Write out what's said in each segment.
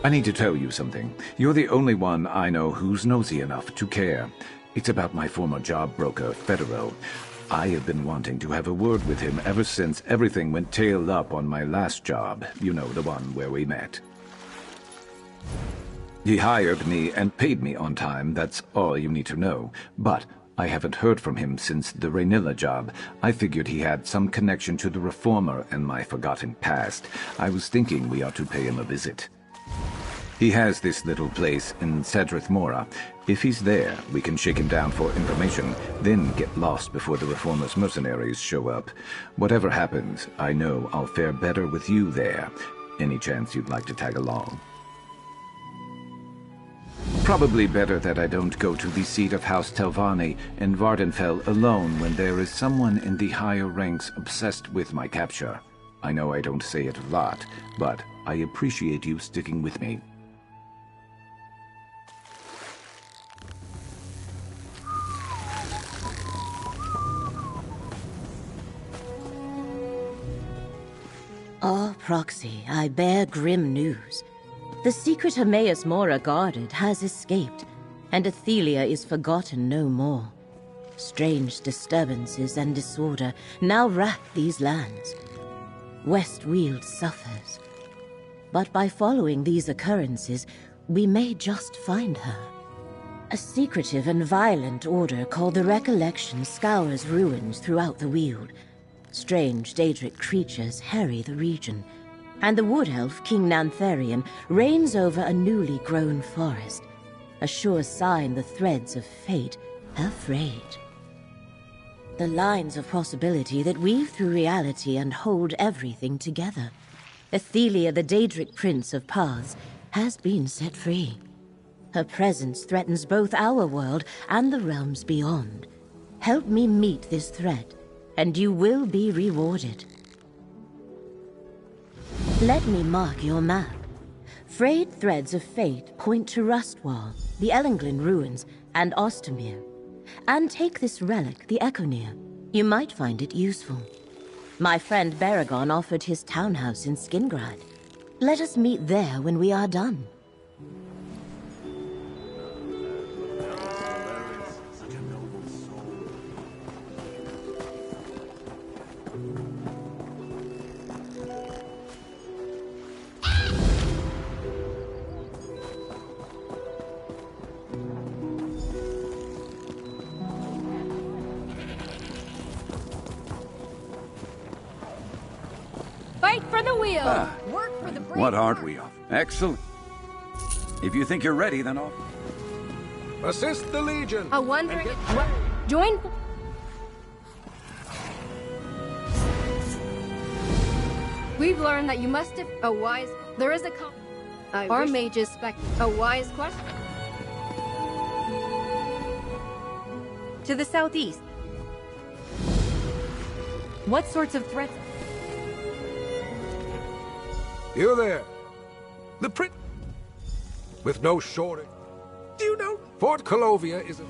I need to tell you something. You're the only one I know who's nosy enough to care. It's about my former job broker, Federo. I have been wanting to have a word with him ever since everything went tailed up on my last job. You know, the one where we met. He hired me and paid me on time, that's all you need to know. But I haven't heard from him since the Raynilla job. I figured he had some connection to the Reformer and my forgotten past. I was thinking we ought to pay him a visit. He has this little place in Cedrith Mora. If he's there, we can shake him down for information, then get lost before the Reformer's mercenaries show up. Whatever happens, I know I'll fare better with you there. Any chance you'd like to tag along? Probably better that I don't go to the seat of House Telvanni in Vardenfell alone when there is someone in the higher ranks obsessed with my capture. I know I don't say it a lot, but I appreciate you sticking with me. Ah, Proxy, I bear grim news. The secret Hermaeus Mora guarded has escaped, and Athelia is forgotten no more. Strange disturbances and disorder now wrap these lands. West Weald suffers. But by following these occurrences, we may just find her. A secretive and violent order called the Recollection scours ruins throughout the Weald. Strange Daedric creatures harry the region, and the wood elf King Nantharian reigns over a newly grown forest, a sure sign the threads of fate have frayed. The lines of possibility that weave through reality and hold everything together. Athelia, the Daedric Prince of Paths, has been set free. Her presence threatens both our world and the realms beyond. Help me meet this threat, and you will be rewarded. Let me mark your map. Frayed threads of fate point to Rustwall, the Ellenglin ruins, and Ostermere. And take this relic, the Echonir. You might find it useful. My friend Baragon offered his townhouse in Skingrad. Let us meet there when we are done. Fight for the Weald! Work for the brave. What aren't we of? Excellent. If you think you're ready, then I'll... Assist the Legion! A wondering... Join... We've learned that you must have... A wise... There is a... Our mages spec... A wise question? To the southeast. What sorts of threats? You there. The Prince... With no shortage. Do you know? Fort Colovia is a...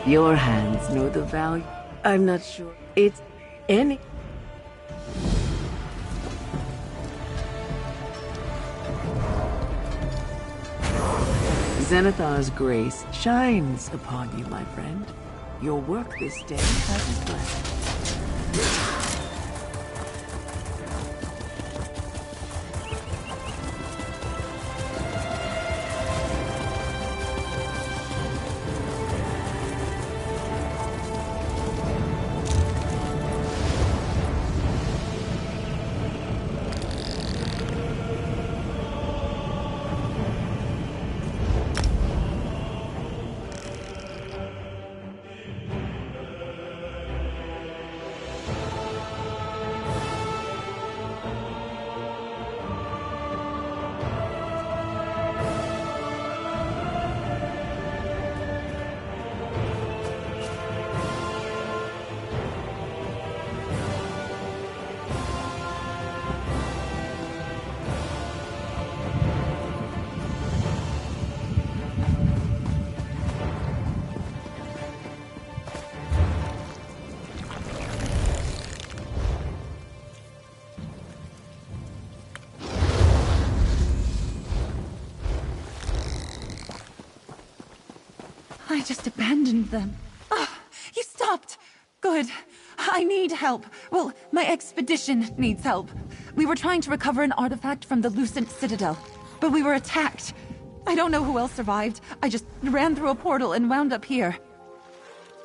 Your hands know the value. I'm not sure it's any... Zenithar's grace shines upon you, my friend. Your work this day has his blessing. I just abandoned them. Oh, you stopped! Good. I need help. Well, my expedition needs help. We were trying to recover an artifact from the Lucent Citadel, but we were attacked. I don't know who else survived. I just ran through a portal and wound up here.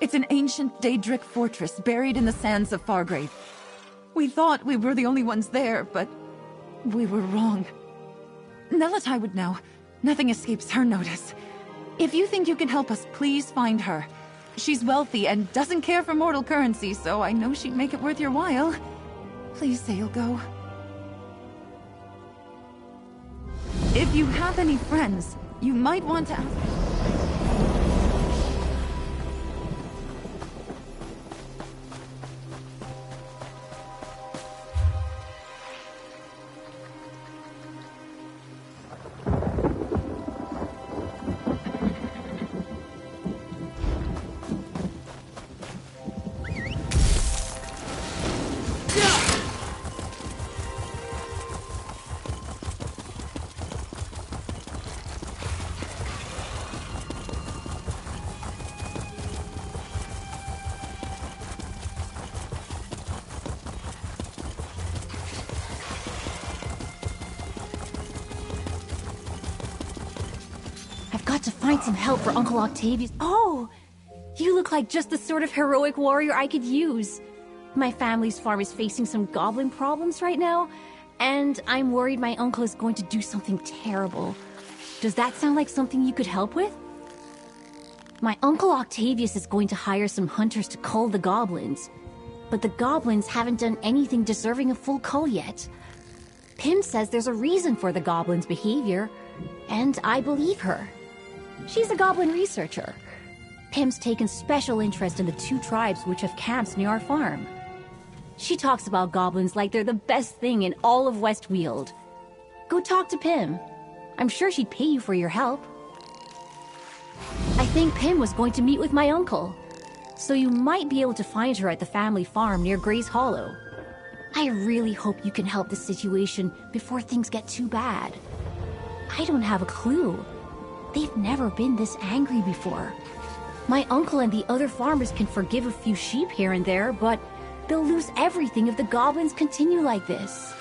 It's an ancient Daedric fortress buried in the sands of Fargrave. We thought we were the only ones there, but we were wrong. Nelatai would know. Nothing escapes her notice. If you think you can help us, please find her. She's wealthy and doesn't care for mortal currency, so I know she'd make it worth your while. Please say you'll go. If you have any friends, you might want to ask... Got to find some help for Uncle Octavius. Oh! You look like just the sort of heroic warrior I could use. My family's farm is facing some goblin problems right now, and I'm worried my uncle is going to do something terrible. Does that sound like something you could help with? My Uncle Octavius is going to hire some hunters to cull the goblins, but the goblins haven't done anything deserving a full cull yet. Pym says there's a reason for the goblins' behavior, and I believe her. She's a goblin researcher. Pym's taken special interest in the 2 tribes which have camps near our farm. She talks about goblins like they're the best thing in all of West Weald. Go talk to Pym. I'm sure she'd pay you for your help. I think Pym was going to meet with my uncle, so you might be able to find her at the family farm near Gray's Hollow. I really hope you can help the situation before things get too bad. I don't have a clue. They've never been this angry before. My uncle and the other farmers can forgive a few sheep here and there, but they'll lose everything if the goblins continue like this.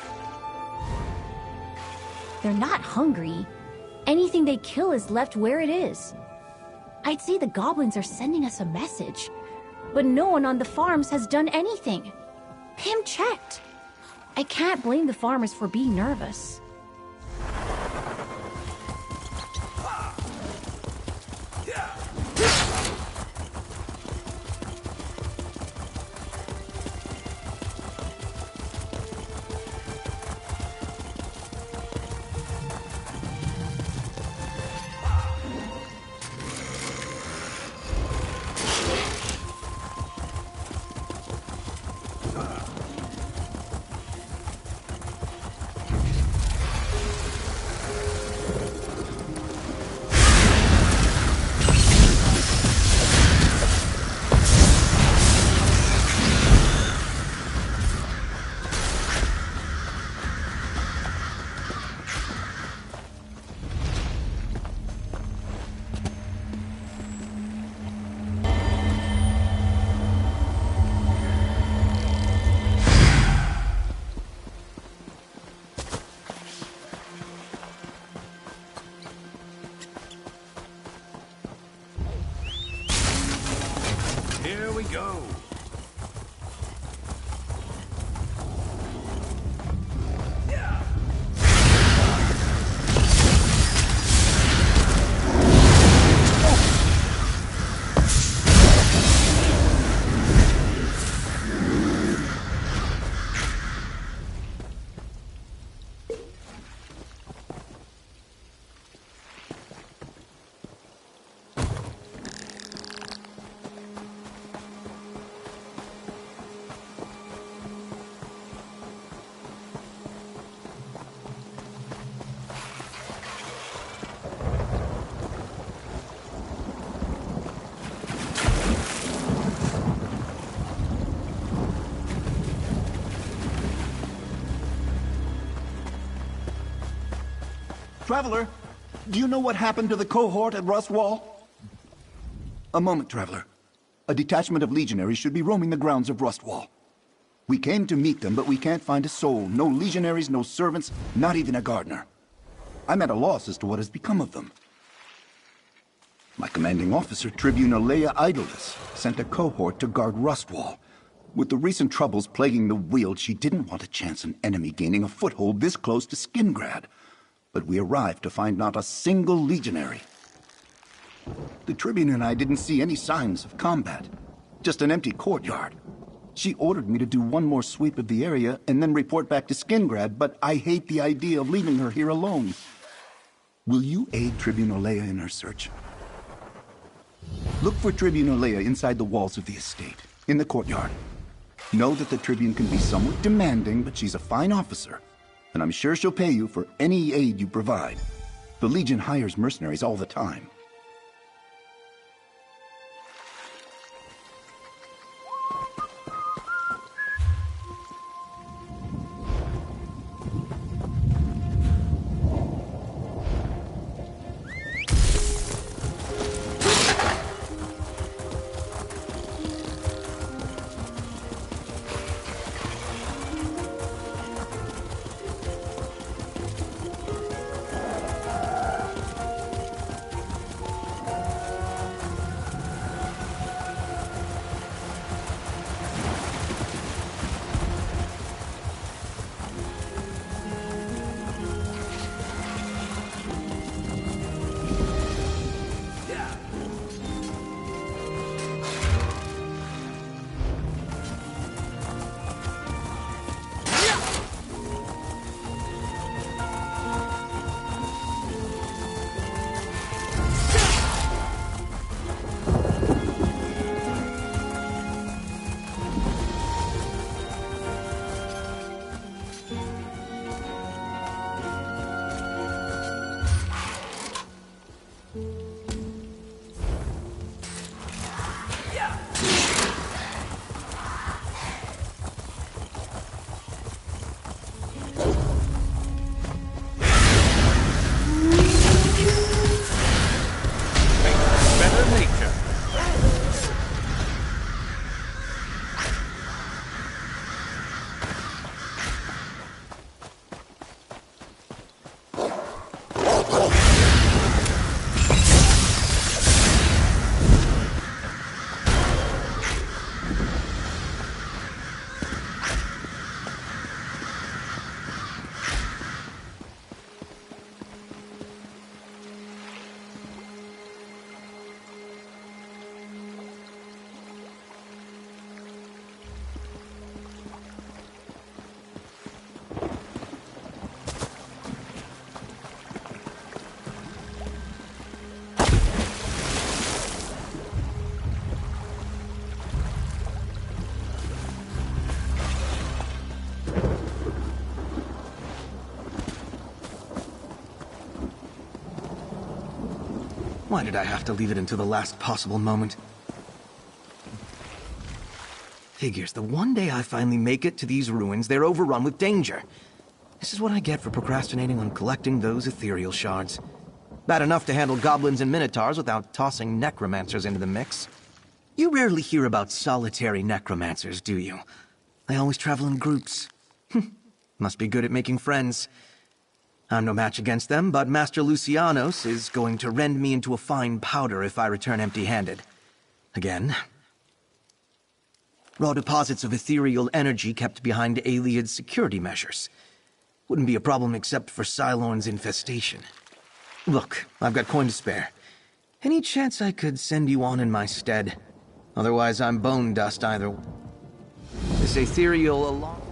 They're not hungry. Anything they kill is left where it is. I'd say the goblins are sending us a message, but no one on the farms has done anything. Pym checked. I can't blame the farmers for being nervous. Here we go. Traveler, do you know what happened to the cohort at Rustwall? A moment, Traveler. A detachment of legionaries should be roaming the grounds of Rustwall. We came to meet them, but we can't find a soul. No legionaries, no servants, not even a gardener. I'm at a loss as to what has become of them. My commanding officer, Tribune Alea Idolus, sent a cohort to guard Rustwall. With the recent troubles plaguing the Weald, she didn't want to chance an enemy gaining a foothold this close to Skingrad. But we arrived to find not a single legionary. The Tribune and I didn't see any signs of combat, just an empty courtyard. She ordered me to do one more sweep of the area and then report back to Skingrad, but I hate the idea of leaving her here alone. Will you aid Tribune Alea in her search? Look for Tribune Alea inside the walls of the estate, in the courtyard. Know that the Tribune can be somewhat demanding, but she's a fine officer. And I'm sure she'll pay you for any aid you provide. The Legion hires mercenaries all the time. Why did I have to leave it until the last possible moment? Figures, the one day I finally make it to these ruins, they're overrun with danger. This is what I get for procrastinating on collecting those ethereal shards. Bad enough to handle goblins and minotaurs without tossing necromancers into the mix. You rarely hear about solitary necromancers, do you? They always travel in groups. Must be good at making friends. I'm no match against them, but Master Lucianos is going to rend me into a fine powder if I return empty-handed. Again. Raw deposits of ethereal energy kept behind Ayleid's security measures. Wouldn't be a problem except for Cylorn's infestation. Look, I've got coin to spare. Any chance I could send you on in my stead? Otherwise, I'm bone dust either. This ethereal along.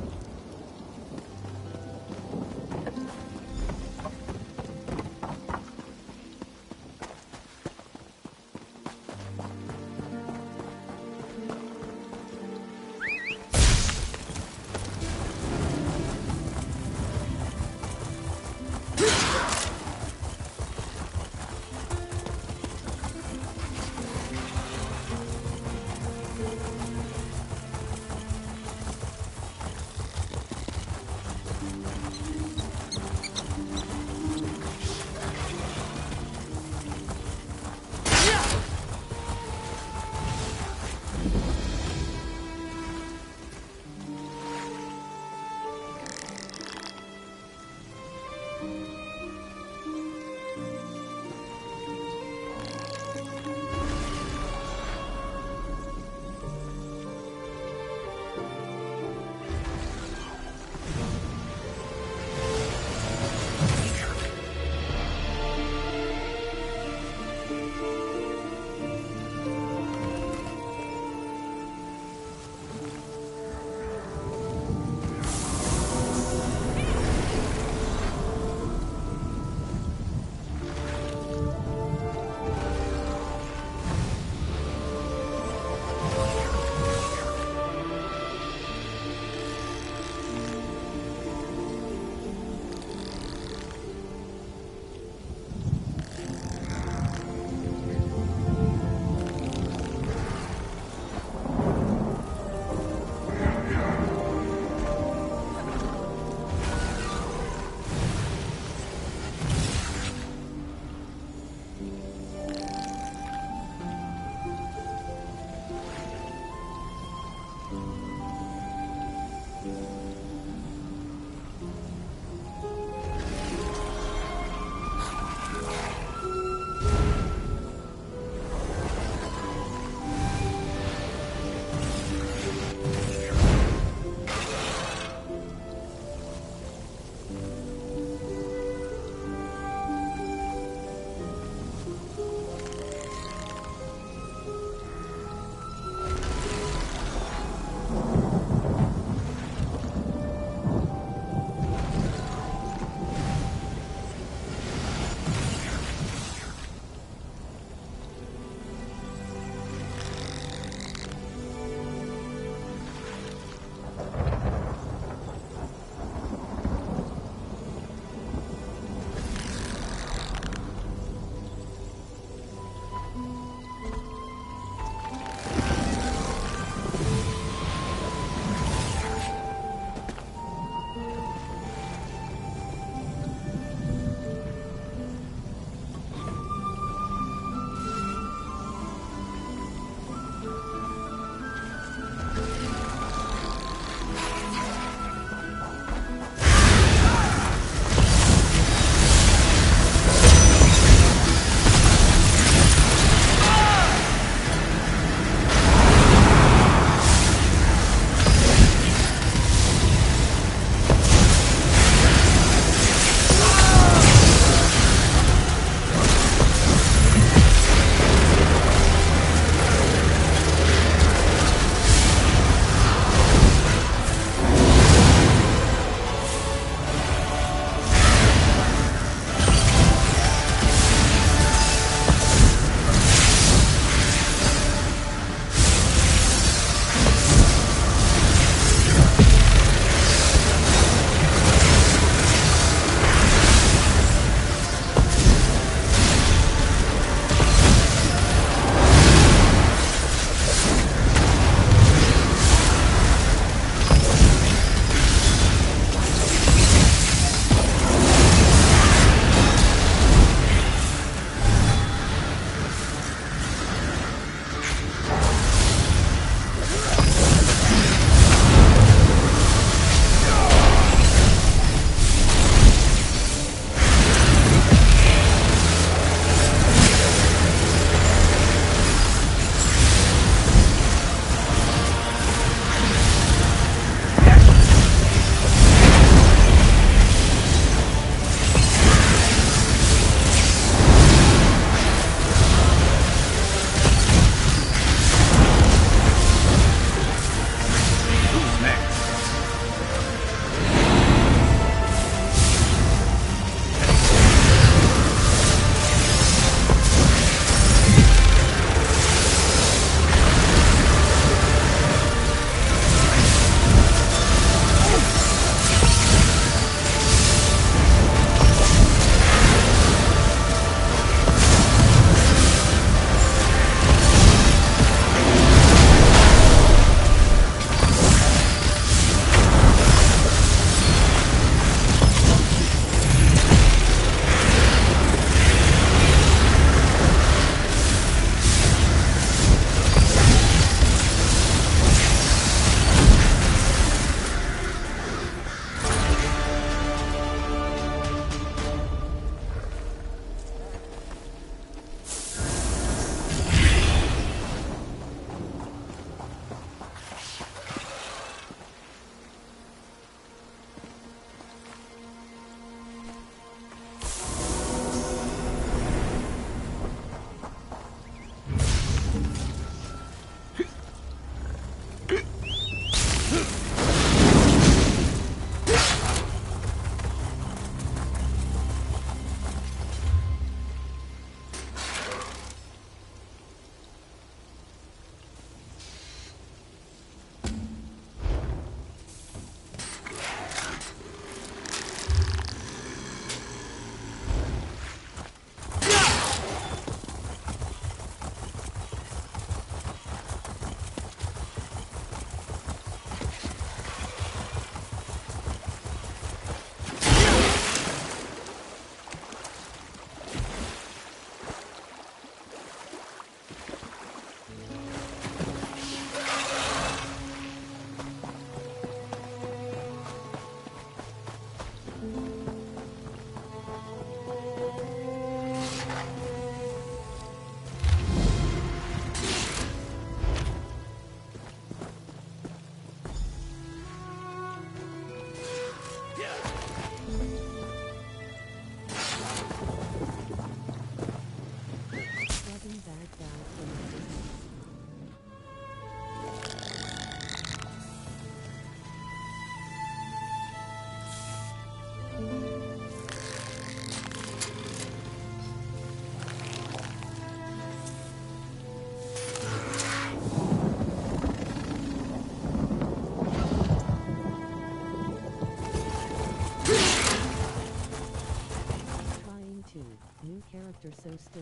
2. New character so still.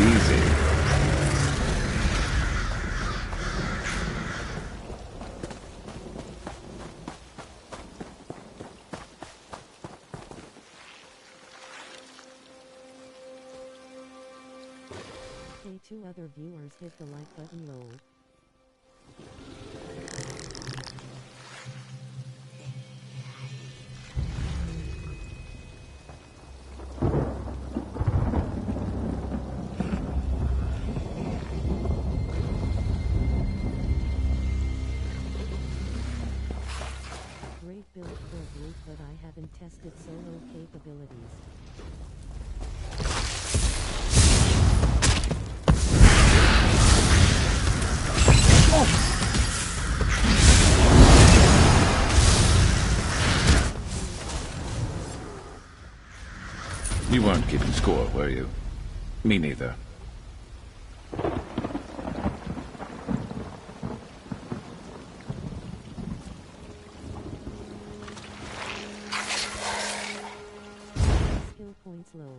Easy. Hey, 2 other viewers, hit the like button, lol. Great build for a group, but I haven't tested solo capabilities. You weren't keeping score, were you? Me neither. Skill points low.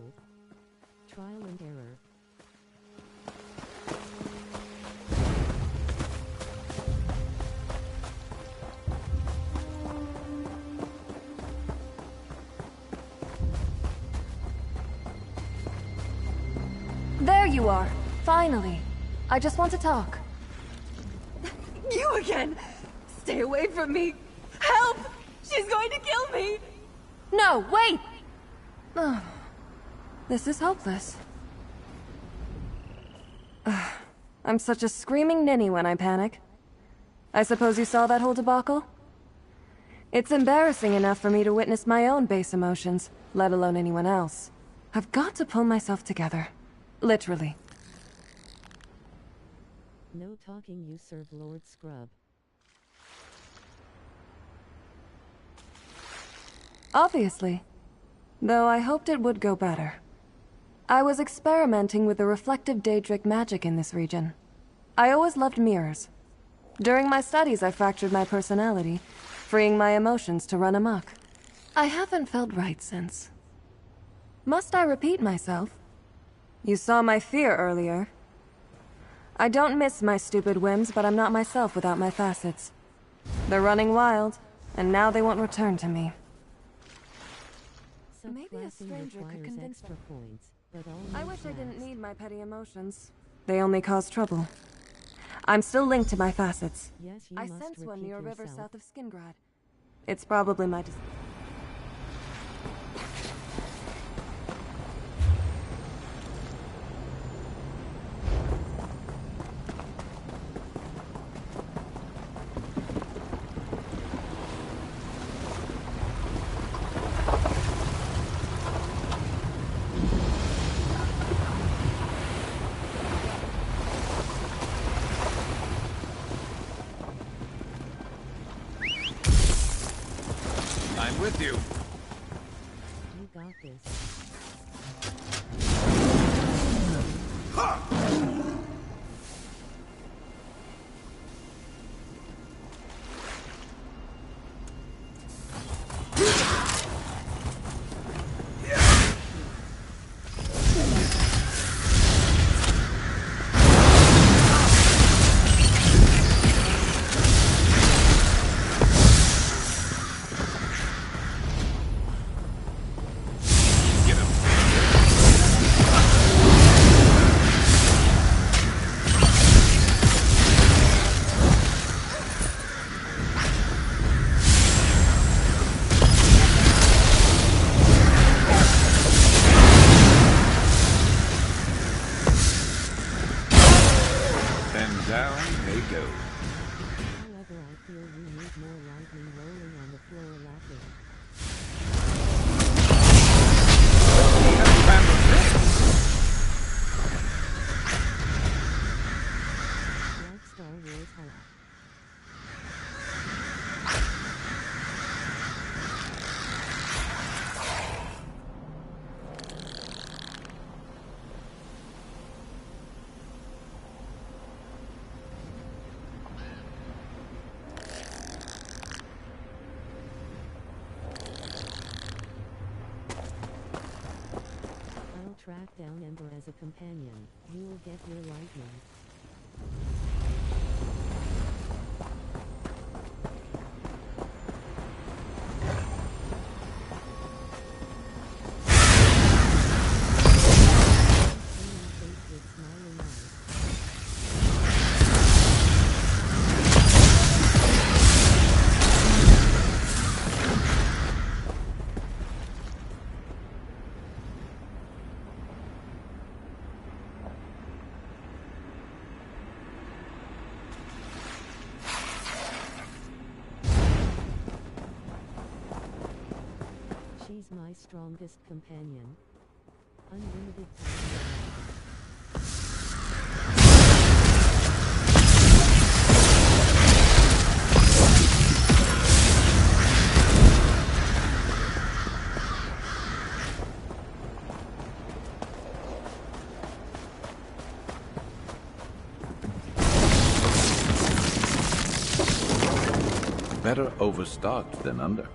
Trial and error. There you are. Finally. I just want to talk. You again! Stay away from me! Help! She's going to kill me! No, wait! Oh, this is hopeless. I'm such a screaming ninny when I panic. I suppose you saw that whole debacle? It's embarrassing enough for me to witness my own base emotions, let alone anyone else. I've got to pull myself together. Literally. No talking, you serve Lord Scrub. Obviously. Though I hoped it would go better. I was experimenting with the reflective Daedric magic in this region. I always loved mirrors. During my studies, I fractured my personality, freeing my emotions to run amok. I haven't felt right since. Must I repeat myself? You saw my fear earlier. I don't miss my stupid whims, but I'm not myself without my facets. They're running wild, and now they won't return to me. Maybe a stranger could convince me. Points, but I wish I didn't need my petty emotions. They only cause trouble. I'm still linked to my facets. Yes, you I must sense one near a river yourself. south of Skingrad. It's probably my I'm with you. You got this. track down Ember as a companion. You will get your lightning. She's my strongest companion. Unlimited Better overstocked than under.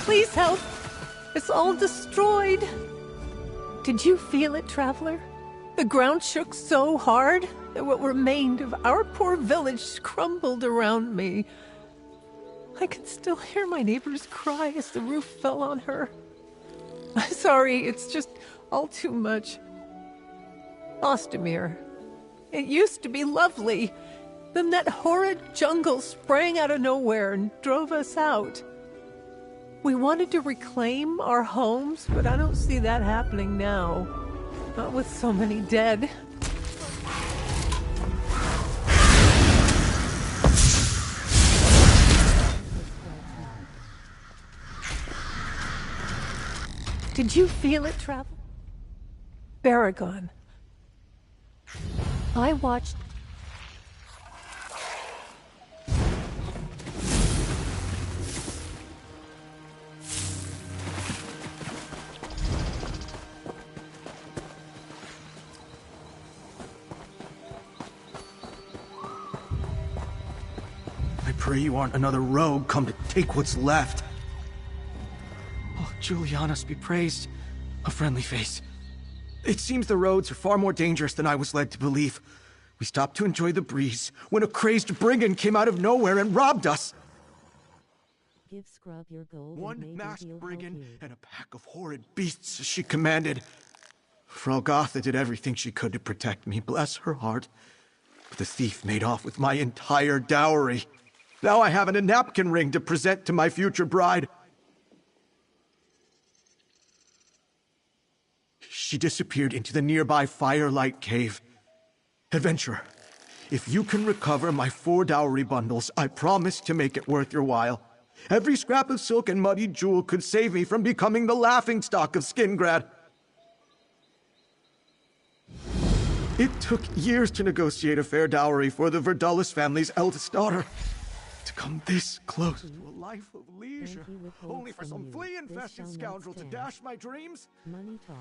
Please help! It's all destroyed! Did you feel it, Traveler? The ground shook so hard that what remained of our poor village crumbled around me. I can still hear my neighbor's cry as the roof fell on her. I'm sorry, it's just all too much. Ostermere. It used to be lovely. Then that horrid jungle sprang out of nowhere and drove us out. We wanted to reclaim our homes, but I don't see that happening now. Not with so many dead. Did you feel it, Travel? Baragon. I watched... I pray you aren't another rogue come to take what's left. Oh, Julianus be praised. A friendly face. It seems the roads are far more dangerous than I was led to believe. We stopped to enjoy the breeze when a crazed brigand came out of nowhere and robbed us. Give Scrub your gold. One masked brigand and a pack of horrid beasts as she commanded. Frau Gotha did everything she could to protect me, bless her heart. But the thief made off with my entire dowry. Now I haven't a napkin ring to present to my future bride. She disappeared into the nearby Firelight Cave. Adventurer, if you can recover my 4 dowry bundles, I promise to make it worth your while. Every scrap of silk and muddy jewel could save me from becoming the laughingstock of Skingrad. It took years to negotiate a fair dowry for the Verdullis family's eldest daughter. To come this close to a life of leisure, only for some flea-infested scoundrel to dash my dreams?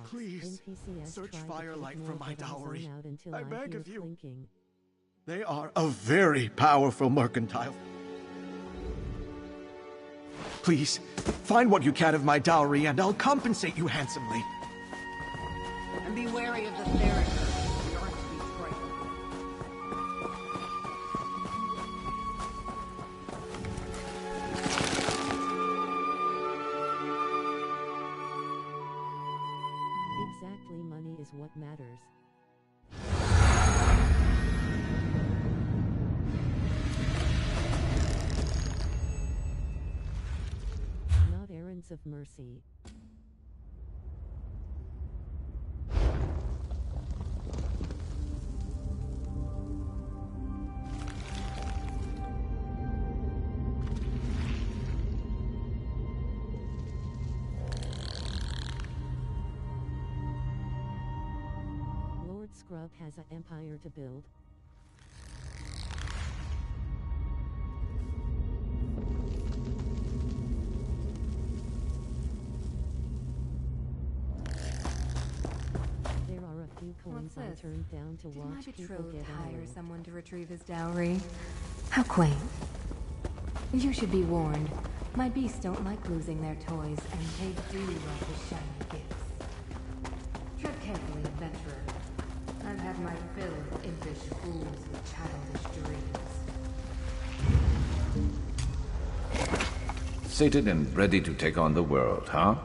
Please, search Firelight for my dowry. I beg of you. They are a very powerful mercantile. Please, find what you can of my dowry and I'll compensate you handsomely. And be wary of the Theriker. We aren't to be trifled. matters. Not errands of mercy. Lord Scrub has an empire to build. There are a few coins I turned down to Did watch my people betrothed get hire annoyed. someone to retrieve his dowry? How quaint. You should be warned. My beasts don't like losing their toys, and they do love the shiny gifts. Tread carefully, adventurer. I've had my fill of impish fools with childish dreams. Sated and ready to take on the world, huh?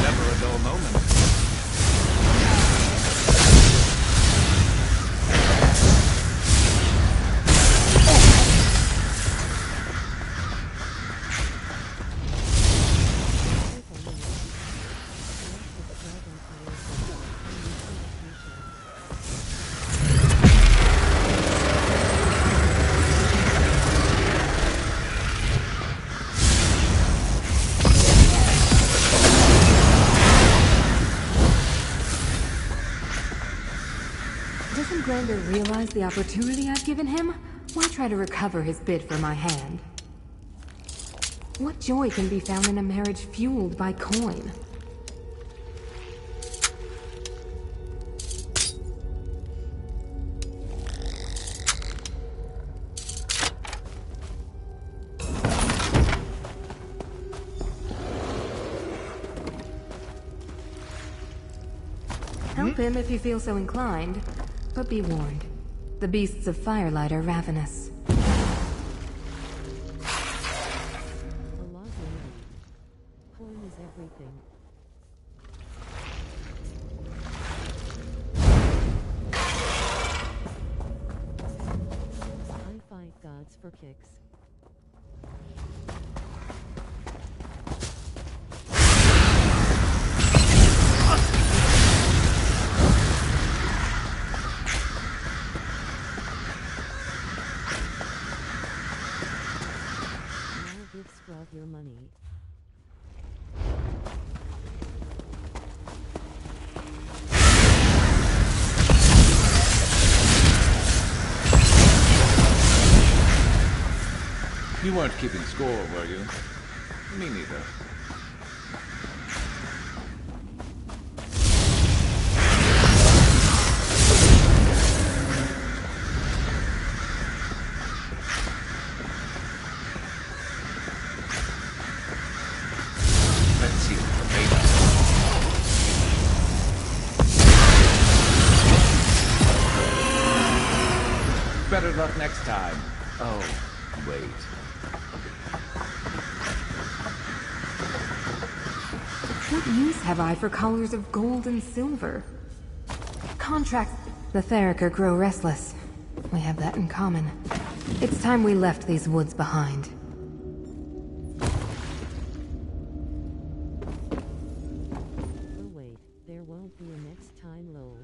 Never a dull moment. Doesn't Grander realize the opportunity I've given him? Why try to recover his bid for my hand? What joy can be found in a marriage fueled by coin? Help him if you feel so inclined, but be warned. The beasts of Firelight are ravenous. A lot later. Coin is everything. I fight gods for kicks. Now give Scrub your money. You weren't keeping score, were you? Me neither. Let's see what the bait is. Better luck next time. Oh, wait. What use have I for collars of gold and silver? Contracts. The Theriker grow restless. We have that in common. It's time we left these woods behind. Oh wait, there won't be a next time, lol.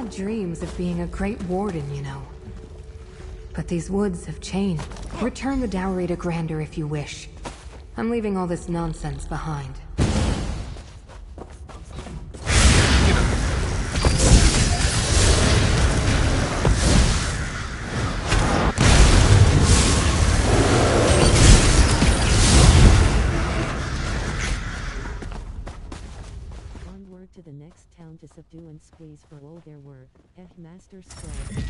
had dreams of being a great warden, you know. But these woods have changed. Return the dowry to Grander if you wish. I'm leaving all this nonsense behind. Onward to the next town to subdue and squeeze for all their worth. Master Scroll.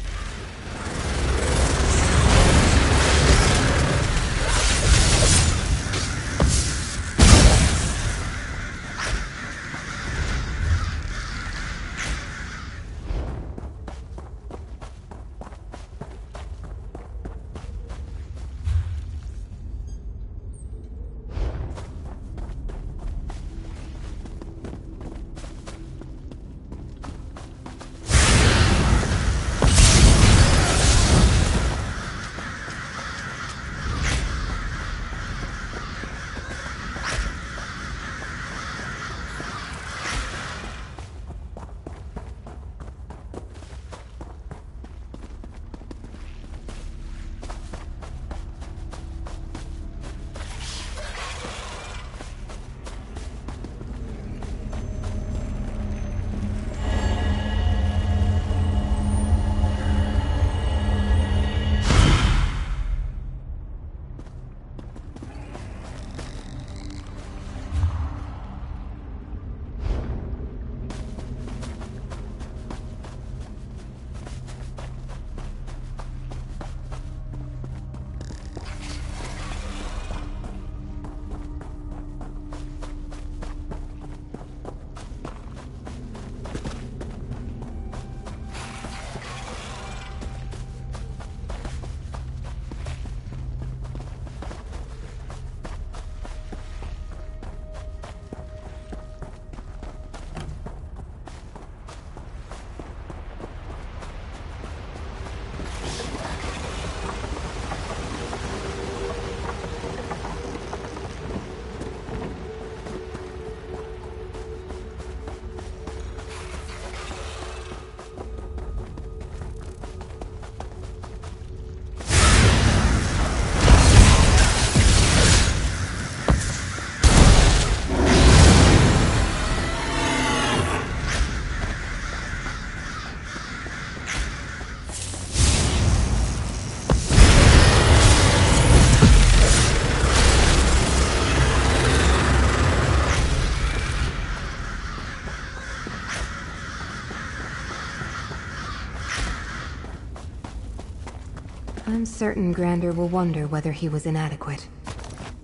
I'm certain Grander will wonder whether he was inadequate.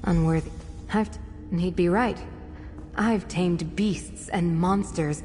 Unworthy. And he'd be right. I've tamed beasts and monsters.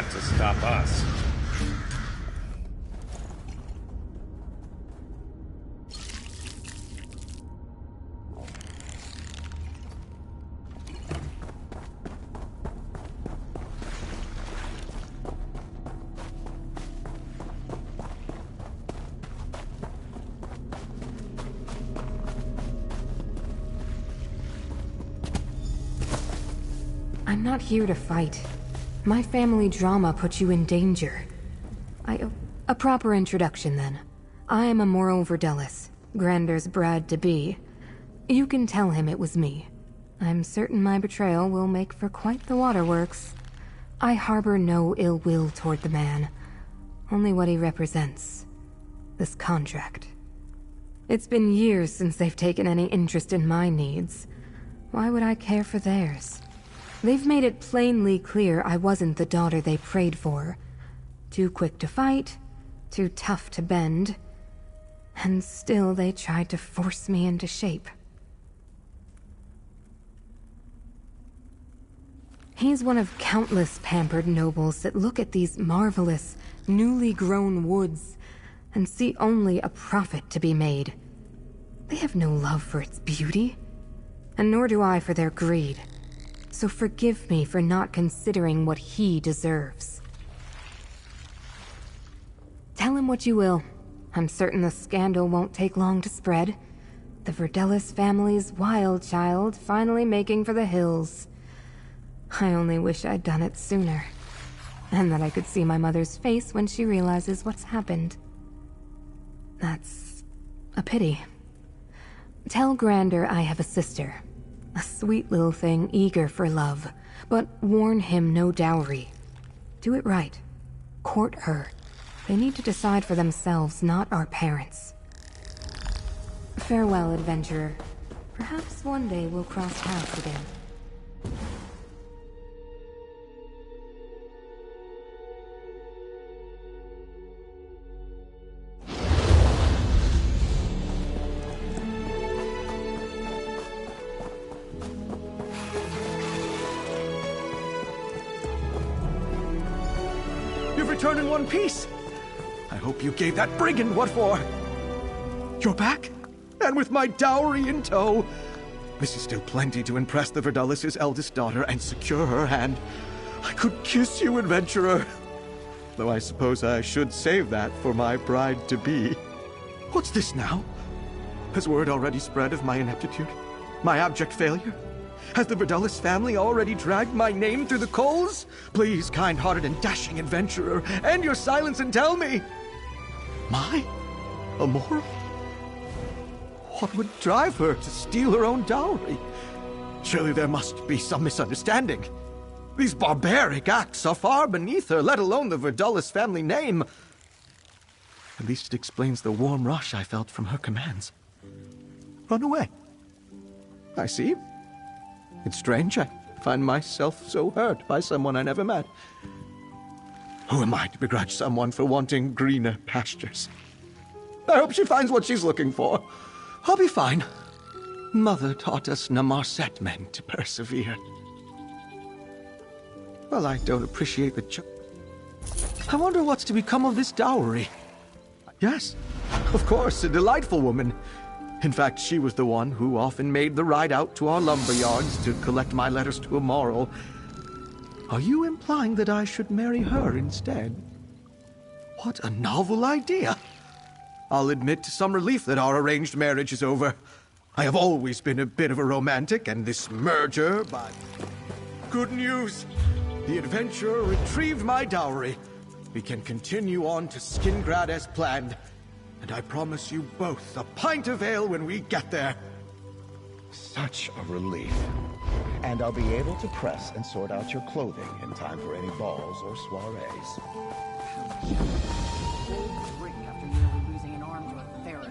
To stop us. I'm not here to fight. My family drama put you in danger. A proper introduction, then. I am Amora Verdelis, Grander's bride-to-be. You can tell him it was me. I'm certain my betrayal will make for quite the waterworks. I harbor no ill will toward the man. Only what he represents. This contract. It's been years since they've taken any interest in my needs. Why would I care for theirs? They've made it plainly clear I wasn't the daughter they prayed for. Too quick to fight, too tough to bend, and still they tried to force me into shape. He's one of countless pampered nobles that look at these marvelous, newly grown woods and see only a profit to be made. They have no love for its beauty, and nor do I for their greed. So forgive me for not considering what he deserves. Tell him what you will. I'm certain the scandal won't take long to spread. The Verdelis family's wild child finally making for the hills. I only wish I'd done it sooner. And that I could see my mother's face when she realizes what's happened. That's a pity. Tell Grander I have a sister. A sweet little thing eager for love, but warn him no dowry. Do it right. Court her. They need to decide for themselves, not our parents. Farewell, adventurer. Perhaps one day we'll cross paths again. You've returned in one piece. I hope you gave that brigand what for. You're back? And with my dowry in tow. This is still plenty to impress the Verdelis' eldest daughter and secure her hand. I could kiss you, adventurer. Though I suppose I should save that for my bride-to-be. What's this now? Has word already spread of my ineptitude? My abject failure? Has the Verdelis family already dragged my name through the coals? Please, kind-hearted and dashing adventurer, end your silence and tell me. My Amora? What would drive her to steal her own dowry? Surely there must be some misunderstanding. These barbaric acts are far beneath her, let alone the Verdelis family name. At least it explains the warm rush I felt from her commands. Run away. I see. It's strange I find myself so hurt by someone I never met. Who am I to begrudge someone for wanting greener pastures? I hope she finds what she's looking for. I'll be fine. Mother taught us Namarset men to persevere. Well, I don't appreciate the I wonder what's to become of this dowry. Yes, of course, a delightful woman. In fact, she was the one who often made the ride out to our lumber yards to collect my letters to Immoral. Are you implying that I should marry her instead? What a novel idea. I'll admit to some relief that our arranged marriage is over. I have always been a bit of a romantic, and this merger, but... Good news! The adventurer retrieved my dowry. We can continue on to Skingrad as planned. And I promise you both a pint of ale when we get there. Such a relief. And I'll be able to press and sort out your clothing in time for any balls or soirees. After nearly losing an arm to a ferret.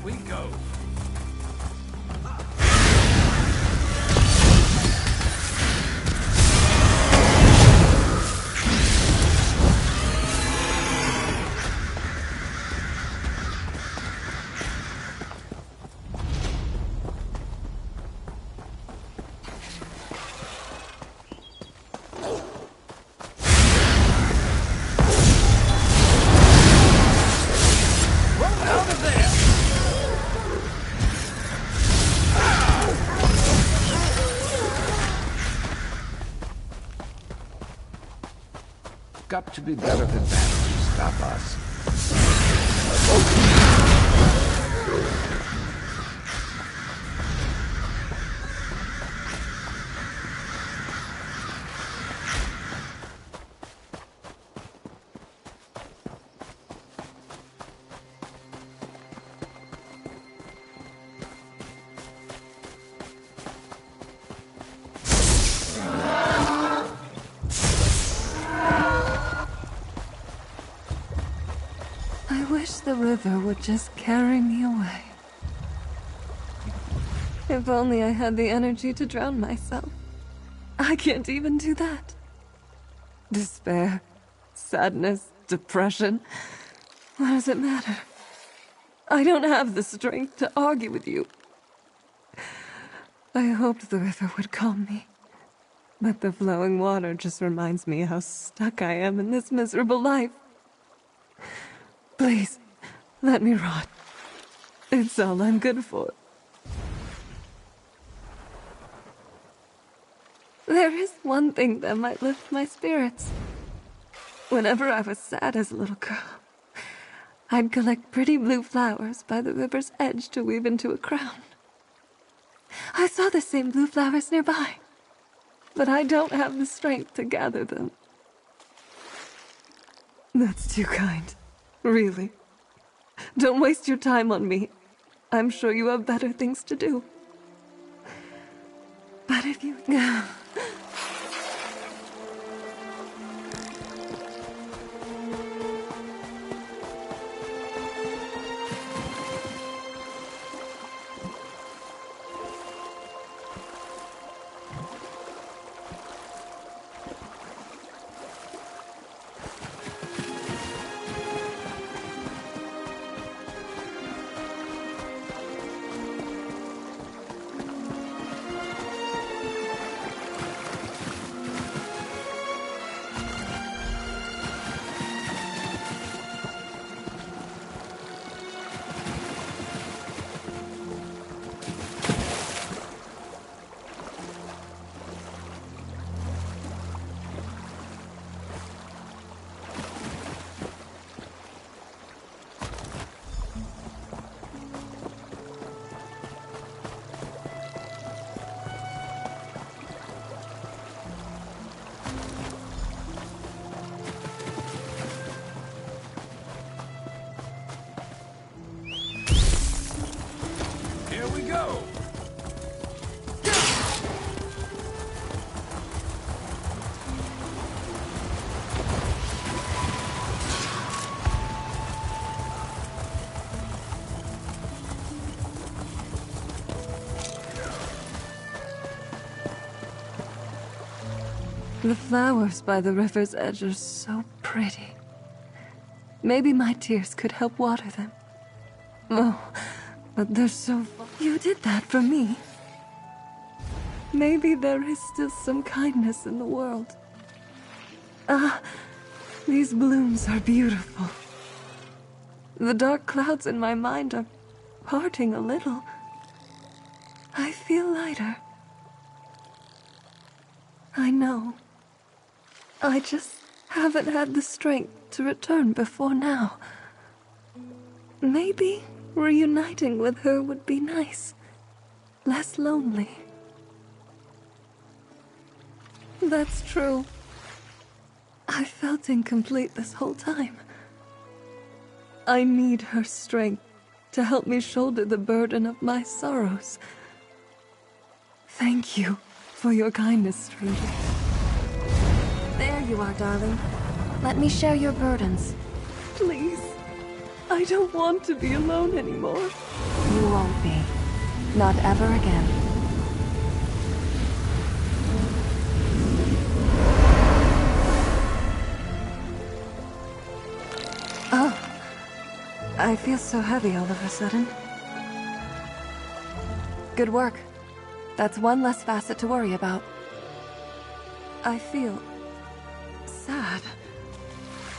we go. Got to be better than that to stop us. I wish the river would just carry me away. If only I had the energy to drown myself. I can't even do that. Despair, sadness, depression. What does it matter? I don't have the strength to argue with you. I hoped the river would calm me. But the flowing water just reminds me how stuck I am in this miserable life. Please, let me rot. It's all I'm good for. There is one thing that might lift my spirits. Whenever I was sad as a little girl, I'd collect pretty blue flowers by the river's edge to weave into a crown. I saw the same blue flowers nearby, but I don't have the strength to gather them. That's too kind. Really. Don't waste your time on me. I'm sure you have better things to do. But if you... The flowers by the river's edge are so pretty. Maybe my tears could help water them. Oh, but they're so... You did that for me. Maybe there is still some kindness in the world. Ah, these blooms are beautiful. The dark clouds in my mind are parting a little. I feel lighter. I know. I just haven't had the strength to return before now. Maybe reuniting with her would be nice. Less lonely. That's true. I felt incomplete this whole time. I need her strength to help me shoulder the burden of my sorrows. Thank you for your kindness, stranger. There you are, darling. Let me share your burdens. Please. I don't want to be alone anymore. You won't be. Not ever again. Oh. I feel so heavy all of a sudden. Good work. That's one less facet to worry about. I feel... sad.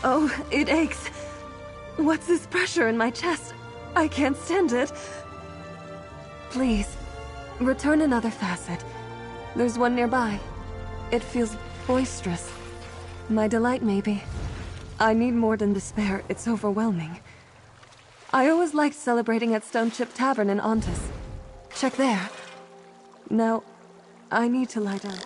Oh, it aches. What's this pressure in my chest? I can't stand it. Please, return another facet. There's one nearby. It feels boisterous. My delight, maybe. I need more than despair. It's overwhelming. I always liked celebrating at Stone Chip Tavern in Ontis. Check there. Now, I need to lie down.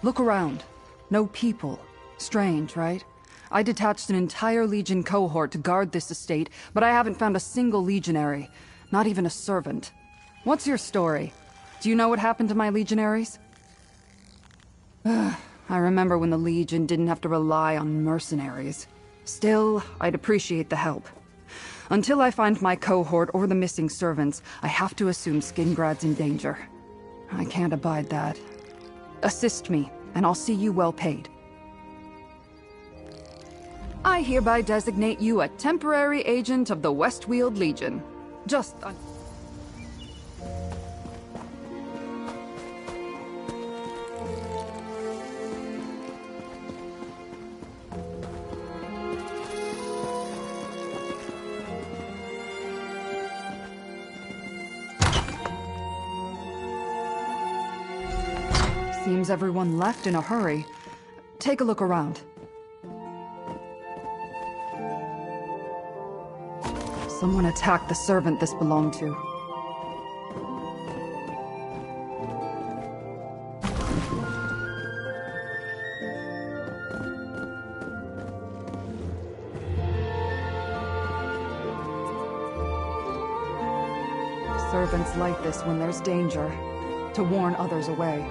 Look around. No people. Strange, right? I detached an entire Legion cohort to guard this estate, but I haven't found a single legionary. Not even a servant. What's your story? Do you know what happened to my legionaries? I remember when the Legion didn't have to rely on mercenaries. Still, I'd appreciate the help. Until I find my cohort or the missing servants, I have to assume Skingrad's in danger. I can't abide that. Assist me, and I'll see you well paid. I hereby designate you a temporary agent of the West Weald Legion. Seems everyone left in a hurry. Take a look around. Someone attacked the servant this belonged to. Servants like this when there's danger, to warn others away.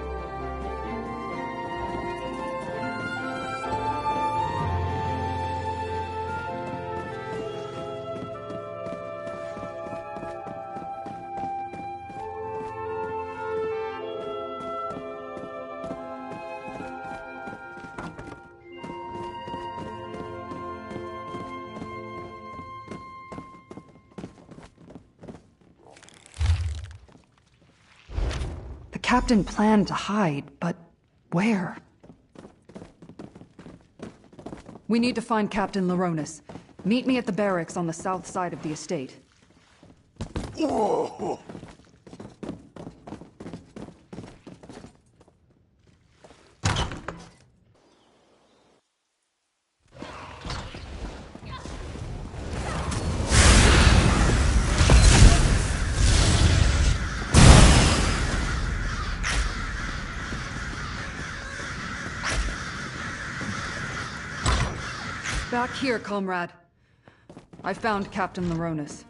The captain planned to hide, but where? We need to find Captain Laronis. Meet me at the barracks on the south side of the estate. Whoa. Back here, comrade. I found Captain Laronis.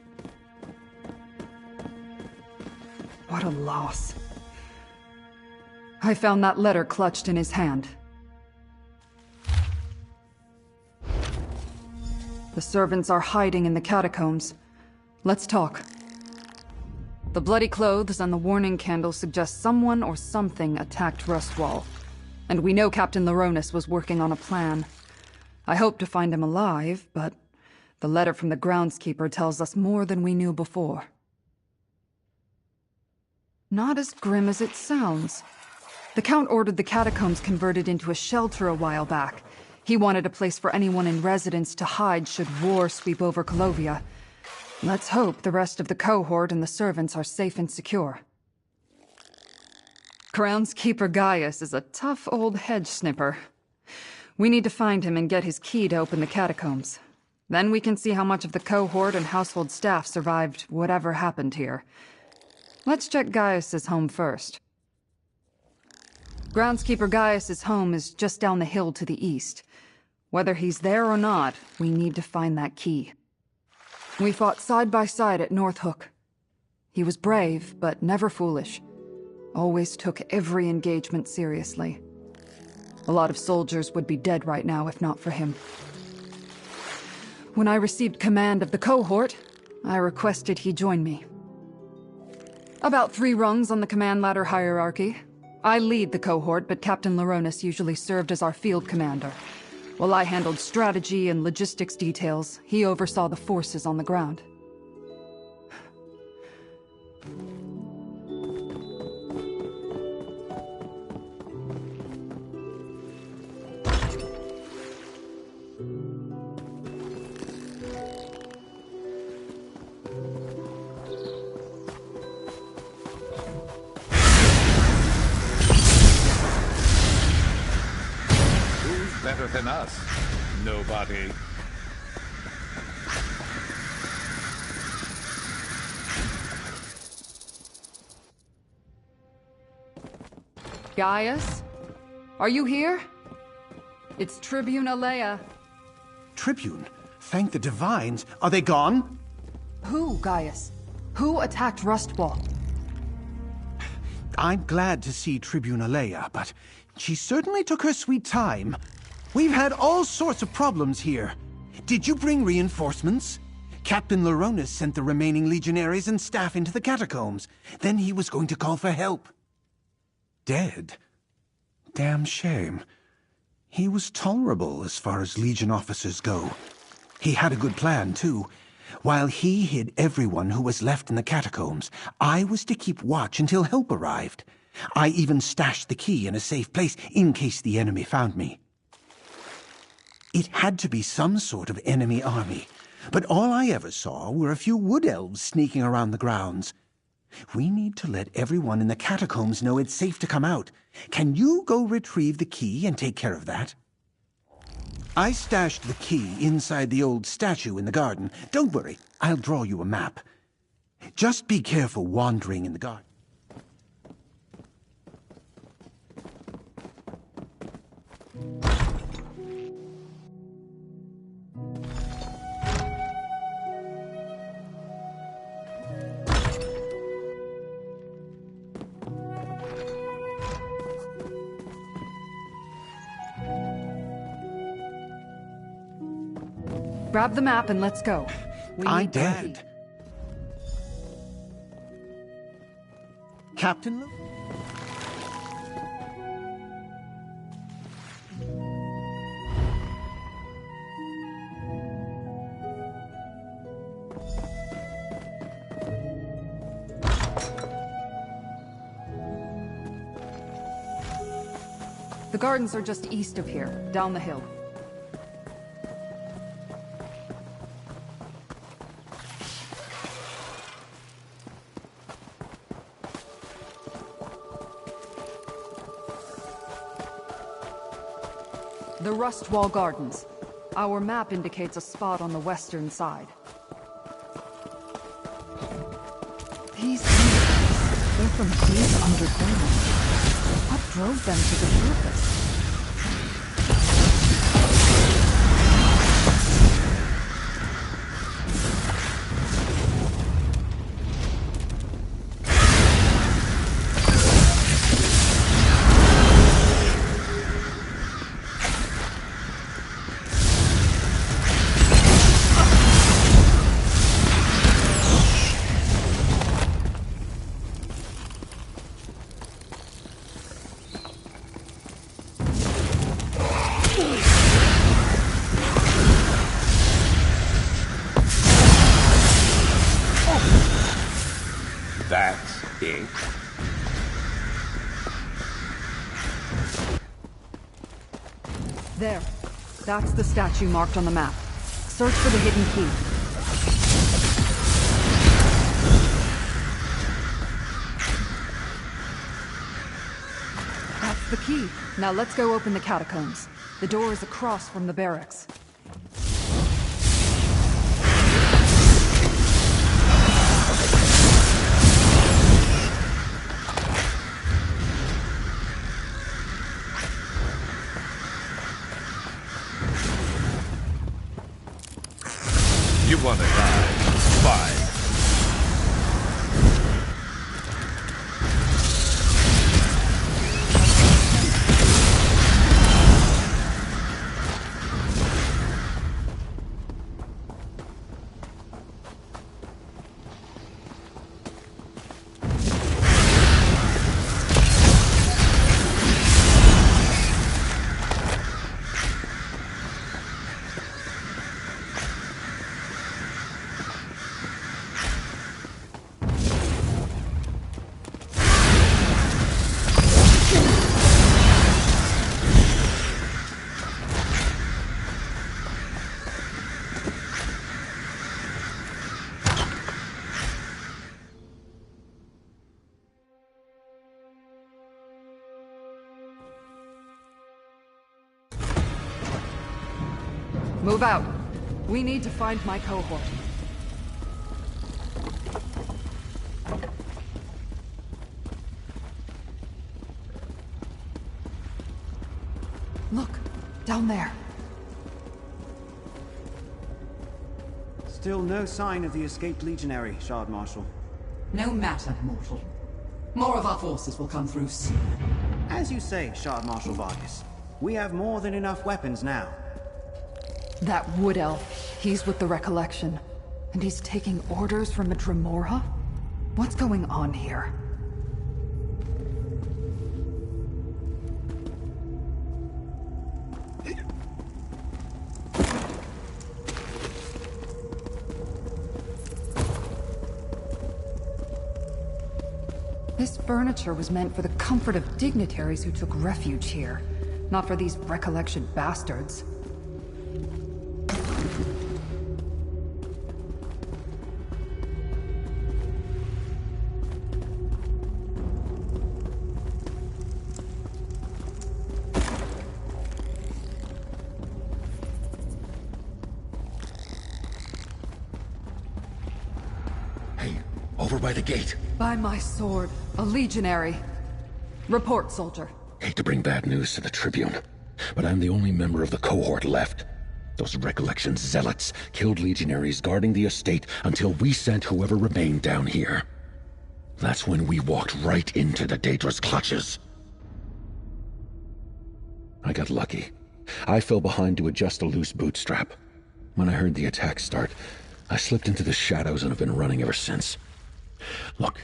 What a loss. I found that letter clutched in his hand. The servants are hiding in the catacombs. Let's talk. The bloody clothes and the warning candle suggest someone or something attacked Rustwall. And we know Captain Laronis was working on a plan. I hope to find him alive, but the letter from the groundskeeper tells us more than we knew before. Not as grim as it sounds. The Count ordered the catacombs converted into a shelter a while back. He wanted a place for anyone in residence to hide should war sweep over Colovia. Let's hope the rest of the cohort and the servants are safe and secure. Groundskeeper Gaius is a tough old hedge snipper. We need to find him and get his key to open the catacombs. Then we can see how much of the cohort and household staff survived whatever happened here. Let's check Gaius's home first. Groundskeeper Gaius's home is just down the hill to the east. Whether he's there or not, we need to find that key. We fought side by side at North Hook. He was brave, but never foolish. Always took every engagement seriously. A lot of soldiers would be dead right now if not for him. When I received command of the cohort, I requested he join me. About 3 rungs on the command ladder hierarchy. I lead the cohort, but Captain Laronis usually served as our field commander. While I handled strategy and logistics details, he oversaw the forces on the ground. Better than us? Nobody. Gaius? Are you here? It's Tribune Alea. Tribune? Thank the Divines. Are they gone? Who, Gaius? Who attacked Rustwall? I'm glad to see Tribune Alea, but she certainly took her sweet time. We've had all sorts of problems here. Did you bring reinforcements? Captain Laronis sent the remaining legionaries and staff into the catacombs. Then he was going to call for help. Dead? Damn shame. He was tolerable as far as Legion officers go. He had a good plan, too. While he hid everyone who was left in the catacombs, I was to keep watch until help arrived. I even stashed the key in a safe place in case the enemy found me. It had to be some sort of enemy army, but all I ever saw were a few wood elves sneaking around the grounds. We need to let everyone in the catacombs know it's safe to come out. Can you go retrieve the key and take care of that? I stashed the key inside the old statue in the garden. Don't worry, I'll draw you a map. Just be careful wandering in the garden. Grab the map and let's go. I did. Captain Lu? The gardens are just east of here, down the hill. The Rustwall Gardens. Our map indicates a spot on the western side. These things, they're from deep underground. What drove them to the surface? gate. There. That's the statue marked on the map. Search for the hidden key. That's the key. Now let's go open the catacombs. The door is across from the barracks. You want to die? Fine. Move out. We need to find my cohort. Look, down there. Still no sign of the escaped legionary, Shard Marshal. No matter, mortal. More of our forces will come through soon. As you say, Shard Marshal Vargas, we have more than enough weapons now. That wood elf, he's with the Recollection. And he's taking orders from a Dremora? What's going on here? This furniture was meant for the comfort of dignitaries who took refuge here, not for these Recollection bastards. Over by the gate. By my sword, a legionary. Report, soldier. Hate to bring bad news to the Tribune, but I'm the only member of the cohort left. Those Recollection zealots killed legionaries guarding the estate until we sent whoever remained down here. That's when we walked right into the Daedra's clutches. I got lucky. I fell behind to adjust a loose bootstrap. When I heard the attack start, I slipped into the shadows and have been running ever since. Look,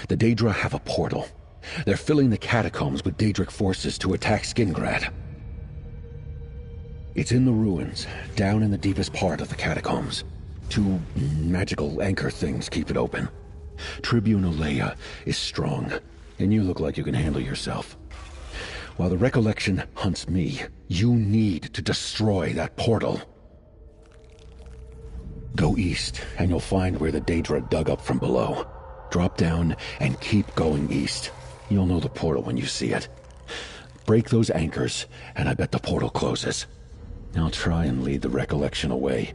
the Daedra have a portal. They're filling the catacombs with Daedric forces to attack Skingrad. It's in the ruins, down in the deepest part of the catacombs. Two magical anchor things keep it open. Tribune Alea is strong, and you look like you can handle yourself. While the Recollection hunts me, you need to destroy that portal. Go east, and you'll find where the Daedra dug up from below. Drop down and keep going east. You'll know the portal when you see it. Break those anchors, and I bet the portal closes. I'll try and lead the Recollection away,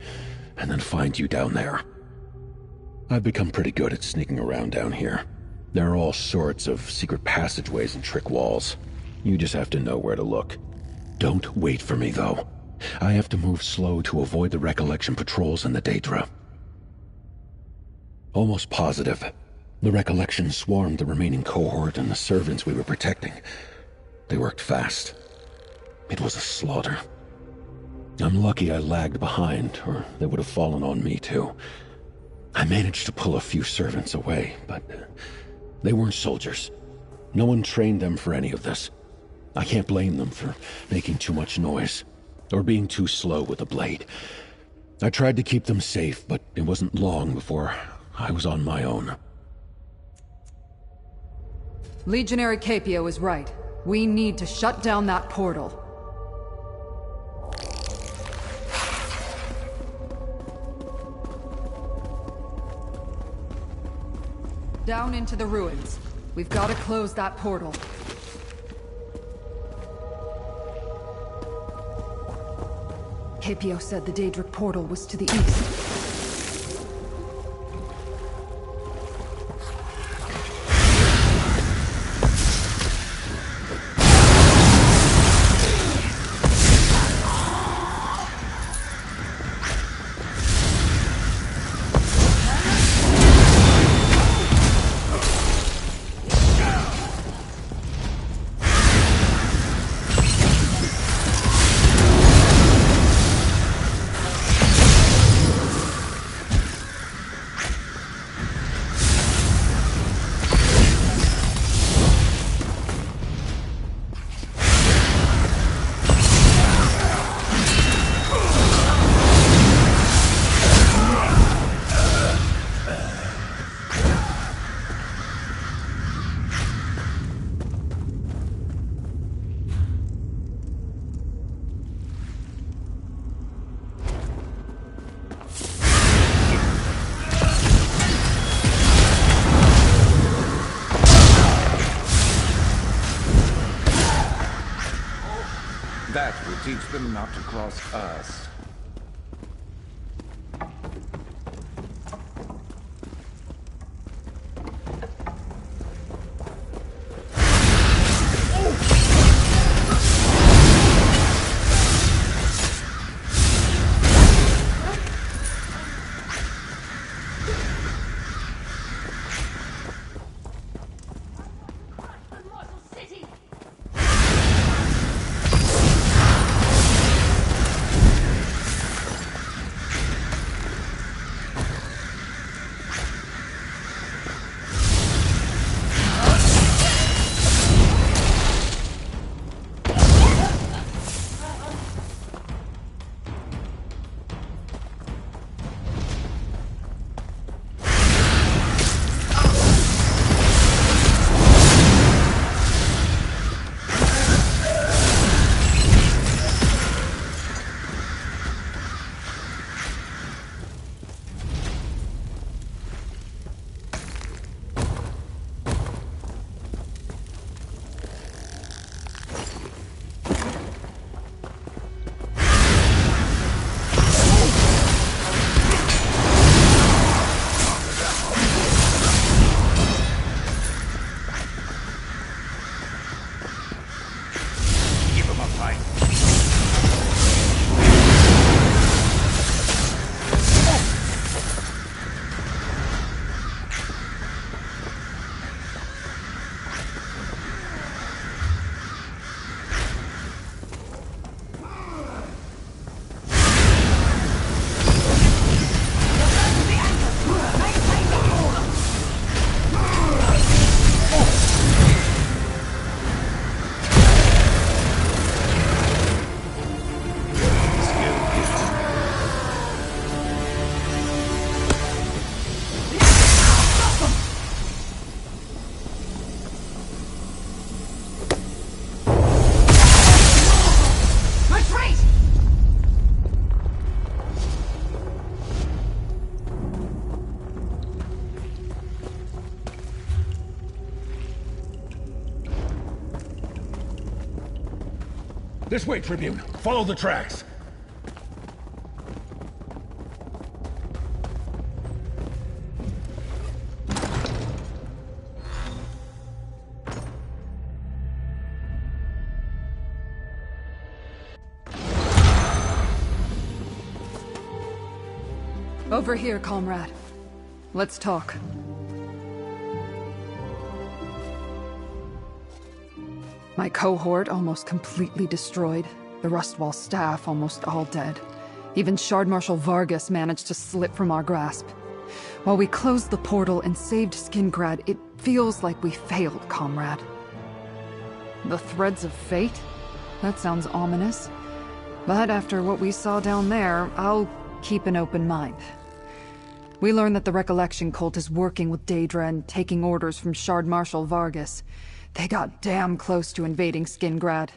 and then find you down there. I've become pretty good at sneaking around down here. There are all sorts of secret passageways and trick walls. You just have to know where to look. Don't wait for me, though. I have to move slow to avoid the Recollection patrols and the Daedra. Almost positive. The Recollection swarmed the remaining cohort and the servants we were protecting. They worked fast. It was a slaughter. I'm lucky I lagged behind, or they would have fallen on me too. I managed to pull a few servants away, but they weren't soldiers. No one trained them for any of this. I can't blame them for making too much noise, or being too slow with the blade. I tried to keep them safe, but it wasn't long before I was on my own. Legionary Capio is right. We need to shut down that portal. Down into the ruins. We've got to close that portal. Capio said the Daedric portal was to the east. That will teach them not to cross us. This way, Tribune. Follow the tracks. Over here, comrade. Let's talk. My cohort almost completely destroyed. The Rustwall staff almost all dead. Even Shard Marshal Vargas managed to slip from our grasp. While we closed the portal and saved Skingrad, it feels like we failed, comrade. The threads of fate? That sounds ominous. But after what we saw down there, I'll keep an open mind. We learned that the Recollection cult is working with Daedra and taking orders from Shard Marshal Vargas. They got damn close to invading Skingrad.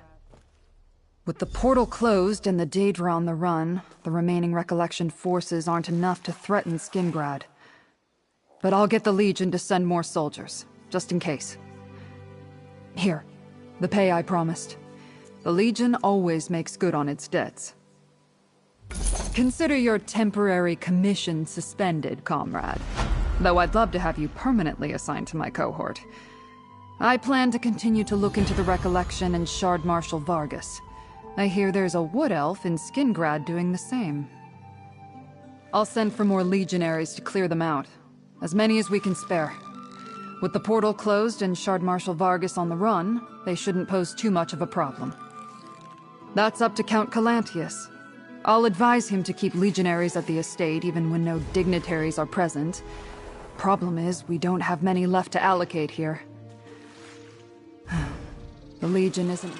With the portal closed and the Daedra on the run, the remaining Recollection forces aren't enough to threaten Skingrad. But I'll get the Legion to send more soldiers, just in case. Here, the pay I promised. The Legion always makes good on its debts. Consider your temporary commission suspended, comrade. Though I'd love to have you permanently assigned to my cohort. I plan to continue to look into the Recollection and Shard Marshal Vargas. I hear there's a wood elf in Skingrad doing the same. I'll send for more legionaries to clear them out. As many as we can spare. With the portal closed and Shard Marshal Vargas on the run, they shouldn't pose too much of a problem. That's up to Count Calantius. I'll advise him to keep legionaries at the estate even when no dignitaries are present. Problem is, we don't have many left to allocate here. The Legion isn't...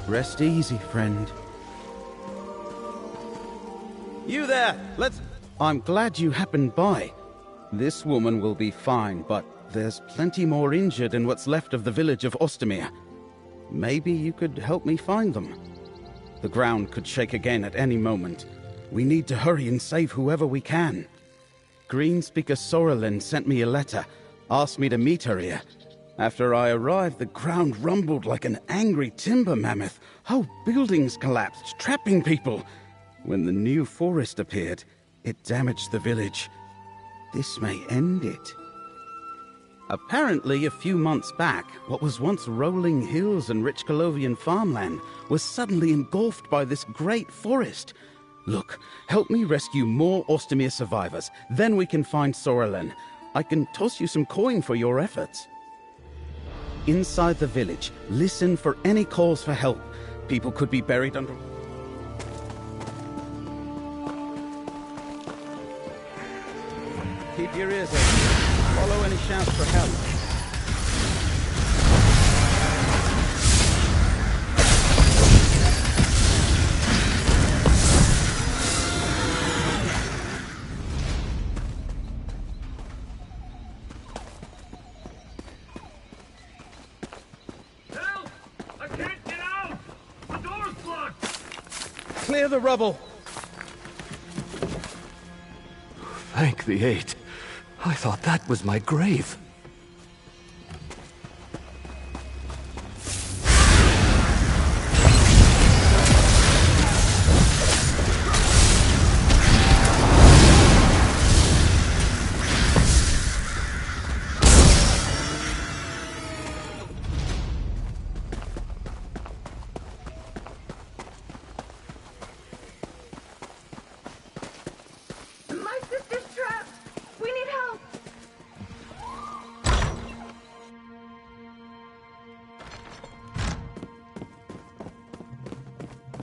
Rest easy, friend. You there! I'm glad you happened by. This woman will be fine, but there's plenty more injured in what's left of the village of Ostermere. Maybe you could help me find them. The ground could shake again at any moment. We need to hurry and save whoever we can. Greenspeaker Sorrelin sent me a letter, asked me to meet her here. After I arrived, the ground rumbled like an angry timber mammoth. Whole buildings collapsed, trapping people. When the new forest appeared, it damaged the village. This may end it. Apparently, a few months back, what was once rolling hills and rich Colovian farmland was suddenly engulfed by this great forest. Look, help me rescue more Ostermere survivors. Then we can find Sorrelin. I can toss you some coin for your efforts. Inside the village, listen for any calls for help. People could be buried under... Keep your ears open. Follow any shouts for help. Clear the rubble! Thank the Eight. I thought that was my grave.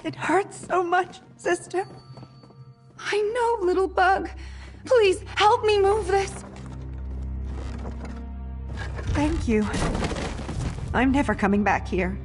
It hurts so much, sister. I know, little bug. Please, help me move this. Thank you. I'm never coming back here.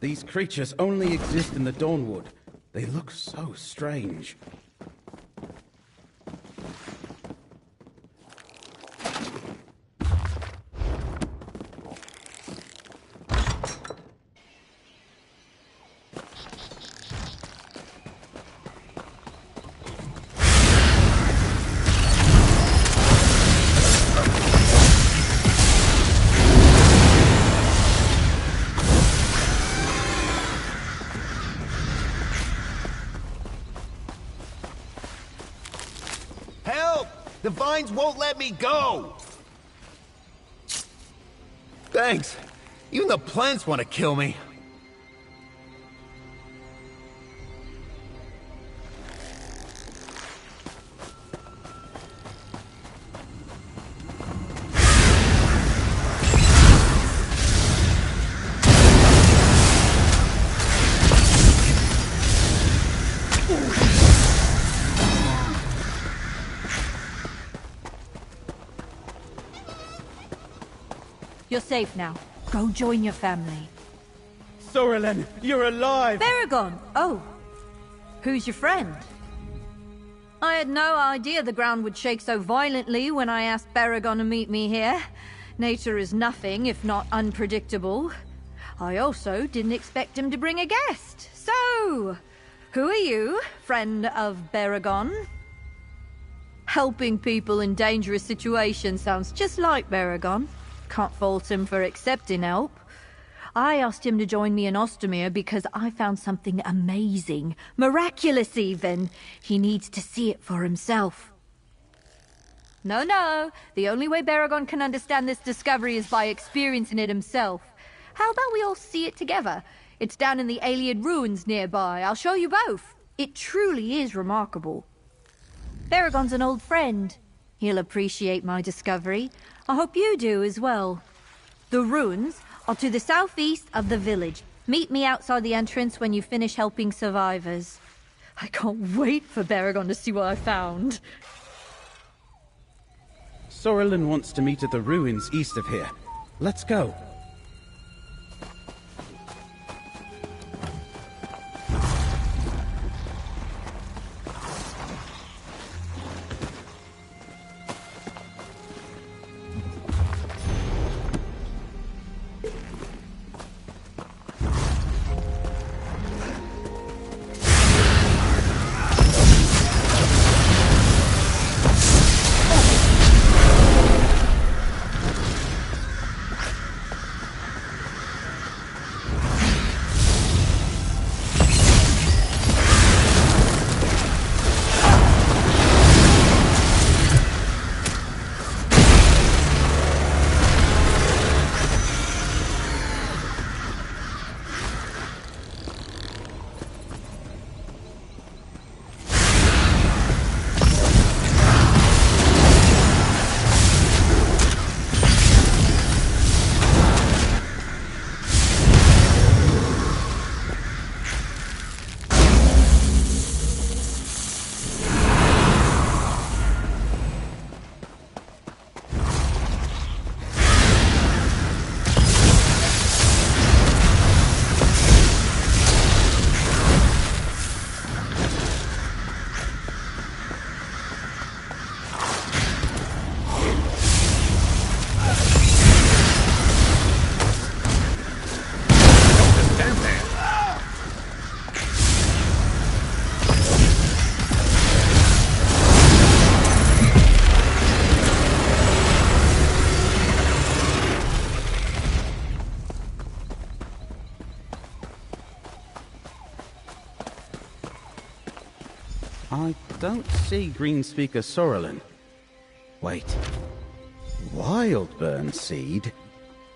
These creatures only exist in the Dawnwood. They look so strange. The vines won't let me go! Thanks. Even the plants want to kill me. You're safe now. Go join your family. Sorelen, you're alive! Baragon! Oh. Who's your friend? I had no idea the ground would shake so violently when I asked Baragon to meet me here. Nature is nothing if not unpredictable. I also didn't expect him to bring a guest. So, who are you, friend of Baragon? Helping people in dangerous situations sounds just like Baragon. Can't fault him for accepting help. I asked him to join me in Ostamir because I found something amazing, miraculous even. He needs to see it for himself. No, the only way Baragon can understand this discovery is by experiencing it himself. How about we all see it together? It's down in the Iliad ruins nearby. I'll show you both. It truly is remarkable. Baragon's an old friend. He'll appreciate my discovery. I hope you do as well. The ruins are to the southeast of the village. Meet me outside the entrance when you finish helping survivors. I can't wait for Baragon to see what I found. Sorelen wants to meet at the ruins east of here. Let's go. I don't see Greenspeaker Sorelen. Wait. Wildburn seed?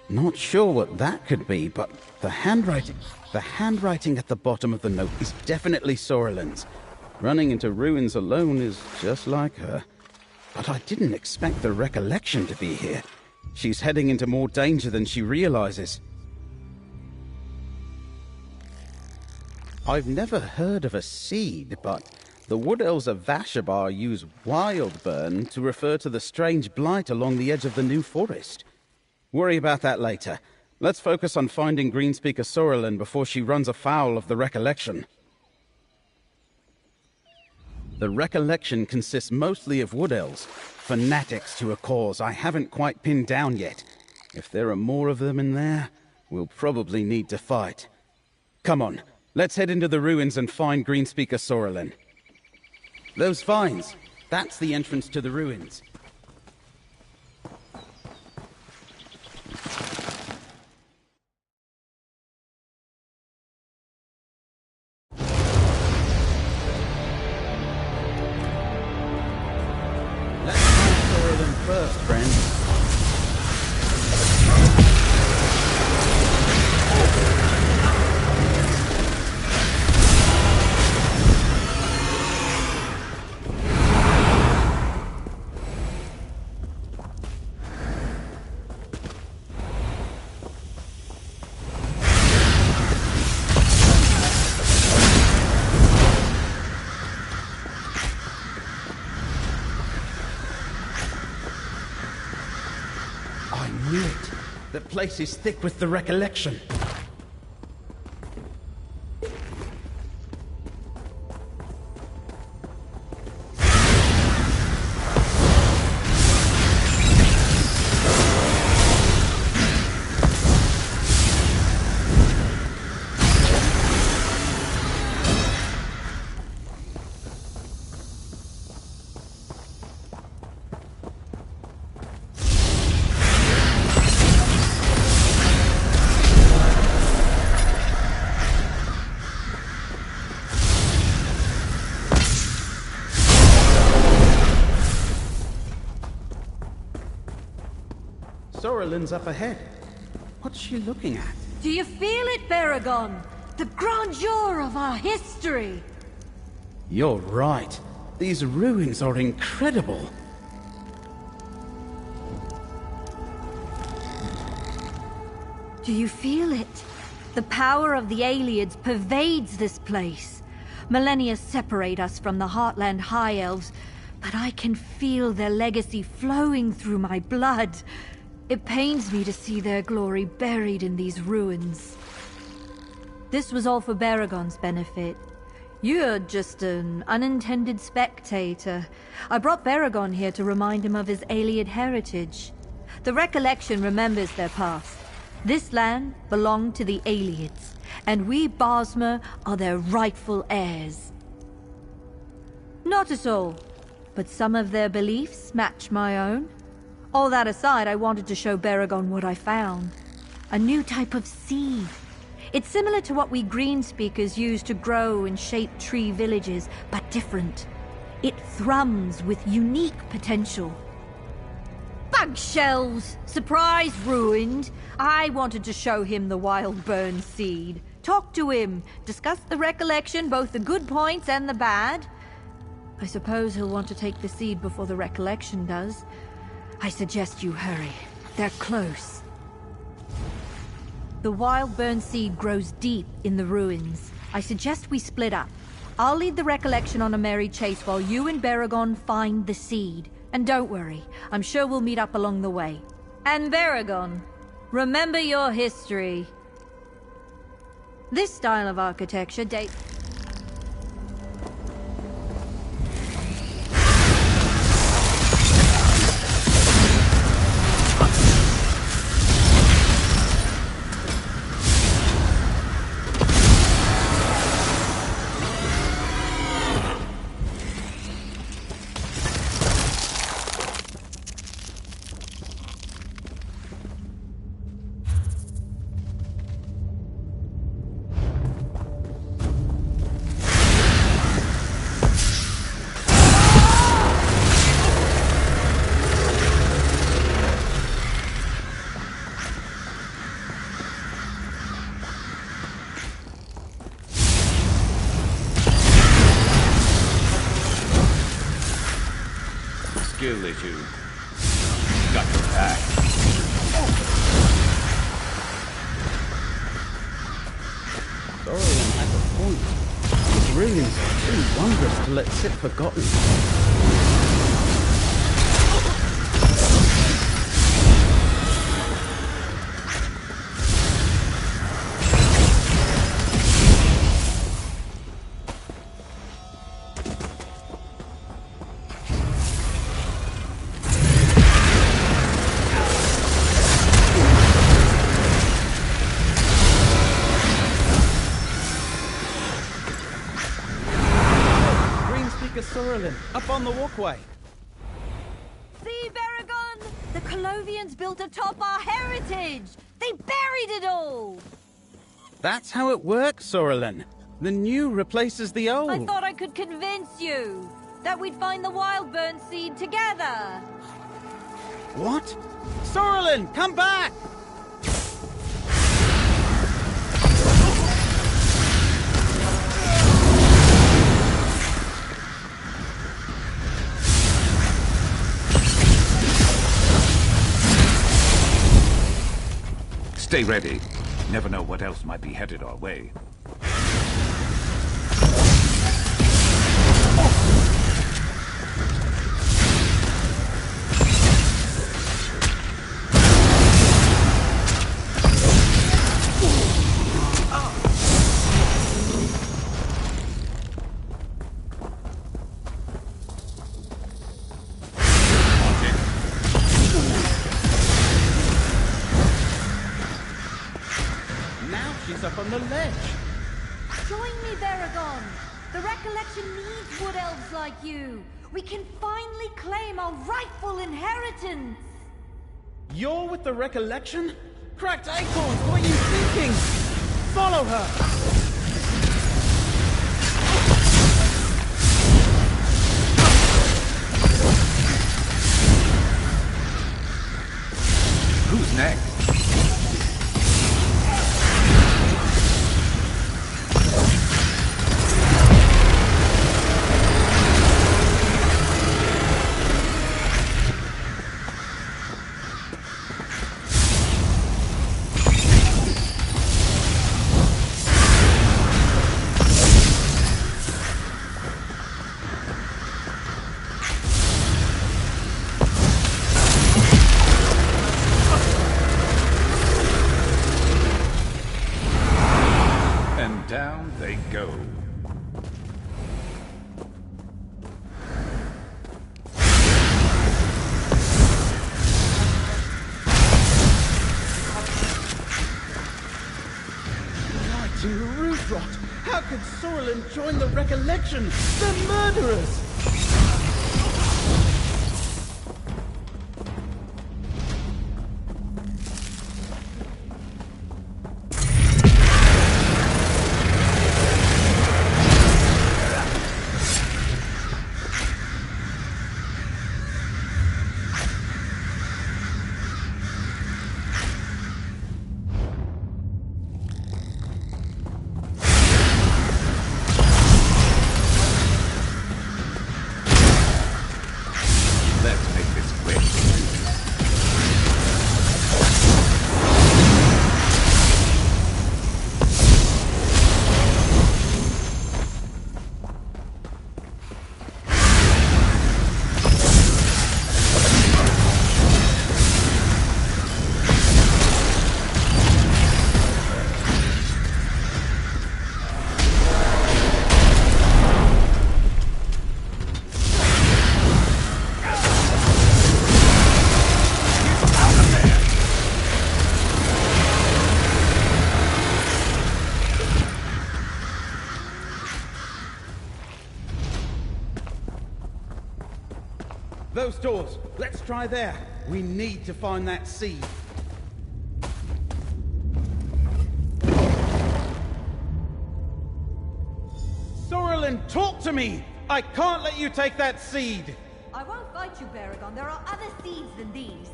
Not sure what that could be, but the handwriting at the bottom of the note is definitely Sorelen's. Running into ruins alone is just like her. But I didn't expect the recollection to be here. She's heading into more danger than she realizes. I've never heard of a seed, but the Wood Elves of Vashabar use Wildburn to refer to the strange blight along the edge of the New Forest. Worry about that later. Let's focus on finding Greenspeaker Sorelin before she runs afoul of the Recollection. The Recollection consists mostly of wood elves, fanatics to a cause I haven't quite pinned down yet. If there are more of them in there, we'll probably need to fight. Come on, let's head into the ruins and find Greenspeaker Sorelin. Those vines, that's the entrance to the ruins. First, friend. The place is thick with the Recollection. Sorelin's up ahead. What's she looking at? Do you feel it, Baragon? The grandeur of our history! You're right. These ruins are incredible. Do you feel it? The power of the Ayleids pervades this place. Millennia separate us from the Heartland High Elves, but I can feel their legacy flowing through my blood. It pains me to see their glory buried in these ruins. This was all for Baragon's benefit. You're just an unintended spectator. I brought Baragon here to remind him of his Ayleid heritage. The Recollection remembers their past. This land belonged to the Ayleids, and we Bosmer are their rightful heirs. Not at all, but some of their beliefs match my own. All that aside, I wanted to show Baragon what I found. A new type of seed. It's similar to what we Greenspeakers use to grow and shape tree villages, but different. It thrums with unique potential. Bug shells! Surprise ruined! I wanted to show him the wild burn seed. Talk to him, discuss the Recollection, both the good points and the bad. I suppose he'll want to take the seed before the Recollection does. I suggest you hurry. They're close. The wild burn seed grows deep in the ruins. I suggest we split up. I'll lead the Recollection on a merry chase while you and Baragon find the seed. And don't worry, I'm sure we'll meet up along the way. And Baragon, remember your history. This style of architecture dates... Skill issue. Got your back. Sorelin has a point. These ruins are too wondrous to let sit forgotten. Anchor Sorolin, up on the walkway. See, Baragon? The Colovians built atop our heritage! They buried it all! That's how it works, Sorolin. The new replaces the old. I thought I could convince you that we'd find the Wildburn seed together. What? Sorolin, come back! Stay ready. Never know what else might be headed our way. Up on the ledge. Join me, Baragon. The Recollection needs wood elves like you. We can finally claim our rightful inheritance. You're with the Recollection? Cracked acorns, what are you thinking? Follow her! Who's next? Down they go. Lighting root rot! How could Sorolin join the Recollection? They're murderers! Those doors. Let's try there. We need to find that seed. Sorolin, talk to me! I can't let you take that seed! I won't fight you, Baragon. There are other seeds than these.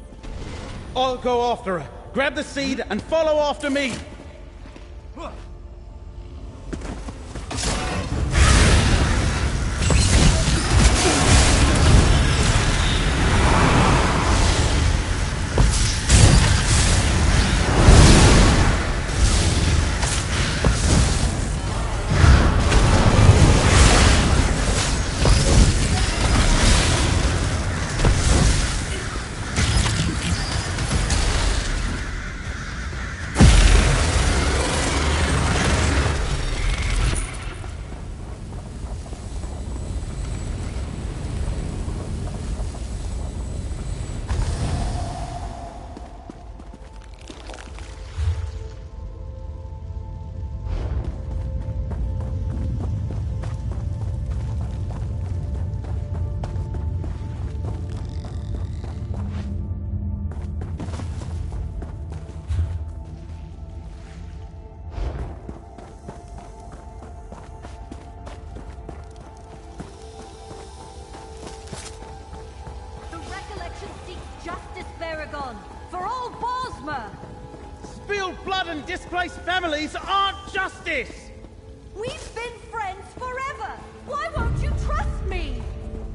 I'll go after her. Grab the seed and follow after me! anathema! Spilled blood and displaced families aren't justice! We've been friends forever! Why won't you trust me?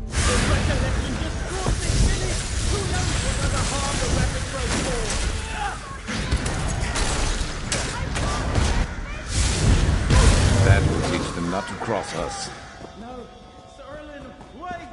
The recollection destroyed this village! Who knows what other harm the rapid growth for? That will teach them not to cross us. No, Serlin, wait!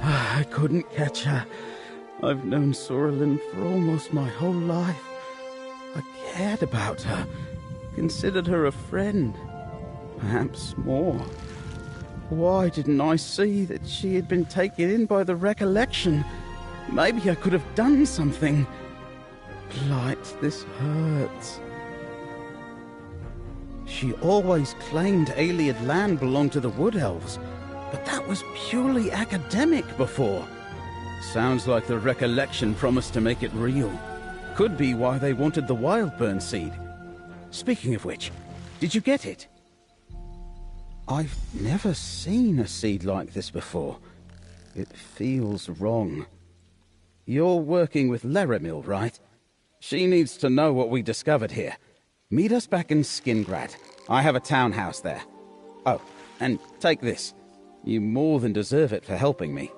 I couldn't catch her. I've known Sorlin for almost my whole life. I cared about her, considered her a friend, perhaps more. Why didn't I see that she had been taken in by the recollection? Maybe I could have done something. Blight, this hurts. She always claimed Ayleid land belonged to the Wood Elves, but that was purely academic before. Sounds like the recollection promised to make it real. Could be why they wanted the Wildburn seed. Speaking of which, did you get it? I've never seen a seed like this before. It feels wrong. You're working with Laramil, right? She needs to know what we discovered here. Meet us back in Skingrad. I have a townhouse there. Oh, and take this. You more than deserve it for helping me.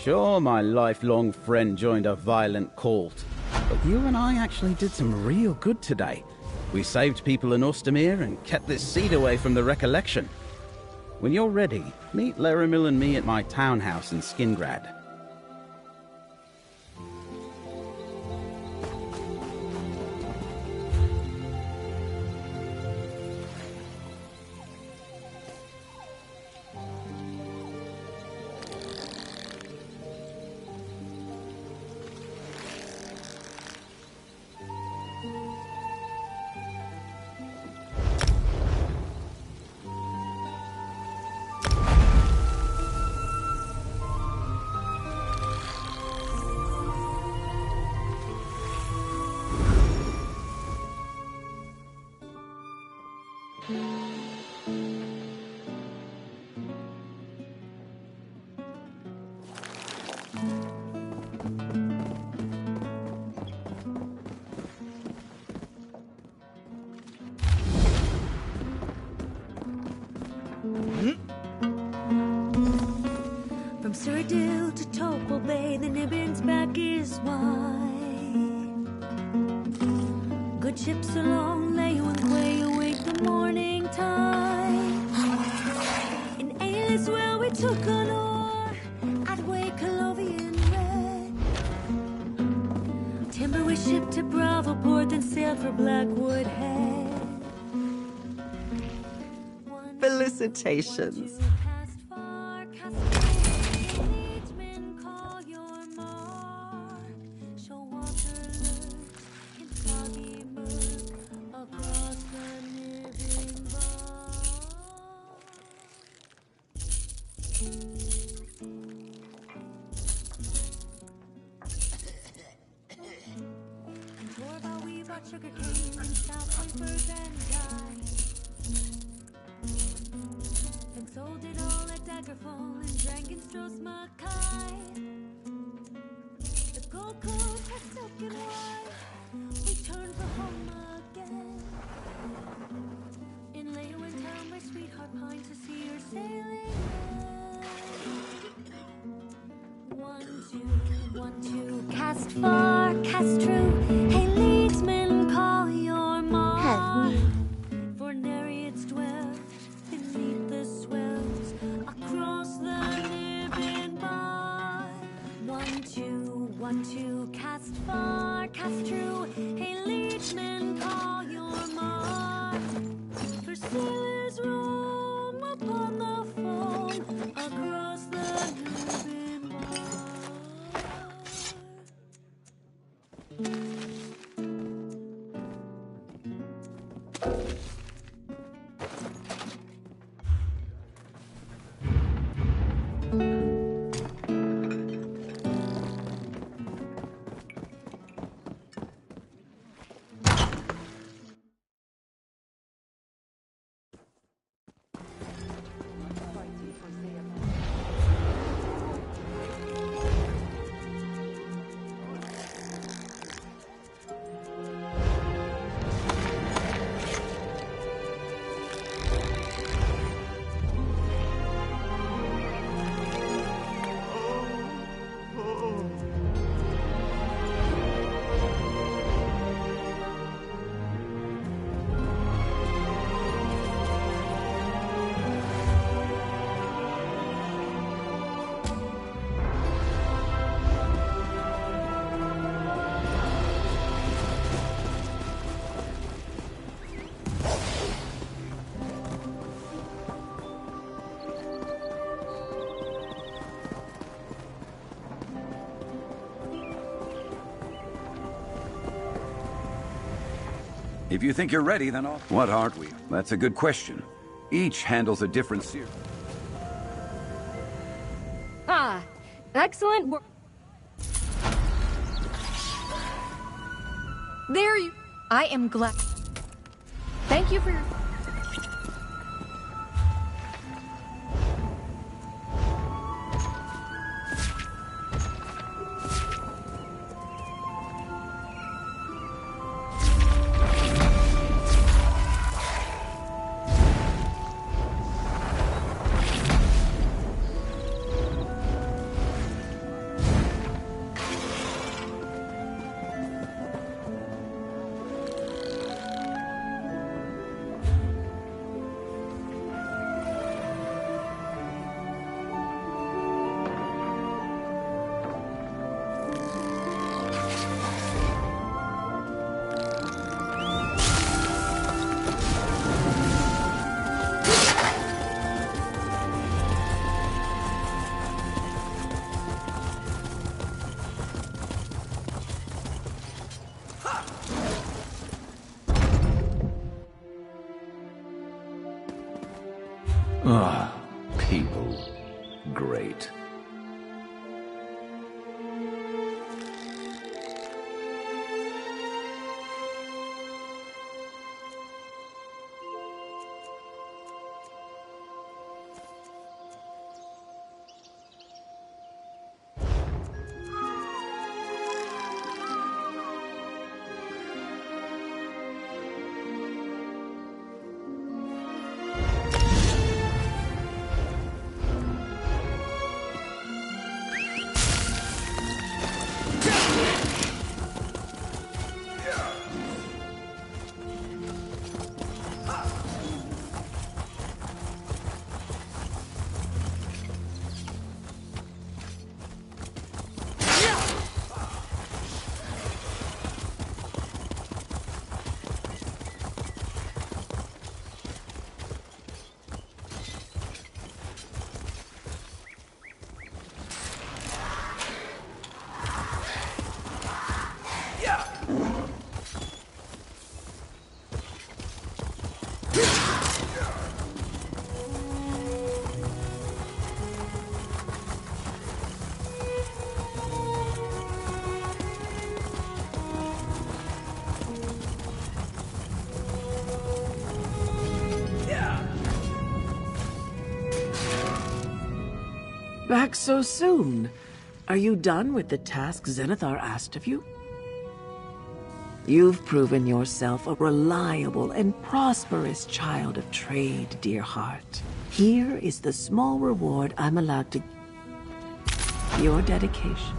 Sure, my lifelong friend joined a violent cult, but you and I actually did some real good today. We saved people in Ostermere and kept this seed away from the recollection. When you're ready, meet Laramil and me at my townhouse in Skingrad. From Cyrodiil to Tocqueville Bay, the Nibbin's back is wide. Good ships along Layo and Quay await the morning tide. In Aelis, well, we took an oar at Wakelovian Red. Timber we shipped to Bravo Port, then sailed for Blackwood Head. Felicitations. Cast far, cast true. Hey, leadsmen, call your mark. For Nereids dwell what to cast far, cast true. Hey, liegemen, call your mark. For sailors roam upon the foam across the Nubian bar. If you think you're ready, then I'll... What aren't we? That's a good question. Each handles a different series. Ah, excellent work. There you... I am glad. Thank you for your... Ah, people. Great. Back so soon? Are you done with the task Zenithar asked of you? You've proven yourself a reliable and prosperous child of trade, dear heart. Here is the small reward I'm allowed to... Your dedication.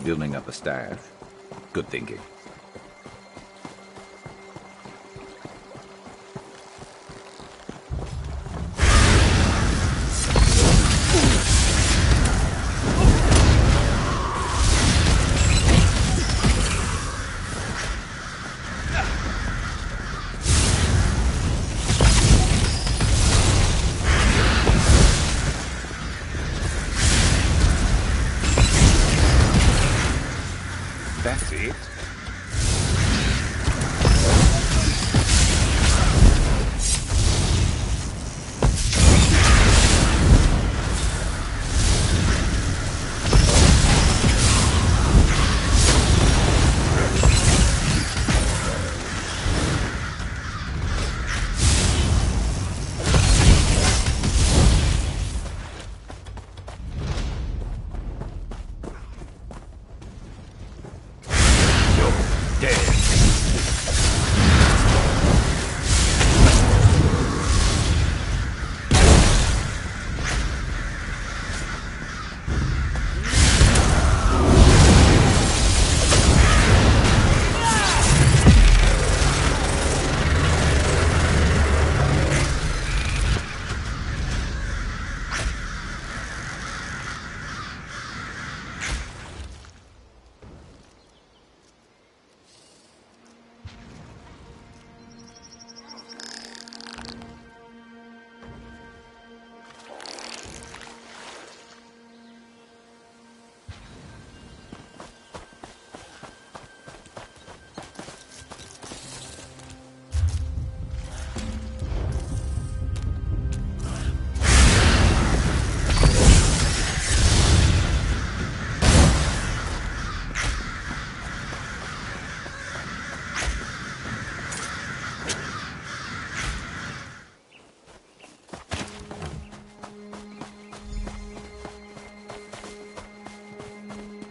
Building up a stash. Good thinking. That's it.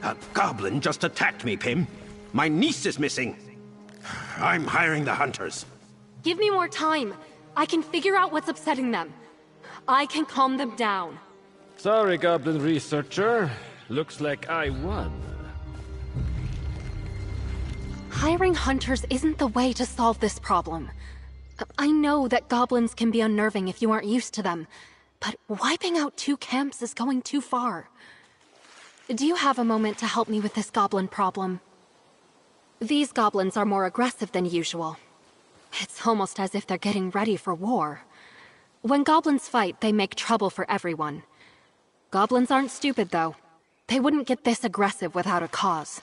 A goblin just attacked me, Pim. My niece is missing. I'm hiring the hunters. Give me more time. I can figure out what's upsetting them. I can calm them down. Sorry, goblin researcher. Looks like I won. Hiring hunters isn't the way to solve this problem. I know that goblins can be unnerving if you aren't used to them, but wiping out 2 camps is going too far. Do you have a moment to help me with this goblin problem? These goblins are more aggressive than usual. It's almost as if they're getting ready for war. When goblins fight, they make trouble for everyone. Goblins aren't stupid, though. They wouldn't get this aggressive without a cause.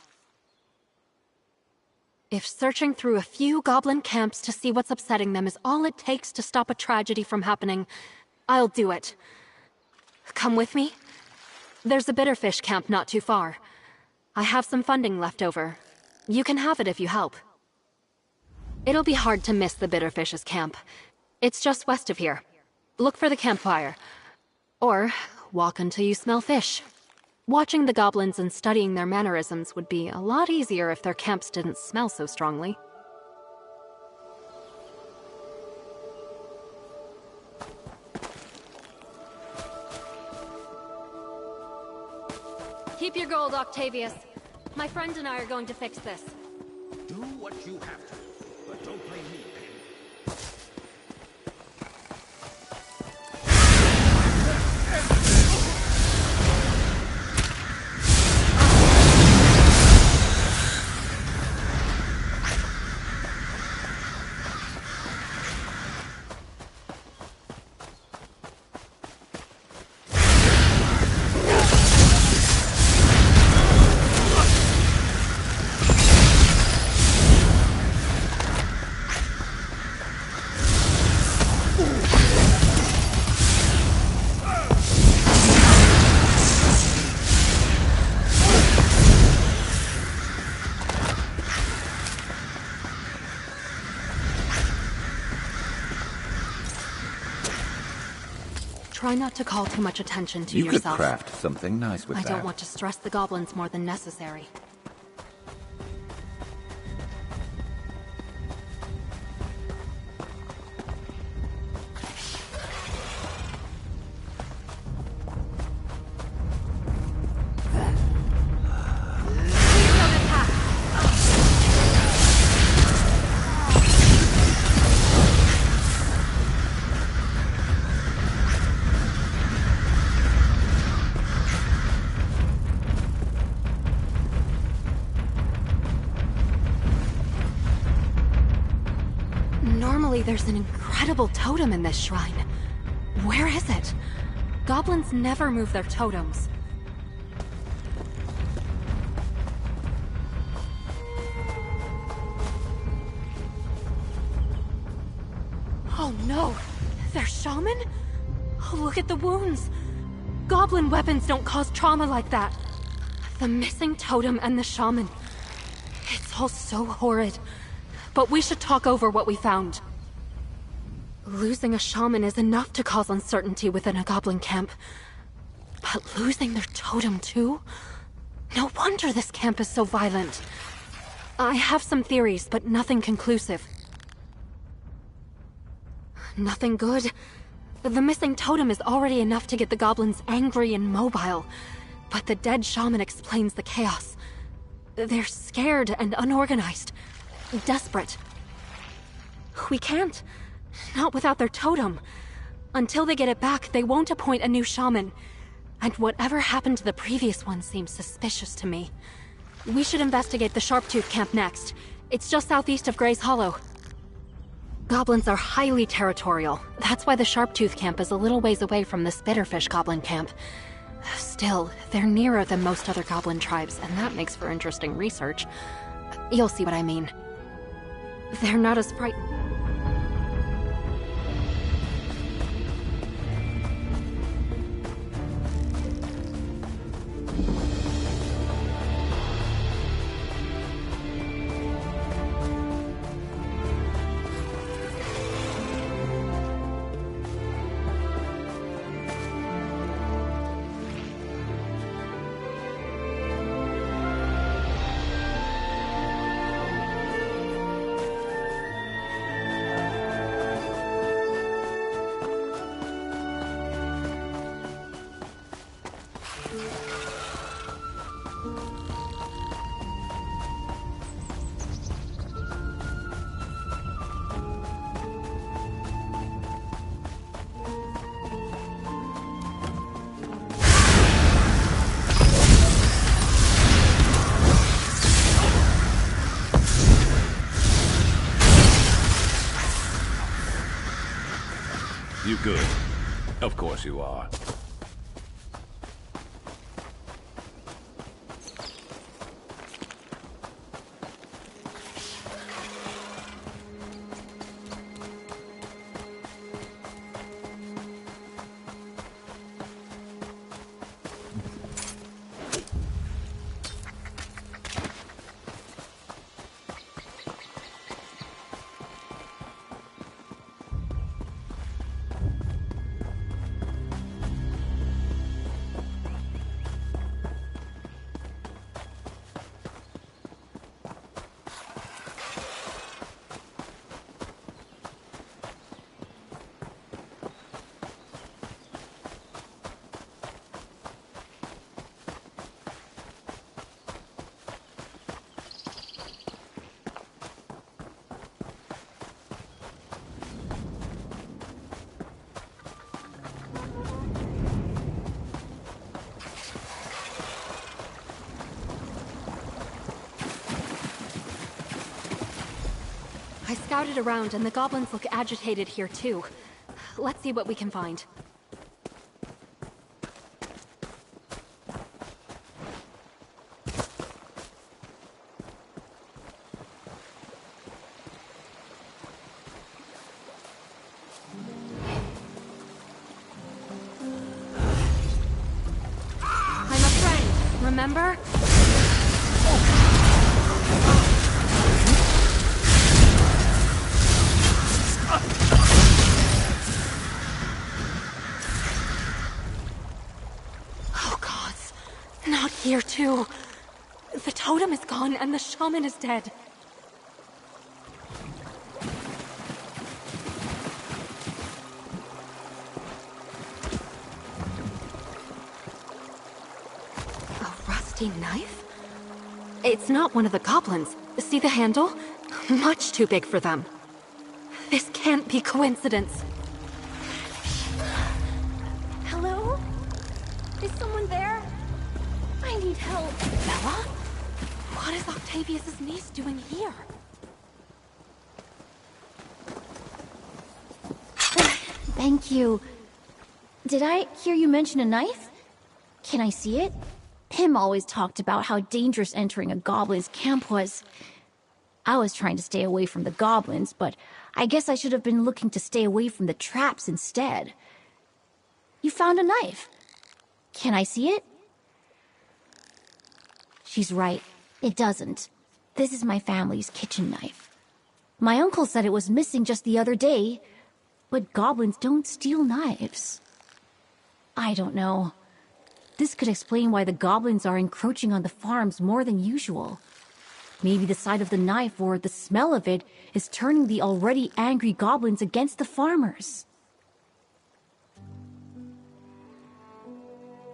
If searching through a few goblin camps to see what's upsetting them is all it takes to stop a tragedy from happening, I'll do it. Come with me? There's a bitterfish camp not too far. I have some funding left over. You can have it if you help. It'll be hard to miss the bitterfish's camp. It's just west of here. Look for the campfire. Or walk until you smell fish. Watching the goblins and studying their mannerisms would be a lot easier if their camps didn't smell so strongly. Keep your gold, Octavius. My friend and I are going to fix this. Do what you have to, but don't blame me, Pim. Try not to call too much attention to You yourself. could craft something nice with I that. don't want to stress the goblins more than necessary. Apparently there's an incredible totem in this shrine. Where is it? Goblins never move their totems. Oh no! They're shaman? Oh, look at the wounds! Goblin weapons don't cause trauma like that. The missing totem and the shaman. It's all so horrid. But we should talk over what we found. Losing a shaman is enough to cause uncertainty within a goblin camp. But losing their totem too? No wonder this camp is so violent. I have some theories, but nothing conclusive. Nothing good. The missing totem is already enough to get the goblins angry and mobile. But the dead shaman explains the chaos. They're scared and unorganized. Desperate. We can't. Not without their totem. Until they get it back, they won't appoint a new shaman. And whatever happened to the previous one seems suspicious to me. We should investigate the Sharptooth camp next. It's just southeast of Gray's Hollow. Goblins are highly territorial. That's why the Sharptooth camp is a little ways away from the Spitterfish goblin camp. Still, they're nearer than most other goblin tribes, and that makes for interesting research. You'll see what I mean. They're not as frightened. You good? Of course you are. I scouted around and the goblins look agitated here too. Let's see what we can find. I'm a friend, remember? Here too. The totem is gone and the shaman is dead. A rusty knife? It's not one of the goblins. See the handle? Much too big for them. This can't be coincidence. Hello? Is someone there? I need help. Bella? What is Octavius's niece doing here? Thank you. Did I hear you mention a knife? Can I see it? Pim always talked about how dangerous entering a goblin's camp was. I was trying to stay away from the goblins, but I guess I should have been looking to stay away from the traps instead. You found a knife. Can I see it? She's right. It doesn't. This is my family's kitchen knife. My uncle said it was missing just the other day, but goblins don't steal knives. I don't know. This could explain why the goblins are encroaching on the farms more than usual. Maybe the sight of the knife or the smell of it is turning the already angry goblins against the farmers.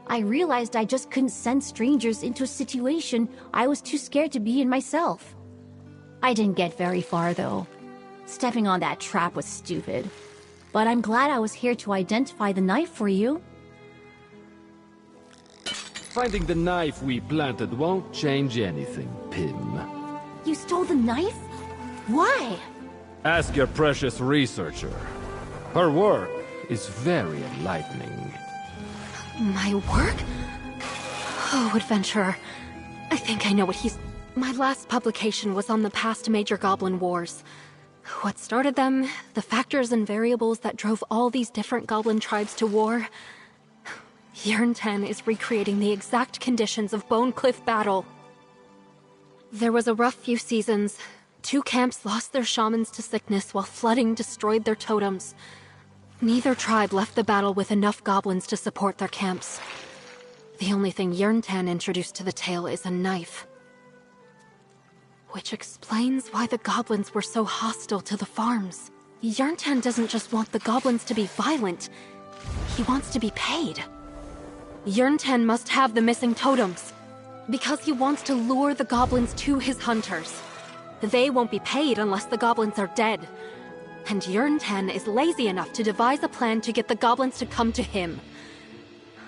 I realized I just couldn't send strangers into a situation I was too scared to be in myself. I didn't get very far, though. Stepping on that trap was stupid. But I'm glad I was here to identify the knife for you. Finding the knife we planted won't change anything, Pim. You stole the knife? Why? Ask your precious researcher. Her work is very enlightening. My work? Oh, adventurer. I think I know what he's... My last publication was on the past major goblin wars. What started them, the factors and variables that drove all these different goblin tribes to war. Yernten is recreating the exact conditions of Bone Cliff battle. There was a rough few seasons. 2 camps lost their shamans to sickness while flooding destroyed their totems. Neither tribe left the battle with enough goblins to support their camps. The only thing Yernten introduced to the tale is a knife. Which explains why the goblins were so hostile to the farms. Yernten doesn't just want the goblins to be violent, he wants to be paid. Yernten must have the missing totems, because he wants to lure the goblins to his hunters. They won't be paid unless the goblins are dead. And Yernten is lazy enough to devise a plan to get the goblins to come to him.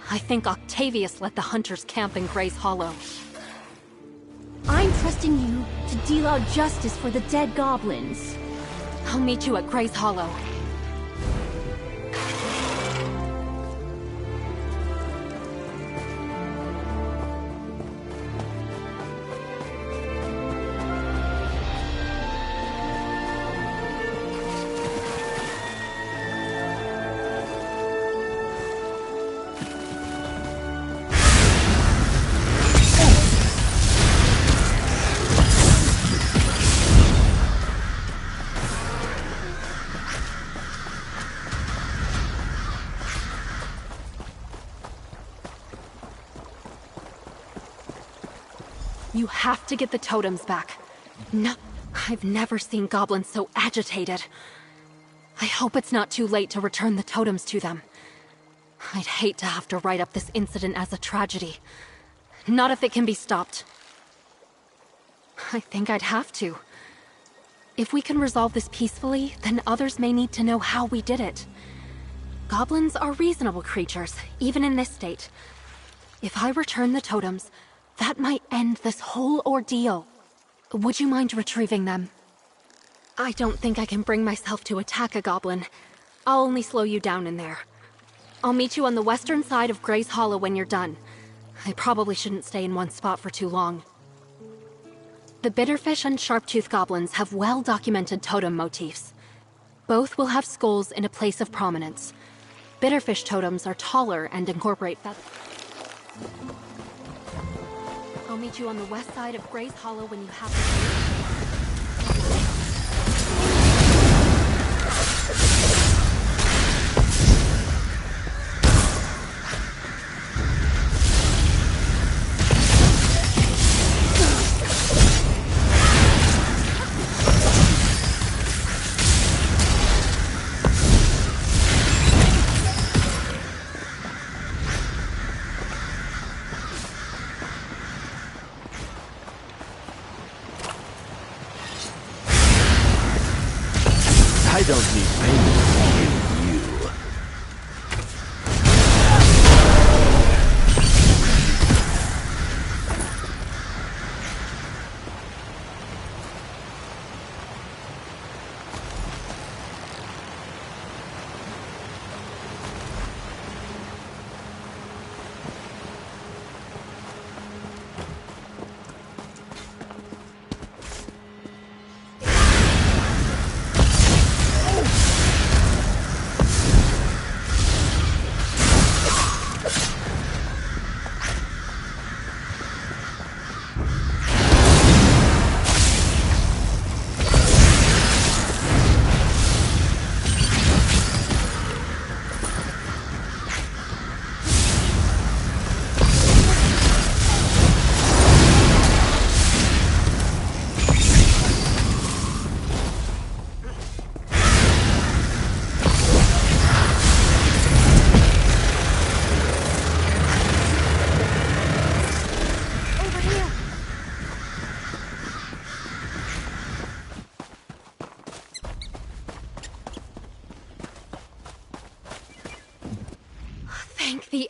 I think Octavius let the hunters camp in Gray's Hollow. I'm trusting you to deal out justice for the dead goblins. I'll meet you at Gray's Hollow. You have to get the totems back. No, I've never seen goblins so agitated. I hope it's not too late to return the totems to them. I'd hate to have to write up this incident as a tragedy. Not if it can be stopped. I think I'd have to. If we can resolve this peacefully, then others may need to know how we did it. Goblins are reasonable creatures, even in this state. If I return the totems, that might end this whole ordeal. Would you mind retrieving them? I don't think I can bring myself to attack a goblin. I'll only slow you down in there. I'll meet you on the western side of Gray's Hollow when you're done. I probably shouldn't stay in one spot for too long. The Bitterfish and Sharptooth goblins have well-documented totem motifs. Both will have skulls in a place of prominence. Bitterfish totems are taller and incorporate feathers. I'll meet you on the west side of Gray's Hollow when you have I don't need payment from you.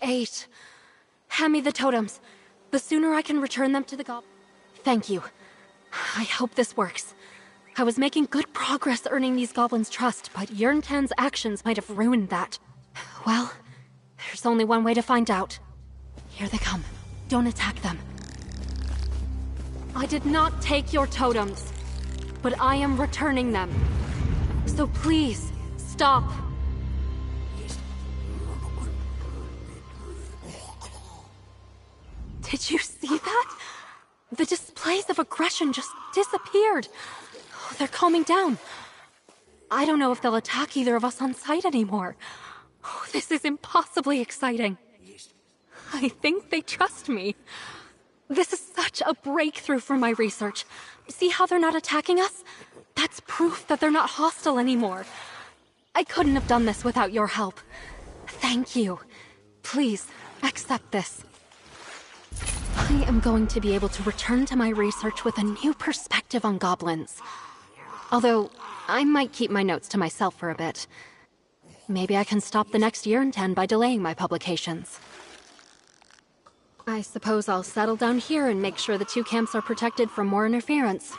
8. Hand me the totems. The sooner I can return them to the goblin. Thank you. I hope this works. I was making good progress earning these goblins' trust, but Yerntan's actions might have ruined that. Well, there's only one way to find out. Here they come. Don't attack them. I did not take your totems, but I am returning them. So please, stop. Did you see that? The displays of aggression just disappeared. Oh, they're calming down. I don't know if they'll attack either of us on sight anymore. Oh, this is impossibly exciting. I think they trust me. This is such a breakthrough for my research. See how they're not attacking us? That's proof that they're not hostile anymore. I couldn't have done this without your help. Thank you. Please, accept this. I am going to be able to return to my research with a new perspective on goblins. Although, I might keep my notes to myself for a bit. Maybe I can stop the next Yerntan by delaying my publications. I suppose I'll settle down here and make sure the two camps are protected from more interference.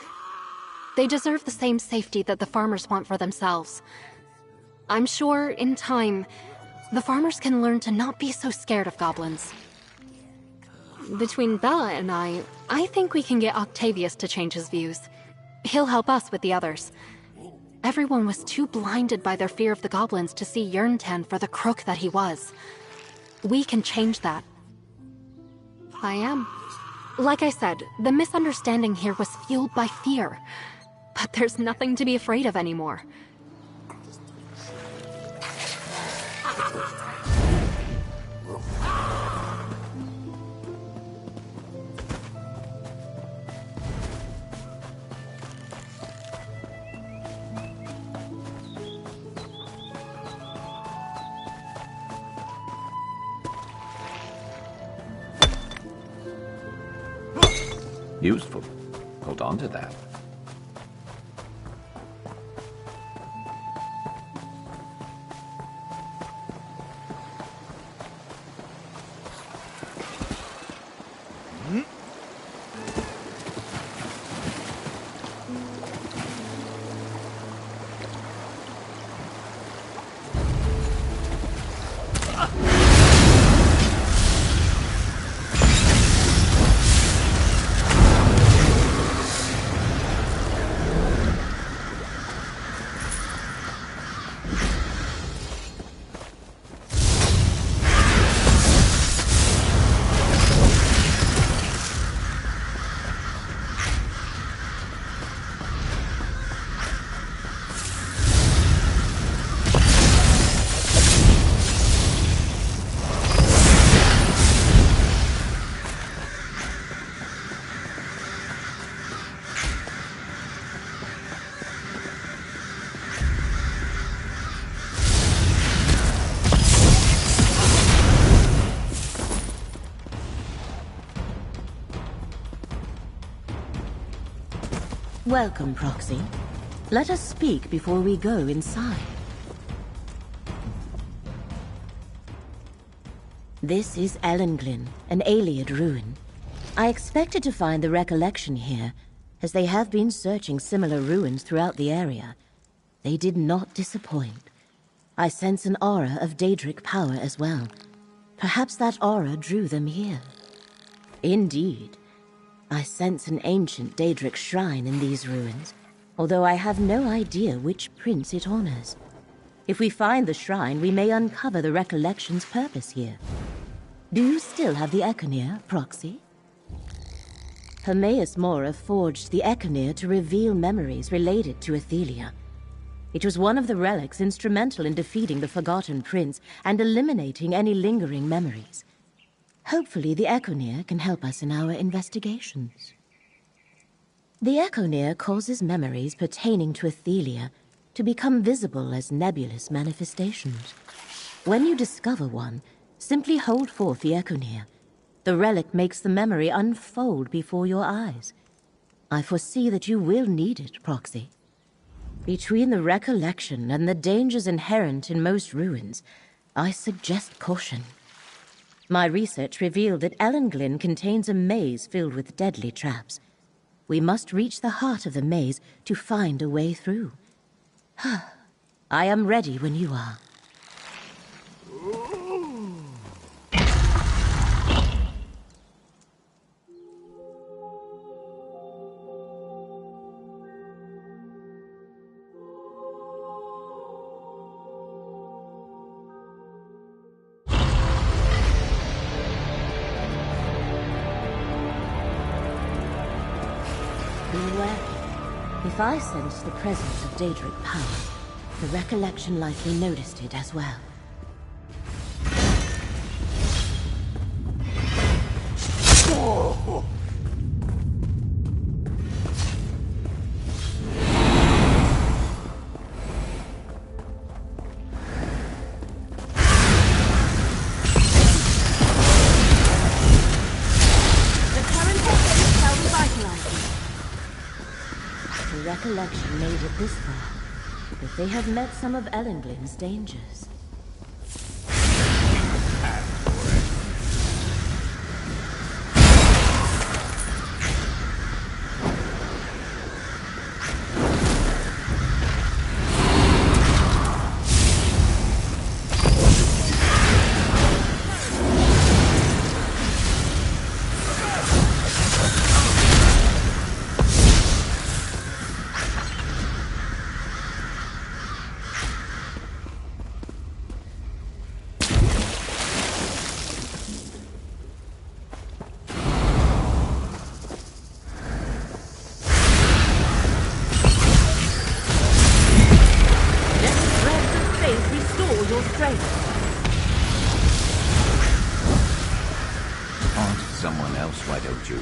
They deserve the same safety that the farmers want for themselves. I'm sure, in time, the farmers can learn to not be so scared of goblins. Between Bella and I think we can get Octavius to change his views. He'll help us with the others. Everyone was too blinded by their fear of the goblins to see Yerntan for the crook that he was. We can change that. I am. Like I said, the misunderstanding here was fueled by fear. But there's nothing to be afraid of anymore. Useful. Hold on to that. Welcome, Proxy. Let us speak before we go inside. This is Ellenglyn, an Ayleid ruin. I expected to find the recollection here, as they have been searching similar ruins throughout the area. They did not disappoint. I sense an aura of Daedric power as well. Perhaps that aura drew them here. Indeed. I sense an ancient Daedric shrine in these ruins, although I have no idea which prince it honors. If we find the shrine, we may uncover the recollection's purpose here. Do you still have the Econir, Proxy? Hermaeus Mora forged the Econir to reveal memories related to Athelia. It was one of the relics instrumental in defeating the Forgotten Prince and eliminating any lingering memories. Hopefully the Econir can help us in our investigations. The Econir causes memories pertaining to Athelia to become visible as nebulous manifestations. When you discover one, simply hold forth the Econir. The relic makes the memory unfold before your eyes. I foresee that you will need it, Proxy. Between the recollection and the dangers inherent in most ruins, I suggest caution. My research revealed that Ellenglen contains a maze filled with deadly traps. We must reach the heart of the maze to find a way through. I am ready when you are. If I sensed the presence of Daedric power, the recollection likely noticed it as well. Recollection made it this far, but they have met some of Ellenglin's dangers. Someone else, why don't you?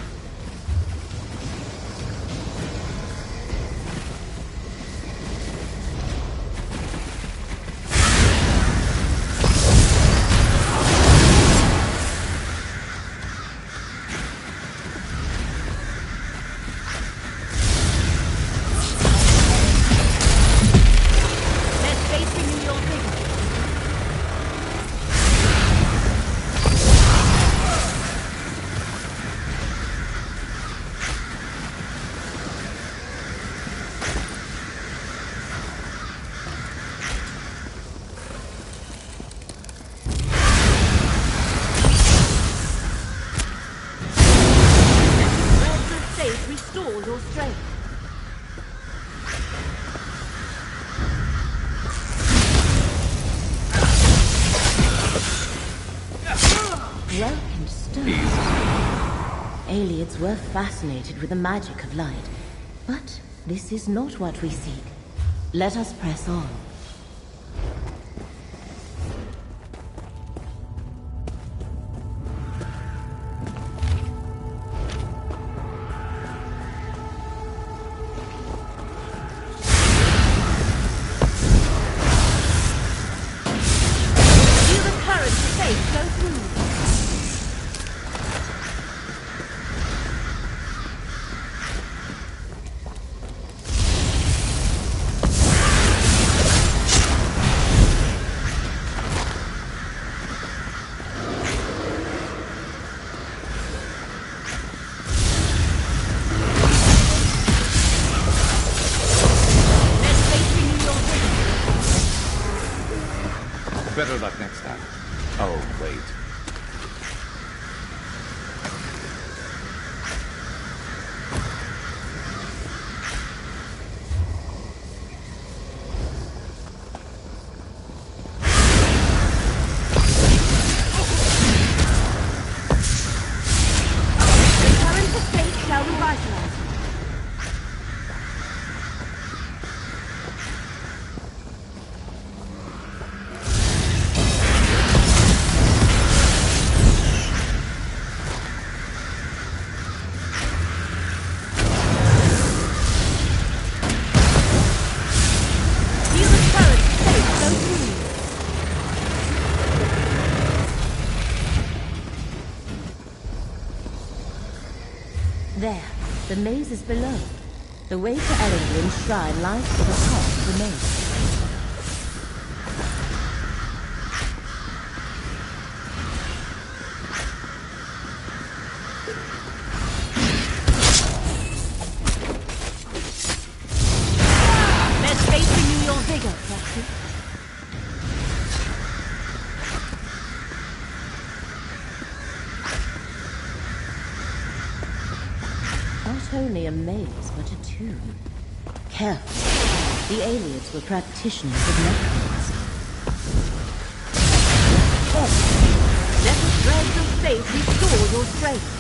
Aliens were fascinated with the magic of light, but this is not what we seek. Let us press on. Feel the current of fate go through. Better luck next time. Oh, wait. The current of fate shall revitalize you. There, the maze is below. The way to Ellenglin's shrine lies to the top of the maze. Not only a maze, but a tomb. Careful. The aliens were practitioners of necromancy. Let the threads of fate restore your strength.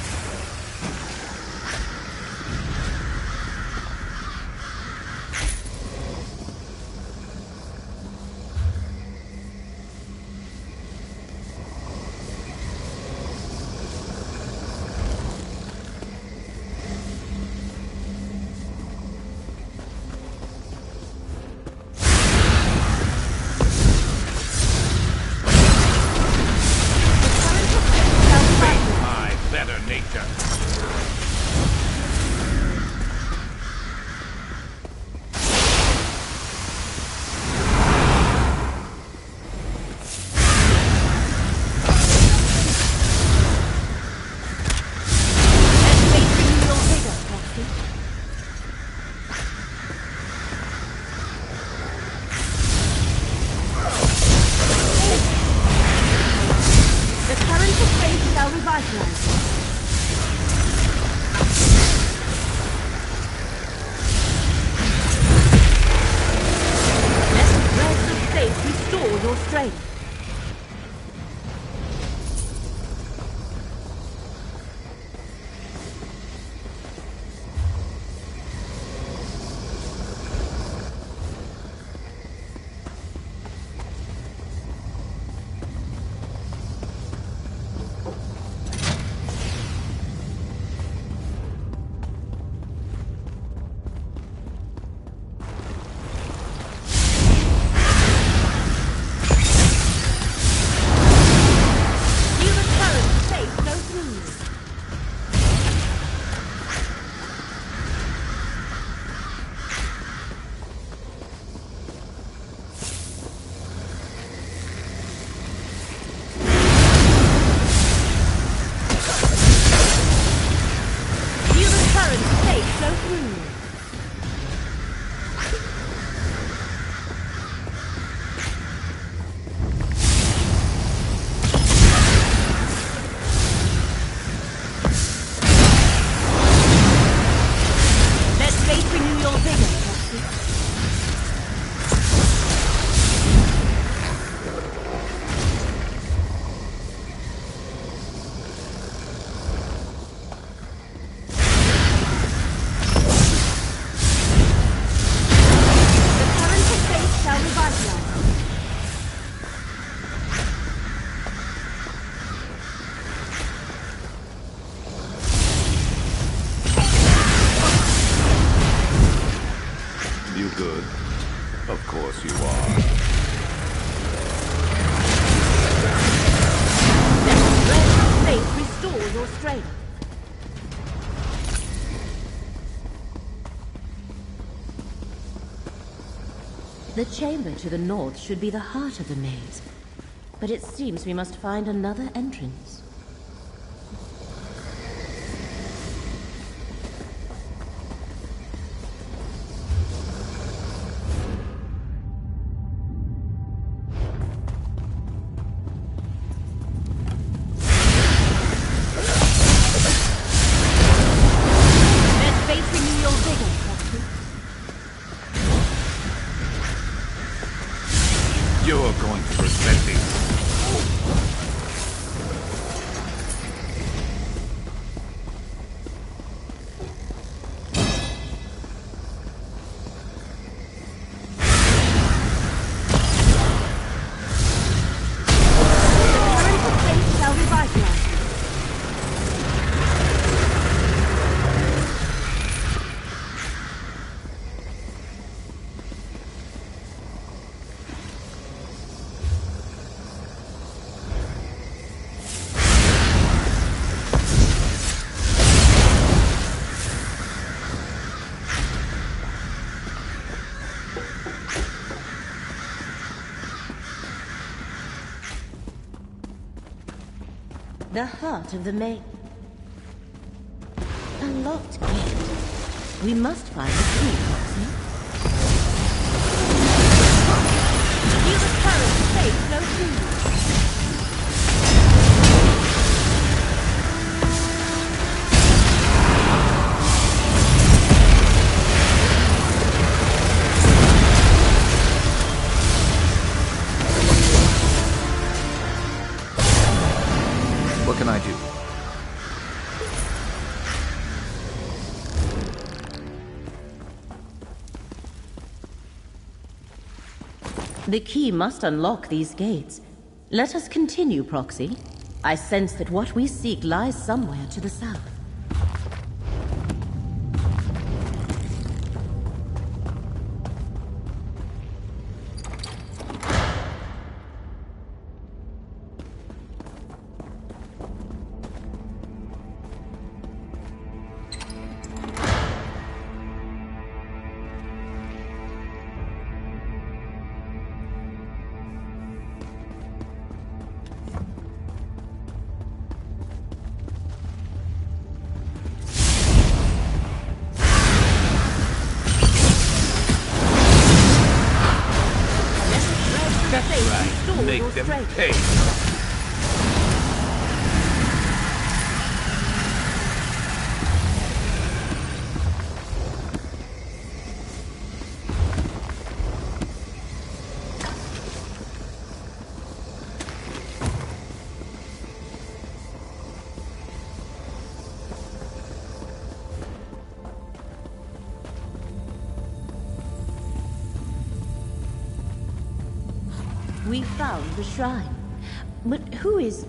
Good. Of course you are. Let faith restore your strength. The chamber to the north should be the heart of the maze, but it seems we must find another entrance. You're going to respect me. The heart of the maze. A locked gate. We must find the key, Foxy. Feel the current fate flow through you. The key must unlock these gates. Let us continue, Proxy. I sense that what we seek lies somewhere to the south. Make them pay. We found the shrine. But who is...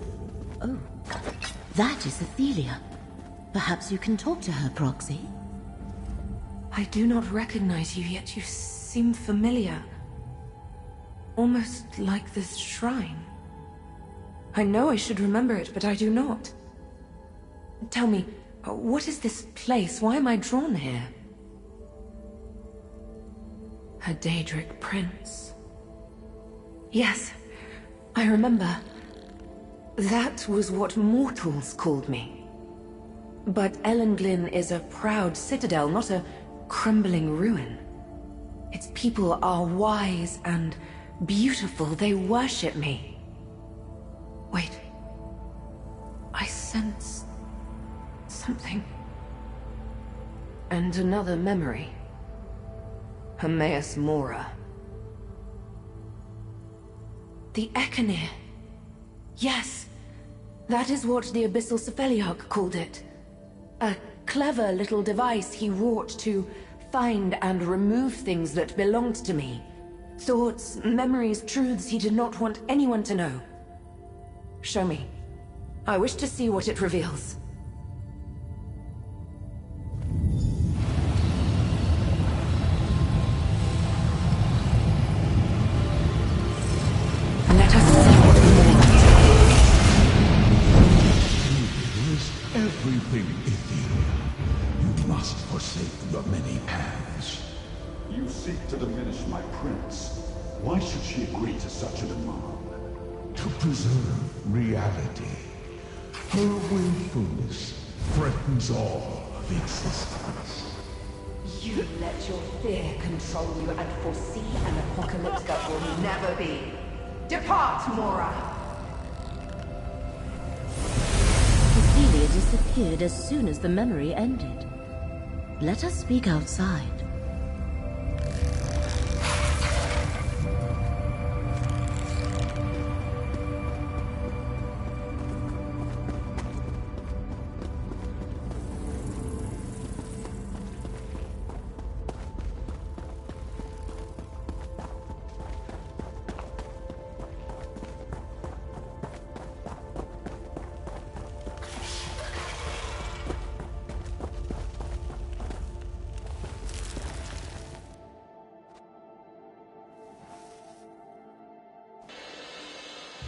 Oh, that is Athelia. Perhaps you can talk to her, Proxy. I do not recognize you, yet you seem familiar. Almost like this shrine. I know I should remember it, but I do not. Tell me, what is this place? Why am I drawn here? A Daedric prince. Yes, I remember. That was what mortals called me. But Ellenglyn is a proud citadel, not a crumbling ruin. Its people are wise and beautiful. They worship me. Wait. I sense something. And another memory. Hermaeus Mora. The Echenir. Yes, that is what the Abyssal Cephaliarch called it. A clever little device he wrought to find and remove things that belonged to me. Thoughts, memories, truths he did not want anyone to know. Show me. I wish to see what it reveals. Let us see what everything, Athelia. You must forsake your many paths. You seek to diminish my prince. Why should she agree to such a demand? To preserve reality. Her willfulness threatens all of existence. You let your fear control you and foresee an apocalypse that will never be. Depart, Mora! Athelia disappeared as soon as the memory ended. Let us speak outside.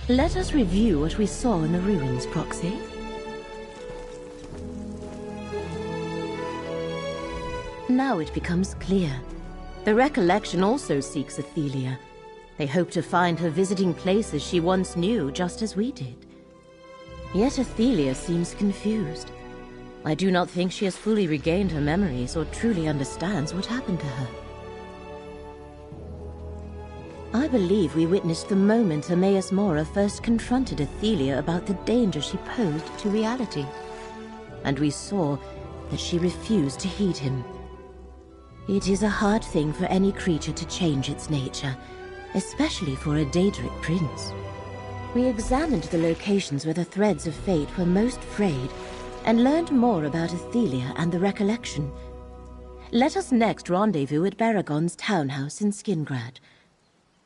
Let us review what we saw in the ruins, Proxy. Now it becomes clear. The recollection also seeks Athelia. They hope to find her visiting places she once knew, just as we did. Yet Athelia seems confused. I do not think she has fully regained her memories or truly understands what happened to her. I believe we witnessed the moment Hermaeus Mora first confronted Athelia about the danger she posed to reality. And we saw that she refused to heed him. It is a hard thing for any creature to change its nature, especially for a Daedric prince. We examined the locations where the threads of fate were most frayed, and learned more about Athelia and the recollection. Let us next rendezvous at Baragon's townhouse in Skingrad.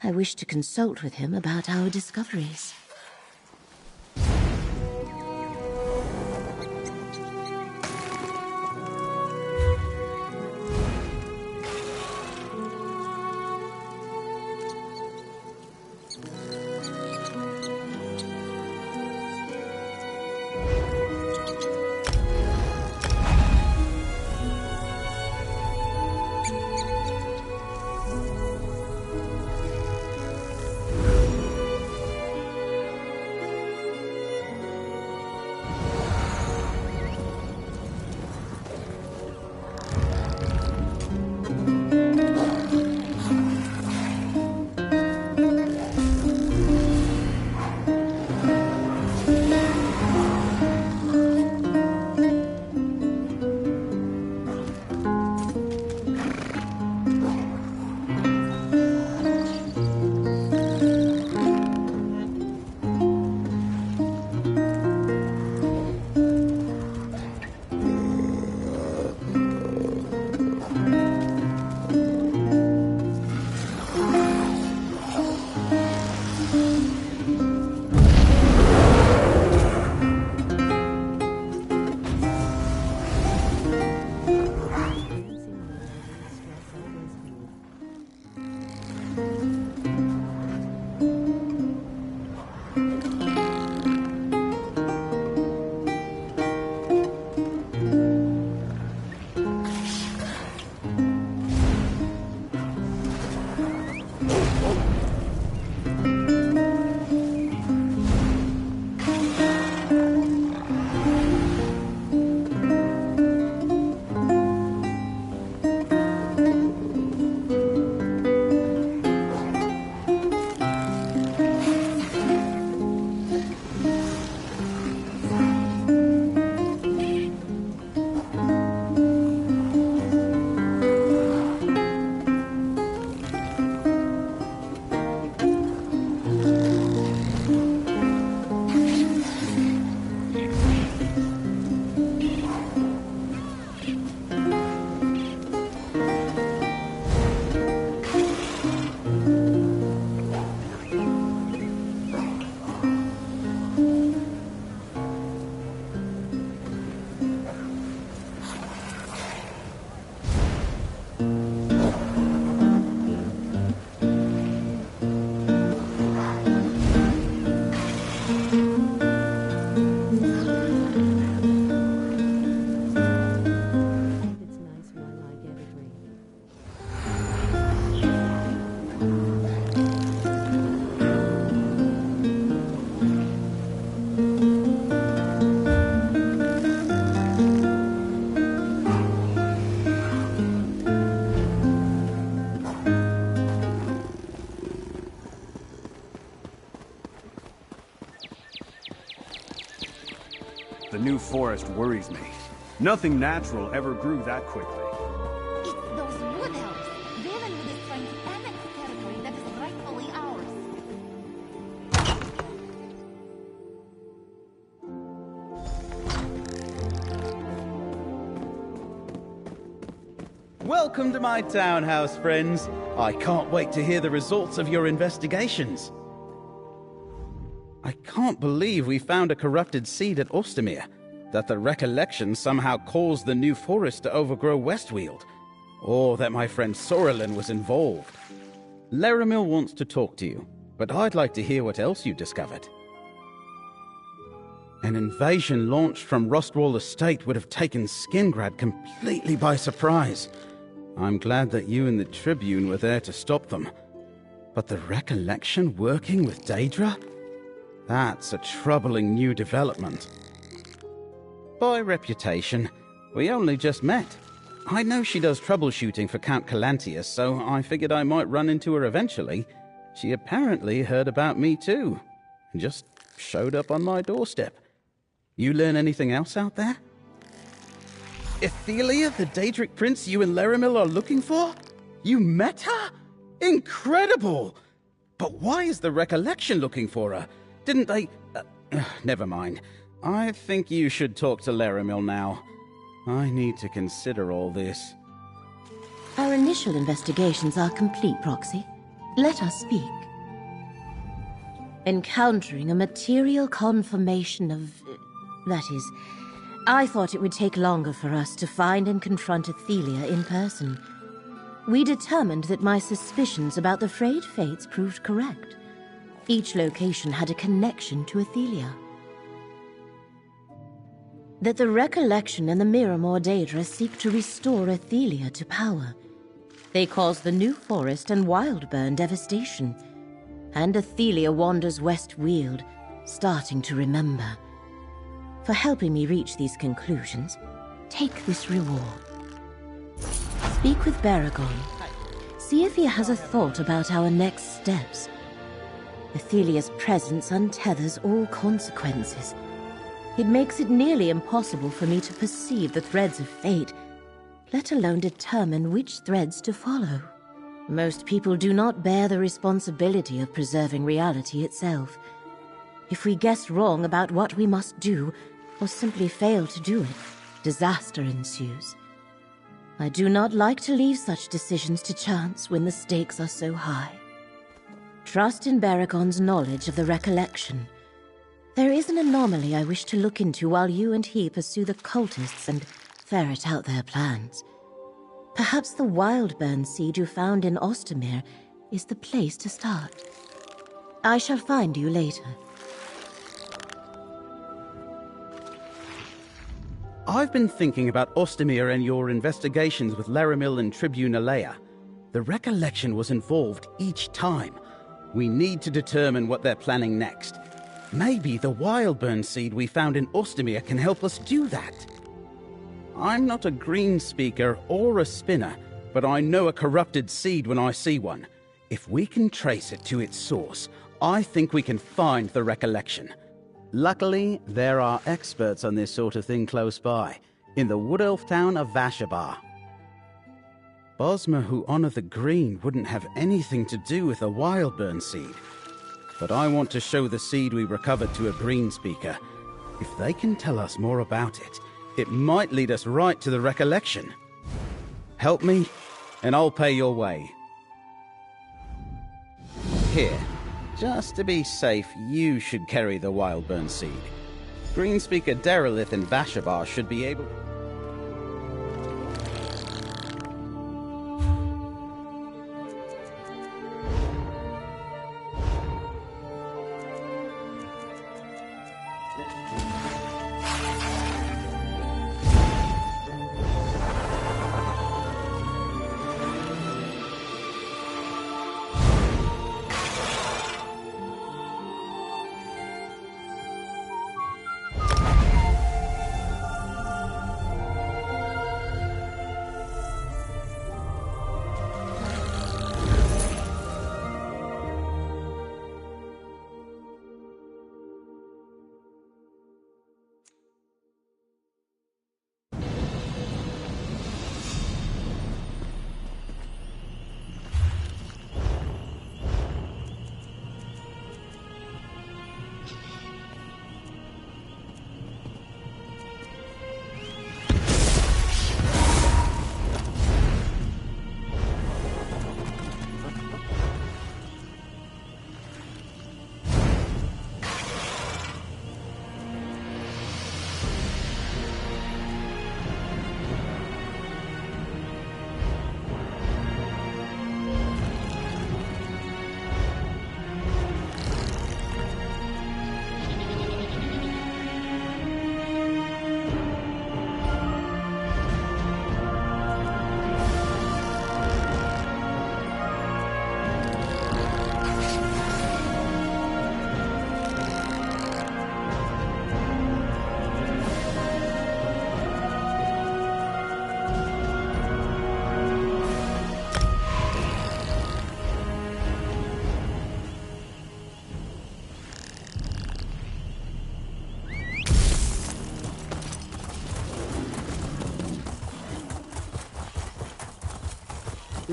I wish to consult with him about our discoveries. The new forest worries me. Nothing natural ever grew that quickly. It's those wood elves. Weald is trying to annex territory that is rightfully ours. Welcome to my townhouse, friends. I can't wait to hear the results of your investigations. I can't believe we found a corrupted seed at Ostermere, that the recollection somehow caused the new forest to overgrow Weald, or that my friend Sorelin was involved. Laramil wants to talk to you, but I'd like to hear what else you discovered. An invasion launched from Rostwall Estate would have taken Skingrad completely by surprise. I'm glad that you and the Tribune were there to stop them. But the recollection working with Daedra? That's a troubling new development. By reputation, we only just met. I know she does troubleshooting for Count Calantius, so I figured I might run into her eventually. She apparently heard about me too, and just showed up on my doorstep. You learn anything else out there? Ethelia, the Daedric prince you and Laramil are looking for? You met her? Incredible! But why is the recollection looking for her? Didn't they... never mind. I think you should talk to Laramil now. I need to consider all this. Our initial investigations are complete, Proxy. Let us speak. Encountering a material confirmation of... that is, I thought it would take longer for us to find and confront Athelia in person. We determined that my suspicions about the frayed fates proved correct. Each location had a connection to Athelia. That the Recollection and the Miramor Daedra seek to restore Athelia to power. They cause the New Forest and Wildburn devastation. And Athelia wanders west Weald, starting to remember. For helping me reach these conclusions, take this reward. Speak with Baragon. See if he has a thought about our next steps. Athelia's presence untethers all consequences. It makes it nearly impossible for me to perceive the threads of fate, let alone determine which threads to follow. Most people do not bear the responsibility of preserving reality itself. If we guess wrong about what we must do, or simply fail to do it, disaster ensues. I do not like to leave such decisions to chance when the stakes are so high. Trust in Baragon's knowledge of the Recollection. There is an anomaly I wish to look into while you and he pursue the cultists and ferret out their plans. Perhaps the Wildburn seed you found in Ostermere is the place to start. I shall find you later. I've been thinking about Ostermere and your investigations with Laramil and Tribune Alea. The Recollection was involved each time. We need to determine what they're planning next. Maybe the Wildburn seed we found in Ostermere can help us do that. I'm not a green speaker or a spinner, but I know a corrupted seed when I see one. If we can trace it to its source, I think we can find the Recollection. Luckily, there are experts on this sort of thing close by, in the wood elf town of Vashabar. Bosma, who honor the green, wouldn't have anything to do with the Wildburn seed. But I want to show the seed we recovered to a green speaker. If they can tell us more about it, it might lead us right to the Recollection. Help me, and I'll pay your way. Here, just to be safe, you should carry the Wildburn seed. Greenspeaker Derelith and Vashabar should be able...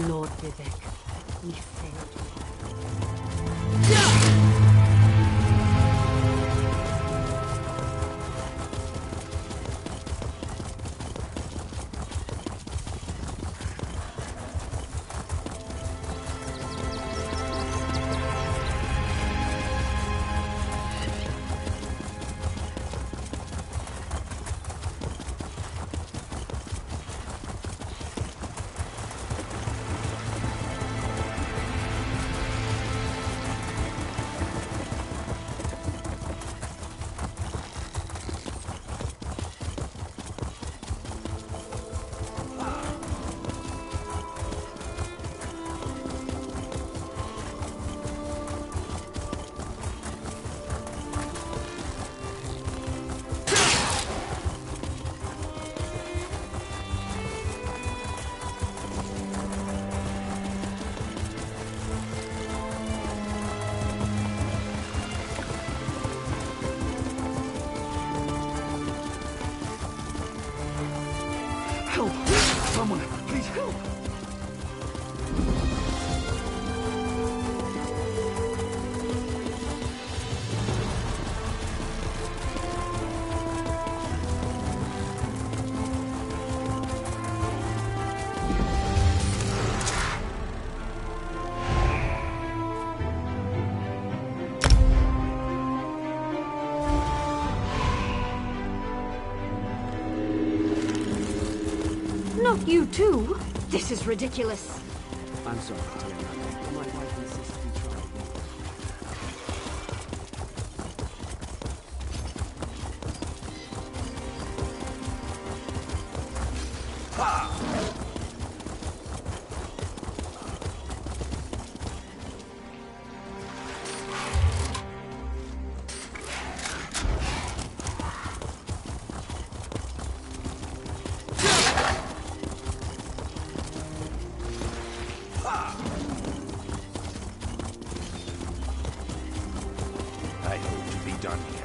Lord Vivek, we failed. Someone, please help! Not you too. This is ridiculous. I'm sorry, Tiana. My wife insists we try. I hope to be done here.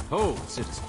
Hold, citizen.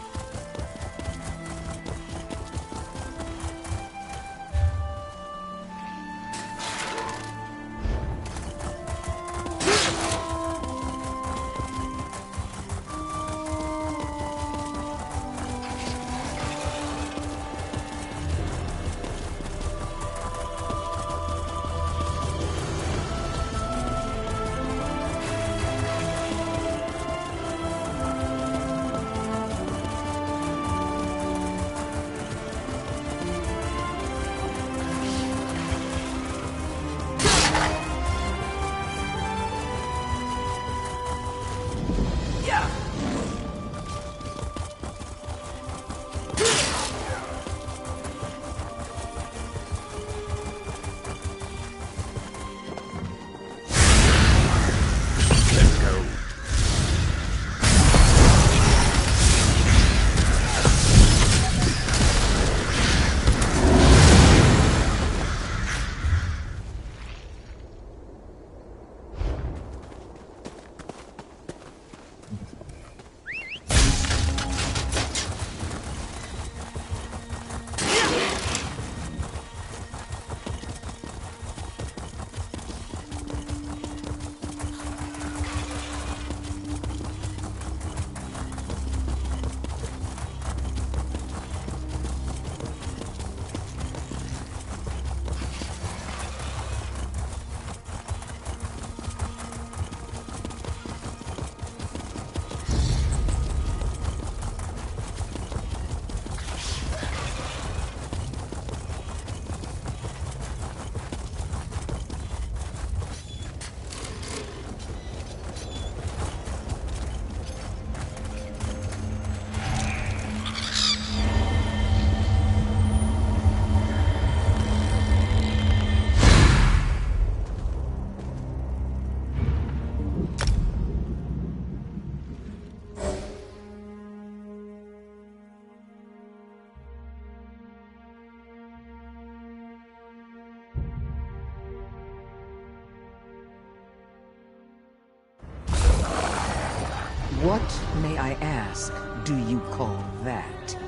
What, may I ask, do you call that?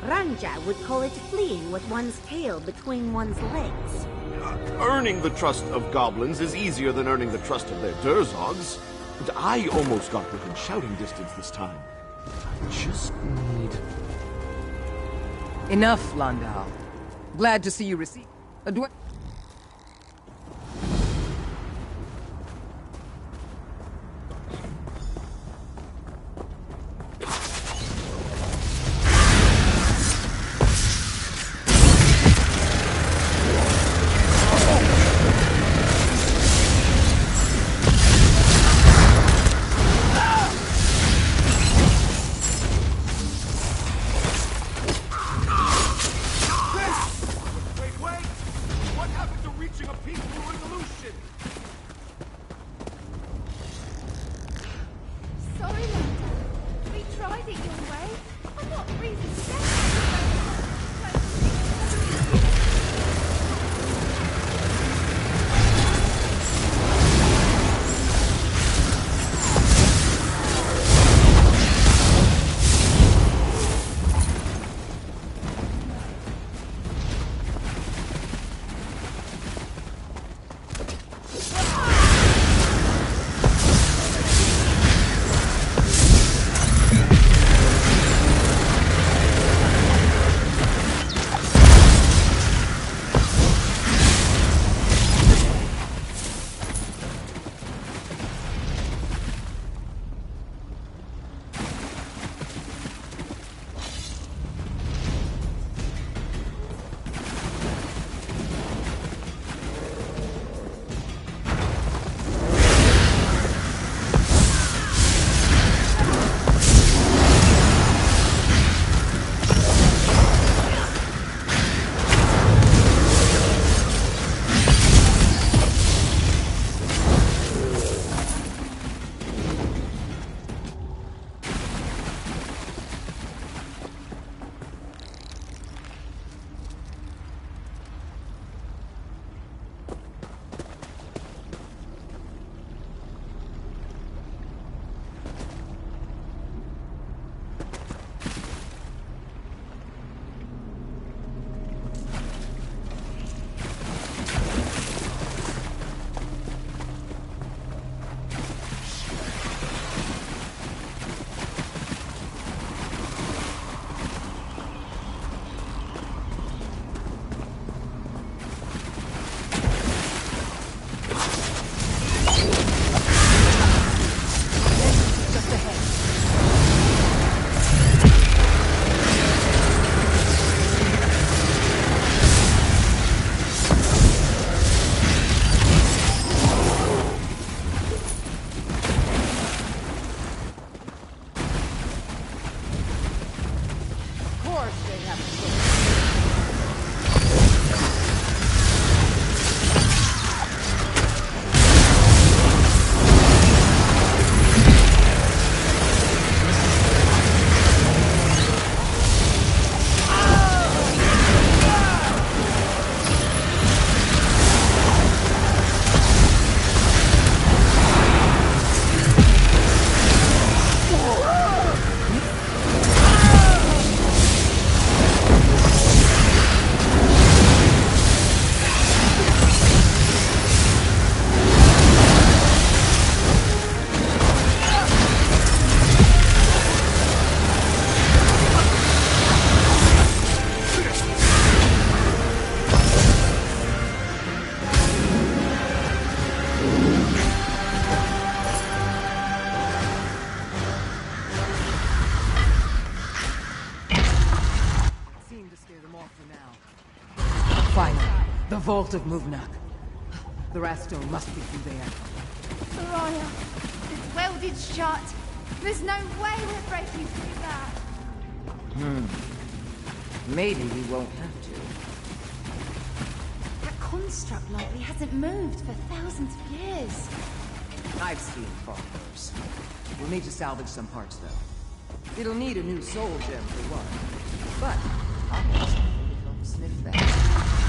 Ranja would call it fleeing with one's tail between one's legs. Earning the trust of goblins is easier than earning the trust of their Durzogs. I almost got within shouting distance this time. I just need... Enough, Landau. Glad to see you receive... The vault of Muvnak. The Rastone must be through there. Mariah, it's welded shut. There's no way we're breaking through that. Maybe we won't have to. That construct likely hasn't moved for thousands of years. I've seen far worse. We'll need to salvage some parts, though. It'll need a new soul gem for one. But I'll have something to help sniff that.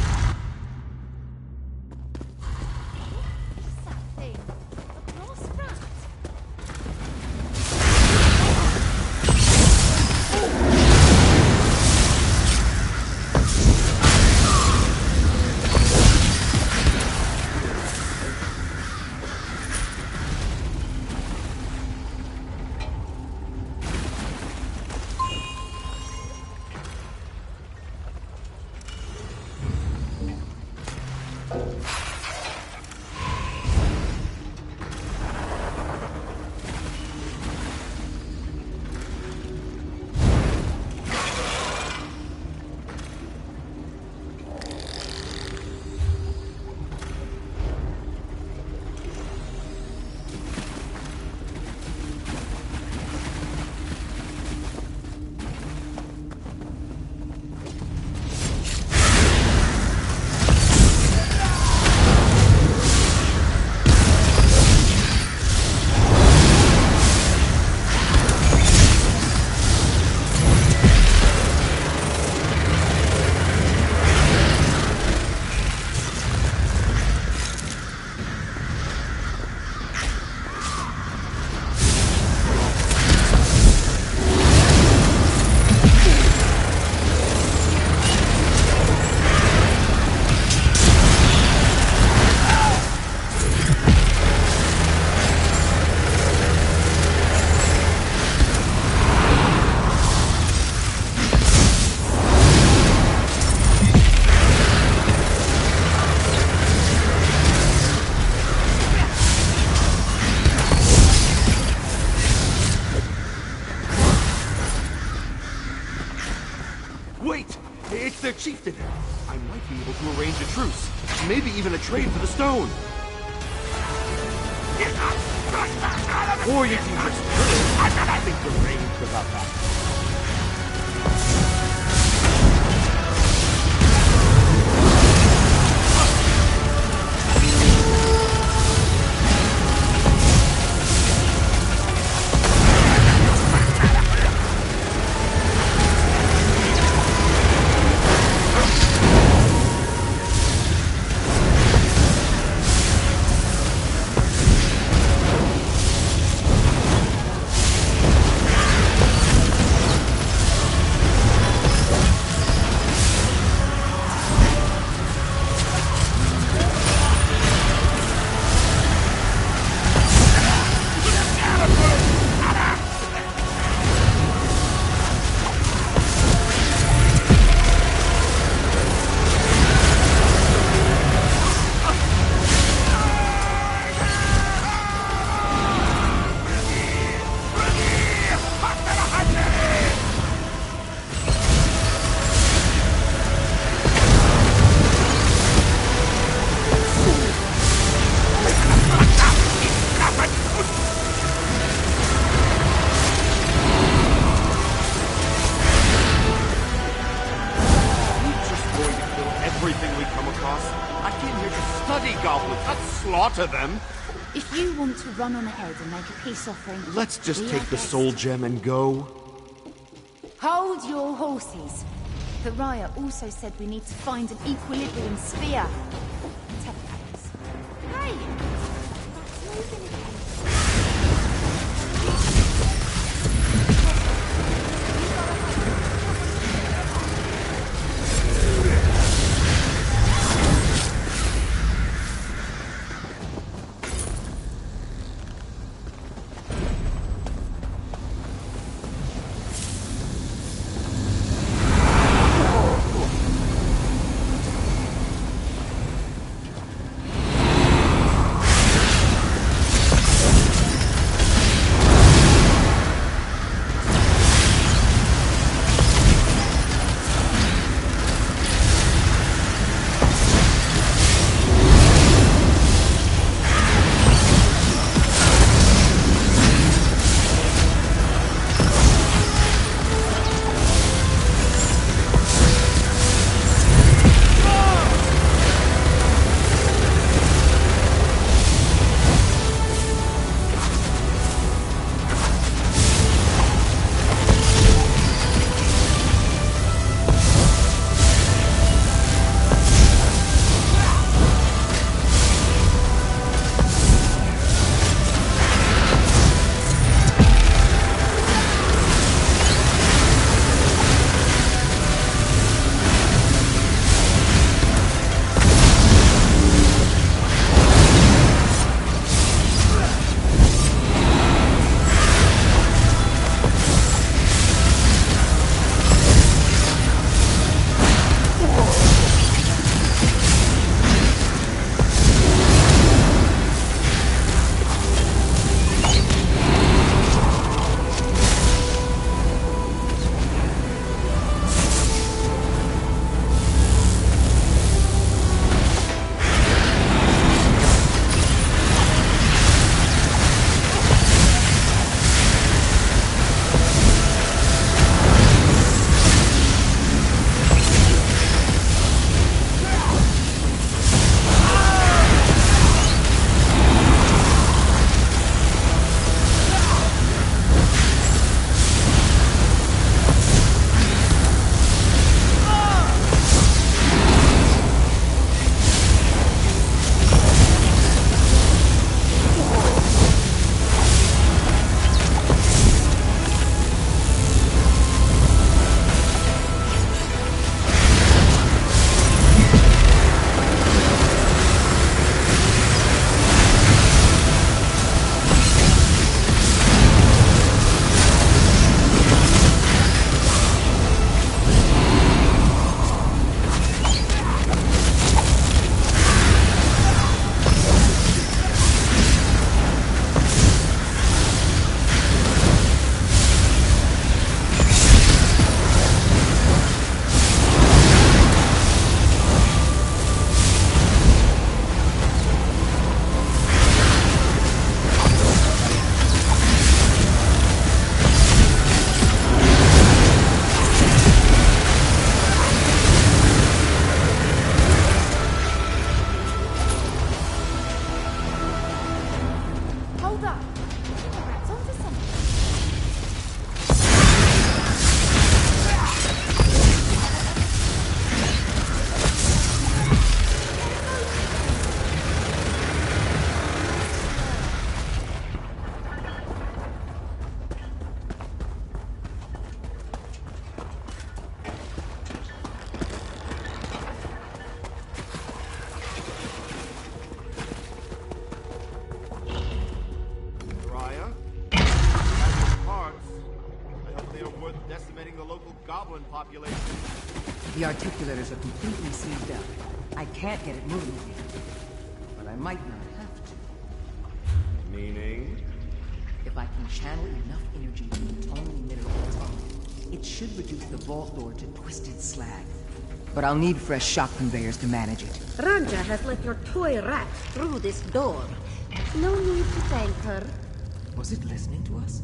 Wait! It's their chieftain! I might be able to arrange a truce. Maybe even a trade for the stone. Or you can just I think deranged about that. To them. If you want to run on ahead and make a peace offering... Let's just take the soul gem and go. Hold your horses. Pariah also said we need to find an equilibrium sphere. Hey! Moving again. goblin population. The articulators are completely seized up. I can't get it moving again. But I might not have to. Meaning? If I can channel enough energy to the tone emitter of the tunnel, it should reduce the vault door to twisted slag. But I'll need fresh shock conveyors to manage it. Ranja has let your toy rat through this door. No need to thank her. Was it listening to us?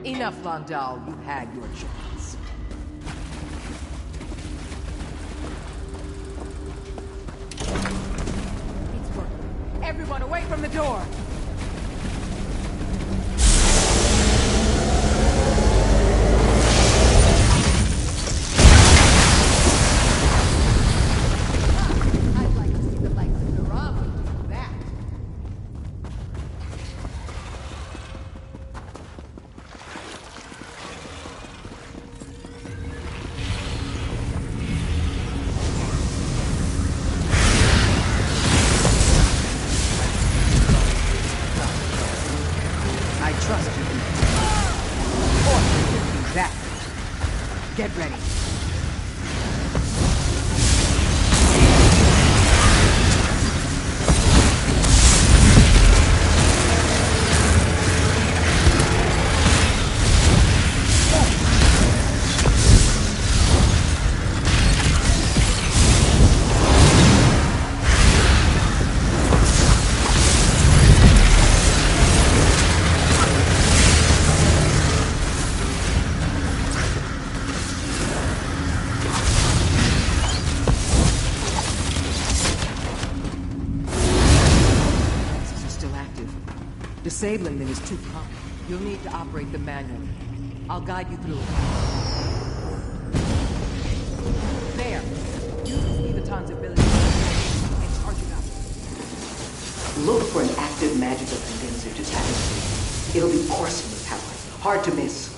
Enough, Landau. You had your chance. It's working. Everyone away from the door! I'd like to see the likes of Narama do that. I trust you. Or you can do that. Get ready. Disabling them is too common. You'll need to operate them manually. I'll guide you through it. There! Use Leviton's ability and charge it up. Look for an active magical condenser to tap into. It'll be coursing with power. Hard to miss.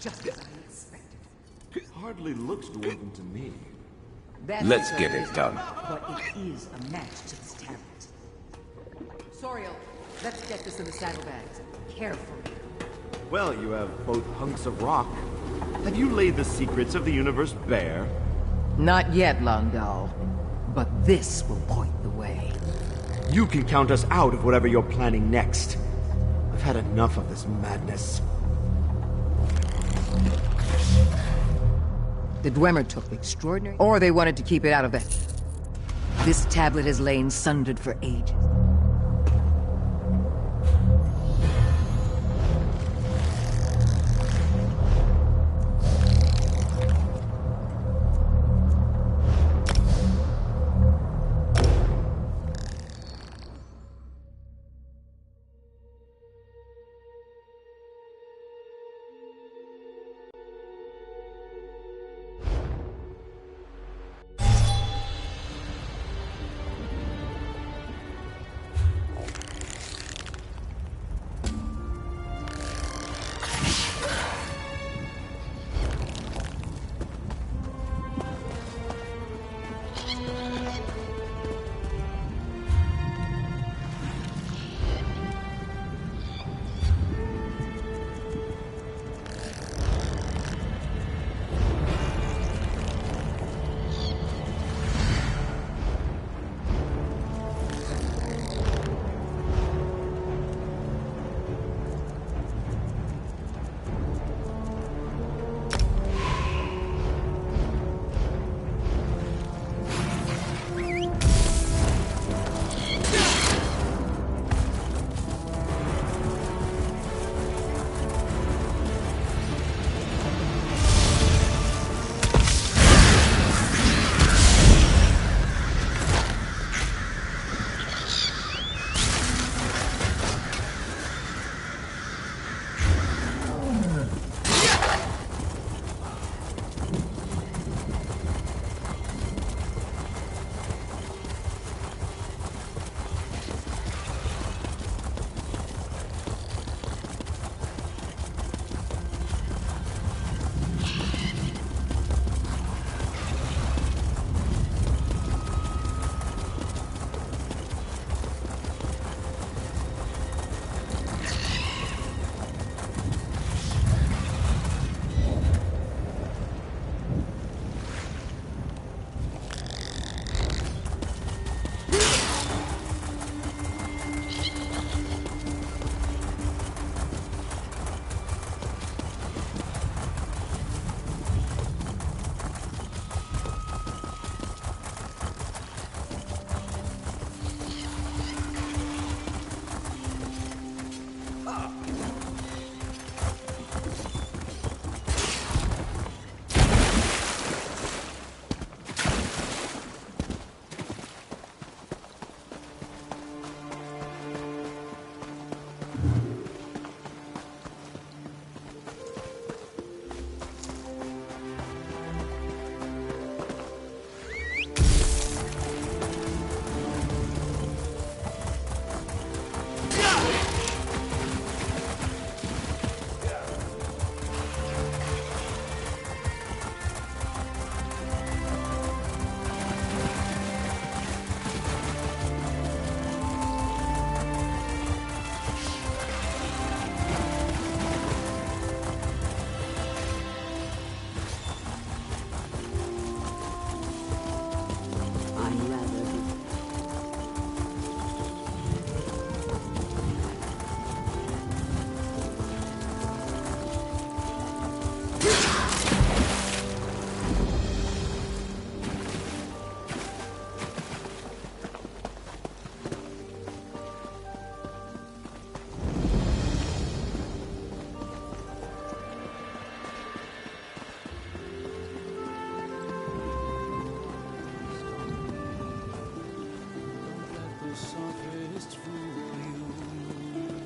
Just as I expected. Hardly looks dwarven to me. That's Let's because get it it's done. not, but it is a match to this tablet. Soriel, let's get this in the saddlebags. Carefully. Well, you have both hunks of rock. Have you laid the secrets of the universe bare? Not yet, Landau. But this will point the way. You can count us out of whatever you're planning next. I've had enough of this madness. The Dwemer took extraordinary... Or they wanted to keep it out of the... This tablet has lain sundered for ages.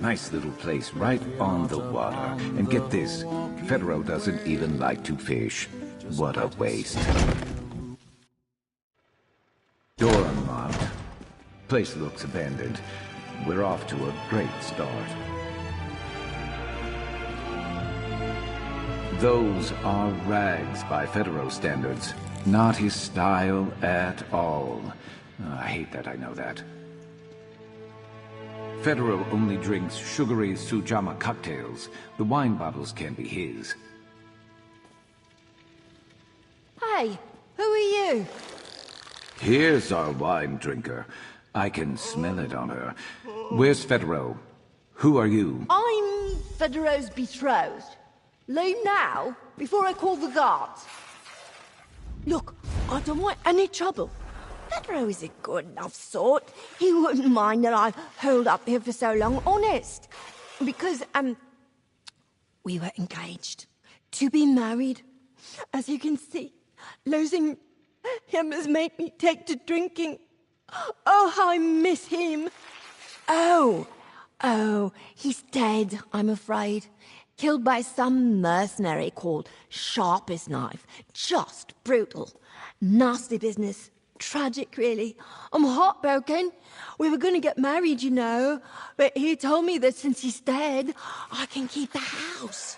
Nice little place right on the water. And get this, Federo doesn't even like to fish. What a waste. Door unlocked. Place looks abandoned. We're off to a great start. Those are rags by Federo standards. Not his style at all. I hate that I know that. Federo only drinks sugary Sujama cocktails. The wine bottles can't be his. Hey, who are you? Here's our wine drinker. I can smell it on her. Where's Federo? Who are you? I'm Federo's betrothed. Leave now, before I call the guards. Look, I don't want any trouble. Federo is a good enough sort. He wouldn't mind that I've held up here for so long, honest. Because, we were engaged to be married. As you can see, losing him has made me take to drinking. Oh, how I miss him. Oh, he's dead, I'm afraid. Killed by some mercenary called Sharpest Knife. Just brutal. Nasty business. Tragic, really. I'm heartbroken. We were going to get married, you know. But he told me that since he's dead, I can keep the house.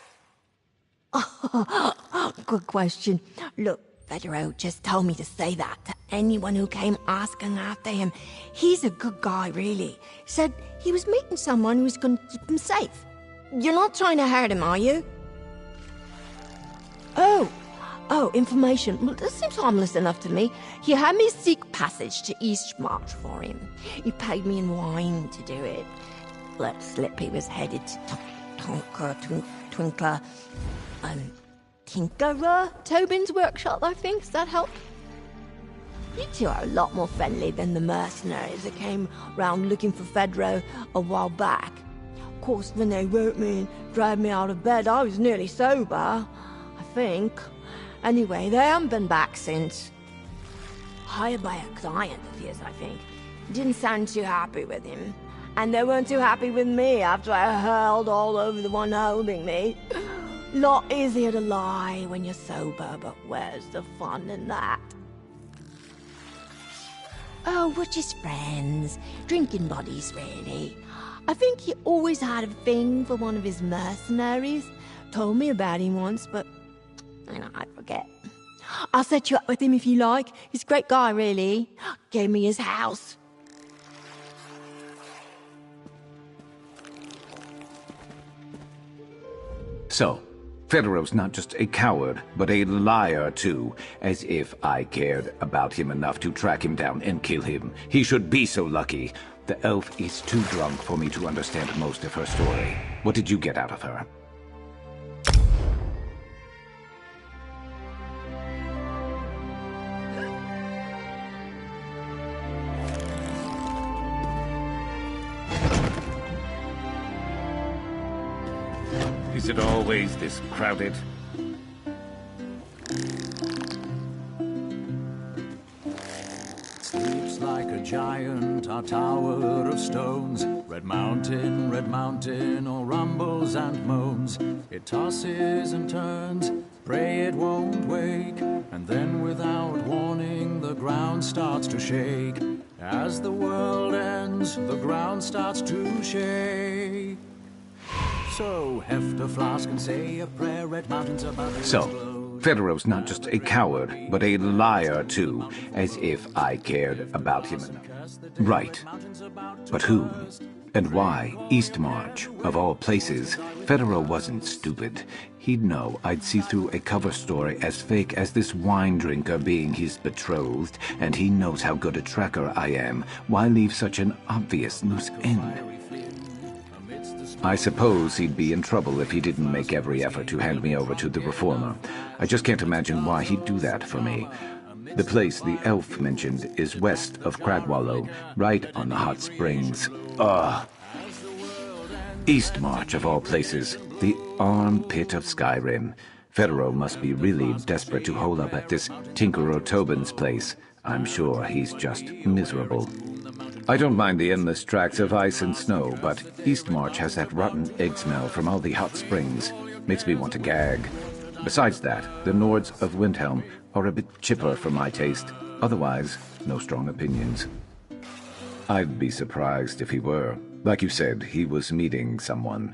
Good question. Look, Federo just told me to say that to anyone who came asking after him. He's a good guy, really. Said he was meeting someone who was going to keep him safe. You're not trying to hurt him, are you? Oh, information. Well, this seems harmless enough to me. He had me seek passage to Eastmarch for him. He paid me in wine to do it. Let slip he was headed to Twinkler, Tinkerer Tobin's workshop, I think. Does that help? You two are a lot more friendly than the mercenaries that came round looking for Federo a while back. Of course, when they wrote me and dragged me out of bed, I was nearly sober, I think. Anyway, they haven't been back since. Hired by a client of his, I think. Didn't sound too happy with him. And they weren't too happy with me after I hurled all over the one holding me. Lot easier to lie when you're sober, but where's the fun in that? Oh, we're just friends. Drinking buddies, really. I think he always had a thing for one of his mercenaries. Told me about him once, but I forget. I'll set you up with him if you like. He's a great guy, really. Gave me his house. So, Federo's not just a coward, but a liar, too. As if I cared about him enough to track him down and kill him. He should be so lucky. The elf is too drunk for me to understand most of her story. What did you get out of her? Is it always this crowded? Sleeps like a giant, our tower of stones. Red mountain, all rumbles and moans. It tosses and turns, pray it won't wake. And then without warning, the ground starts to shake. As the world ends, the ground starts to shake. So, heft a flask and say a prayer, red mountains above us. So, Federo's not just a coward, but a liar, too. As if I cared about him. Right. But who? And why? Eastmarch, of all places. Federo wasn't stupid. He'd know I'd see through a cover story as fake as this wine drinker being his betrothed, and he knows how good a tracker I am. Why leave such an obvious loose end? I suppose he'd be in trouble if he didn't make every effort to hand me over to the Reformer. I just can't imagine why he'd do that for me. The place the elf mentioned is west of Cragwallow, right on the hot springs. Ugh. Eastmarch, of all places. The armpit of Skyrim. Federo must be really desperate to hole up at this Tinkerer Tobin's place. I'm sure he's just miserable. I don't mind the endless tracks of ice and snow, but Eastmarch has that rotten egg smell from all the hot springs. Makes me want to gag. Besides that, the Nords of Windhelm are a bit chipper for my taste. Otherwise, no strong opinions. I'd be surprised if he were. Like you said, he was meeting someone.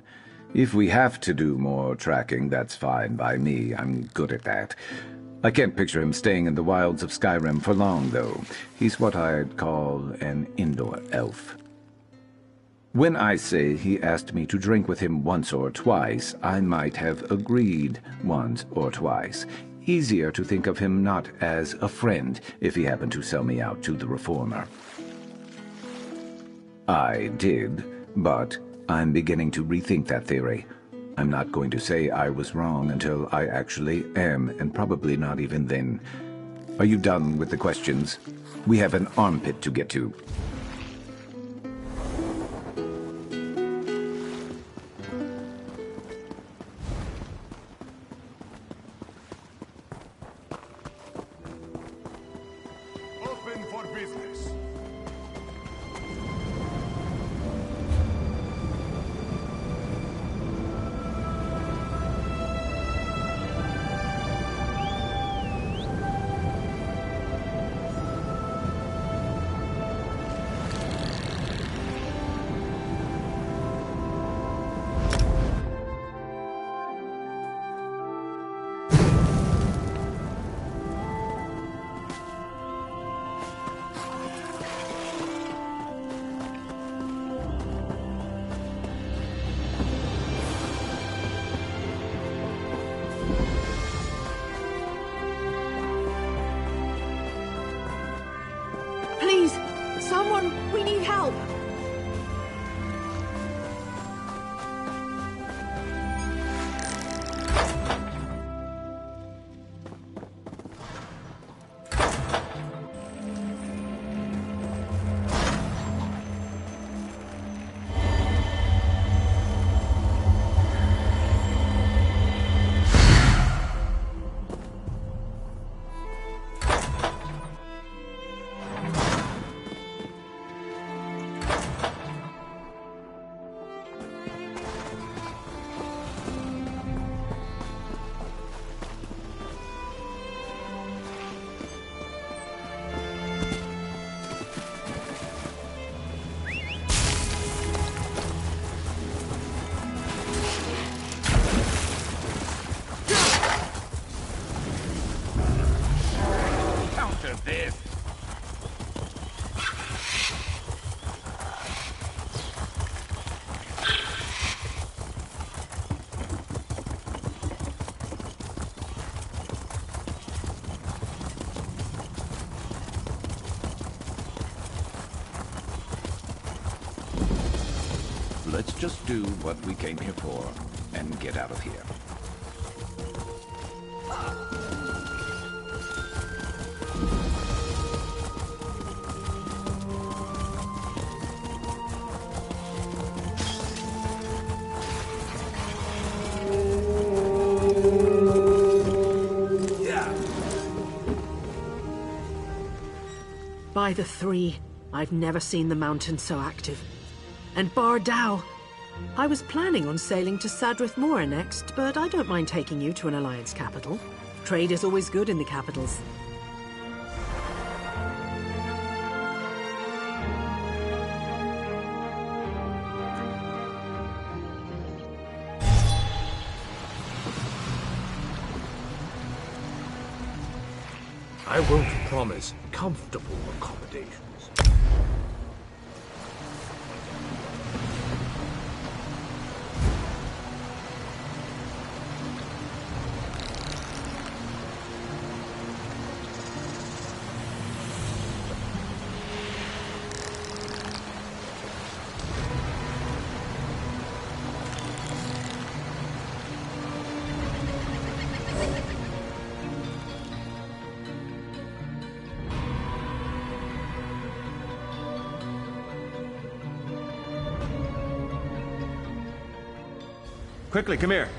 If we have to do more tracking, that's fine by me. I'm good at that. I can't picture him staying in the wilds of Skyrim for long, though. He's what I'd call an indoor elf. When I say he asked me to drink with him once or twice, I might have agreed once or twice. Easier to think of him not as a friend if he happened to sell me out to the Reformer. I did, but I'm beginning to rethink that theory. I'm not going to say I was wrong until I actually am, and probably not even then. Are you done with the questions? We have an armpit to get to. Open for business. Please, someone, we need help. This. Let's just do what we came here for and get out of here. By the three, I've never seen the mountain so active. And Bar Dow. I was planning on sailing to Sadrith Moor next, but I don't mind taking you to an Alliance capital. Trade is always good in the capitals. I won't promise comfortable accommodations. Quickly, come here.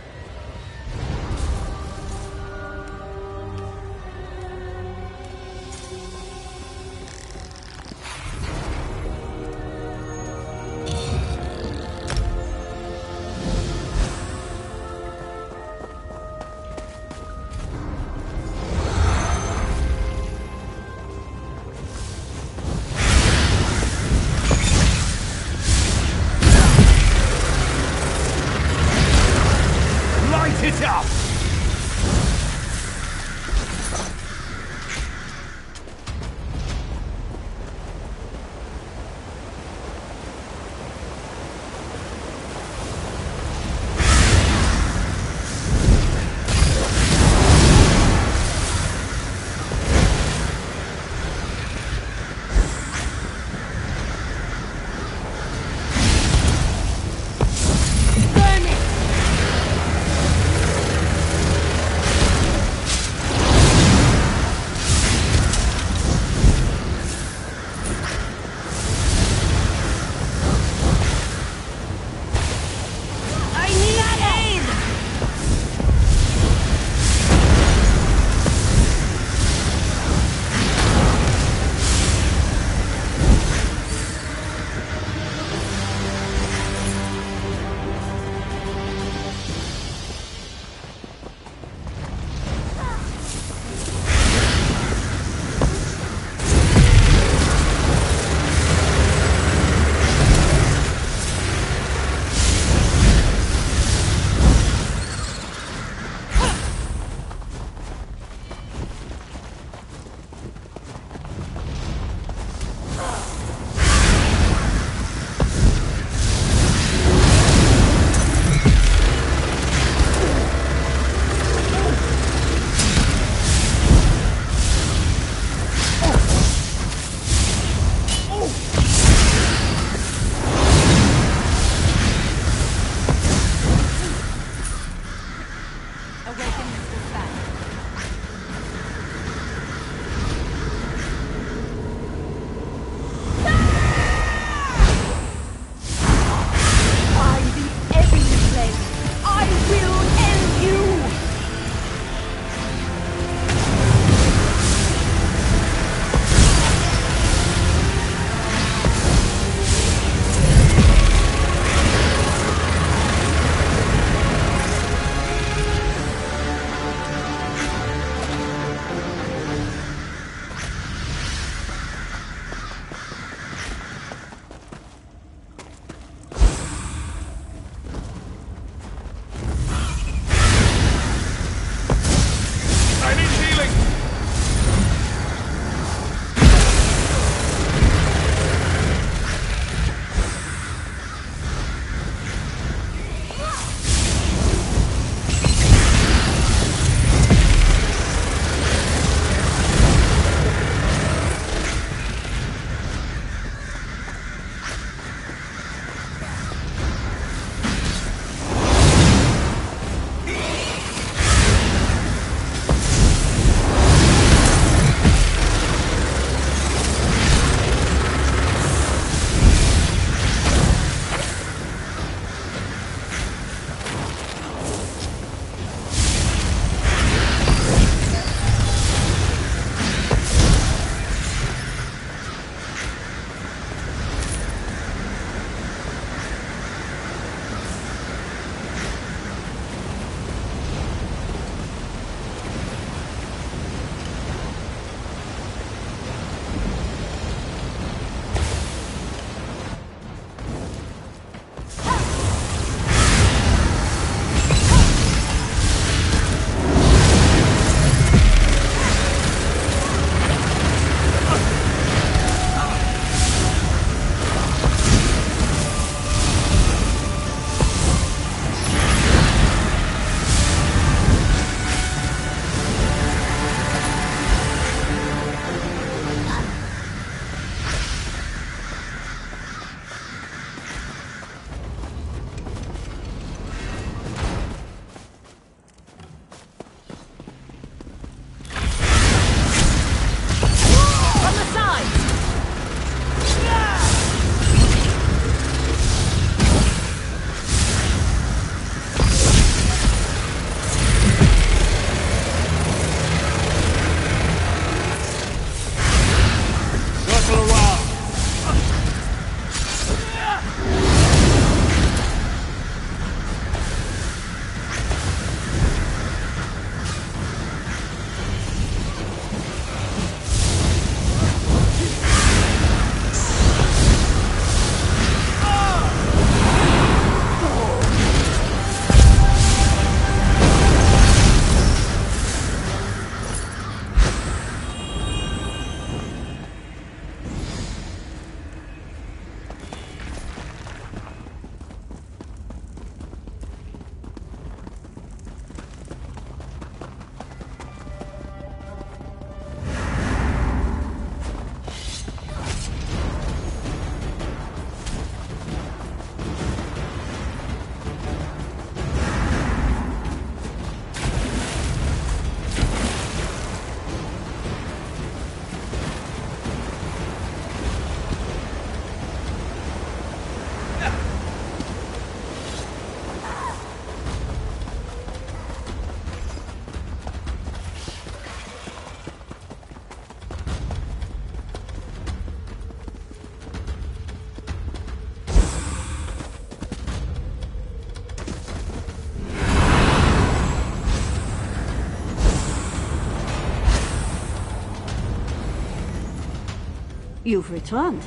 You've returned.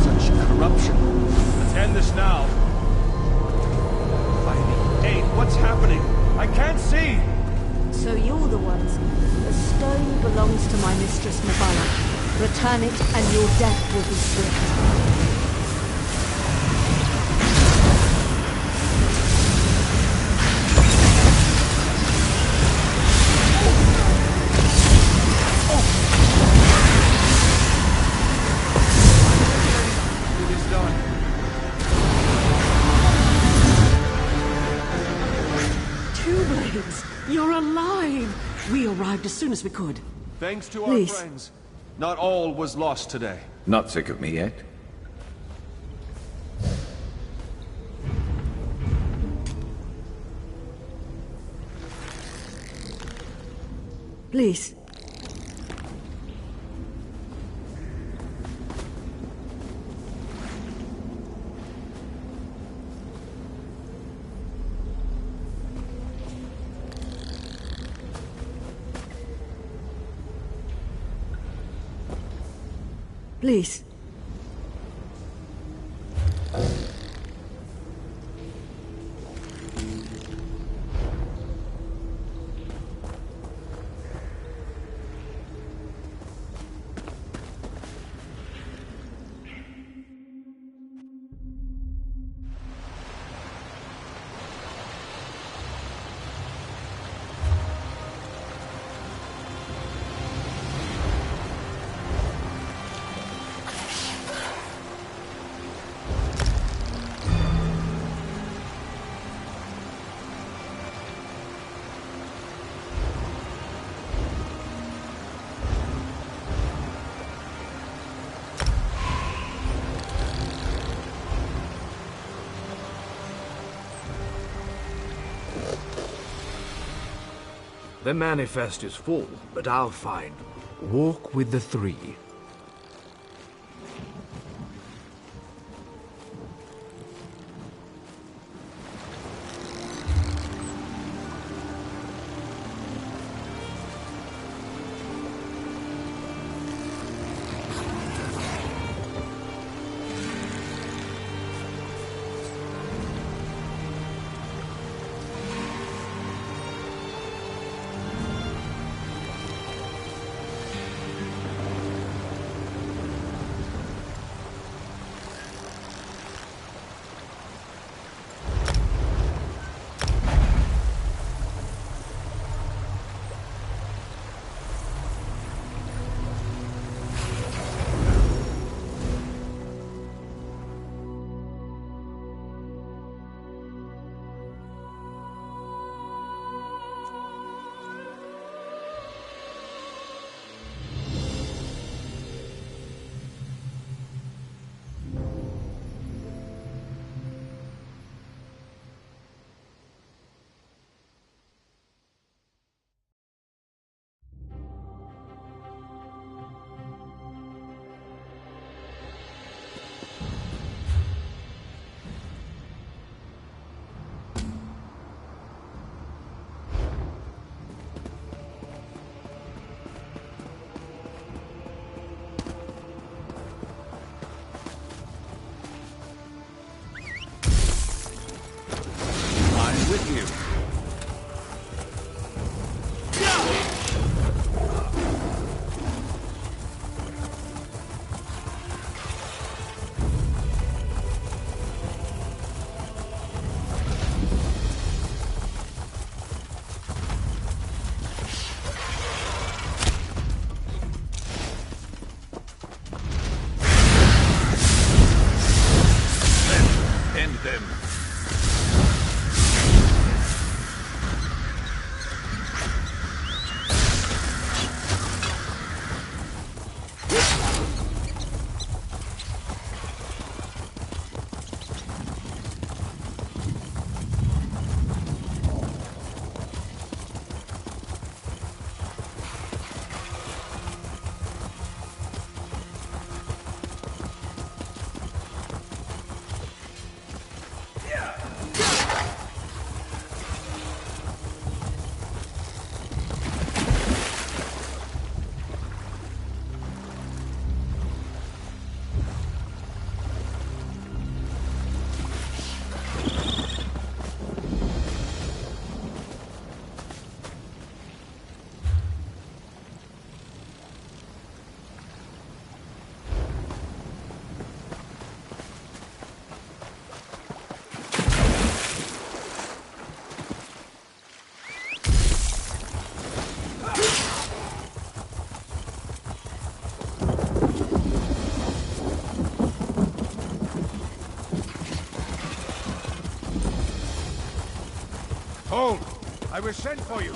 Such corruption. Let's end this now. Hey, what's happening? I can't see! So you're the ones. The stone belongs to my mistress Navala. Return it, and your death will be swift. You're alive! We arrived as soon as we could. Thanks to our Please. friends. Not all was lost today. Not sick of me yet? Please. Please. The manifest is full, but I'll find. Walk with the three. With you. End them. Hold! I was sent for you!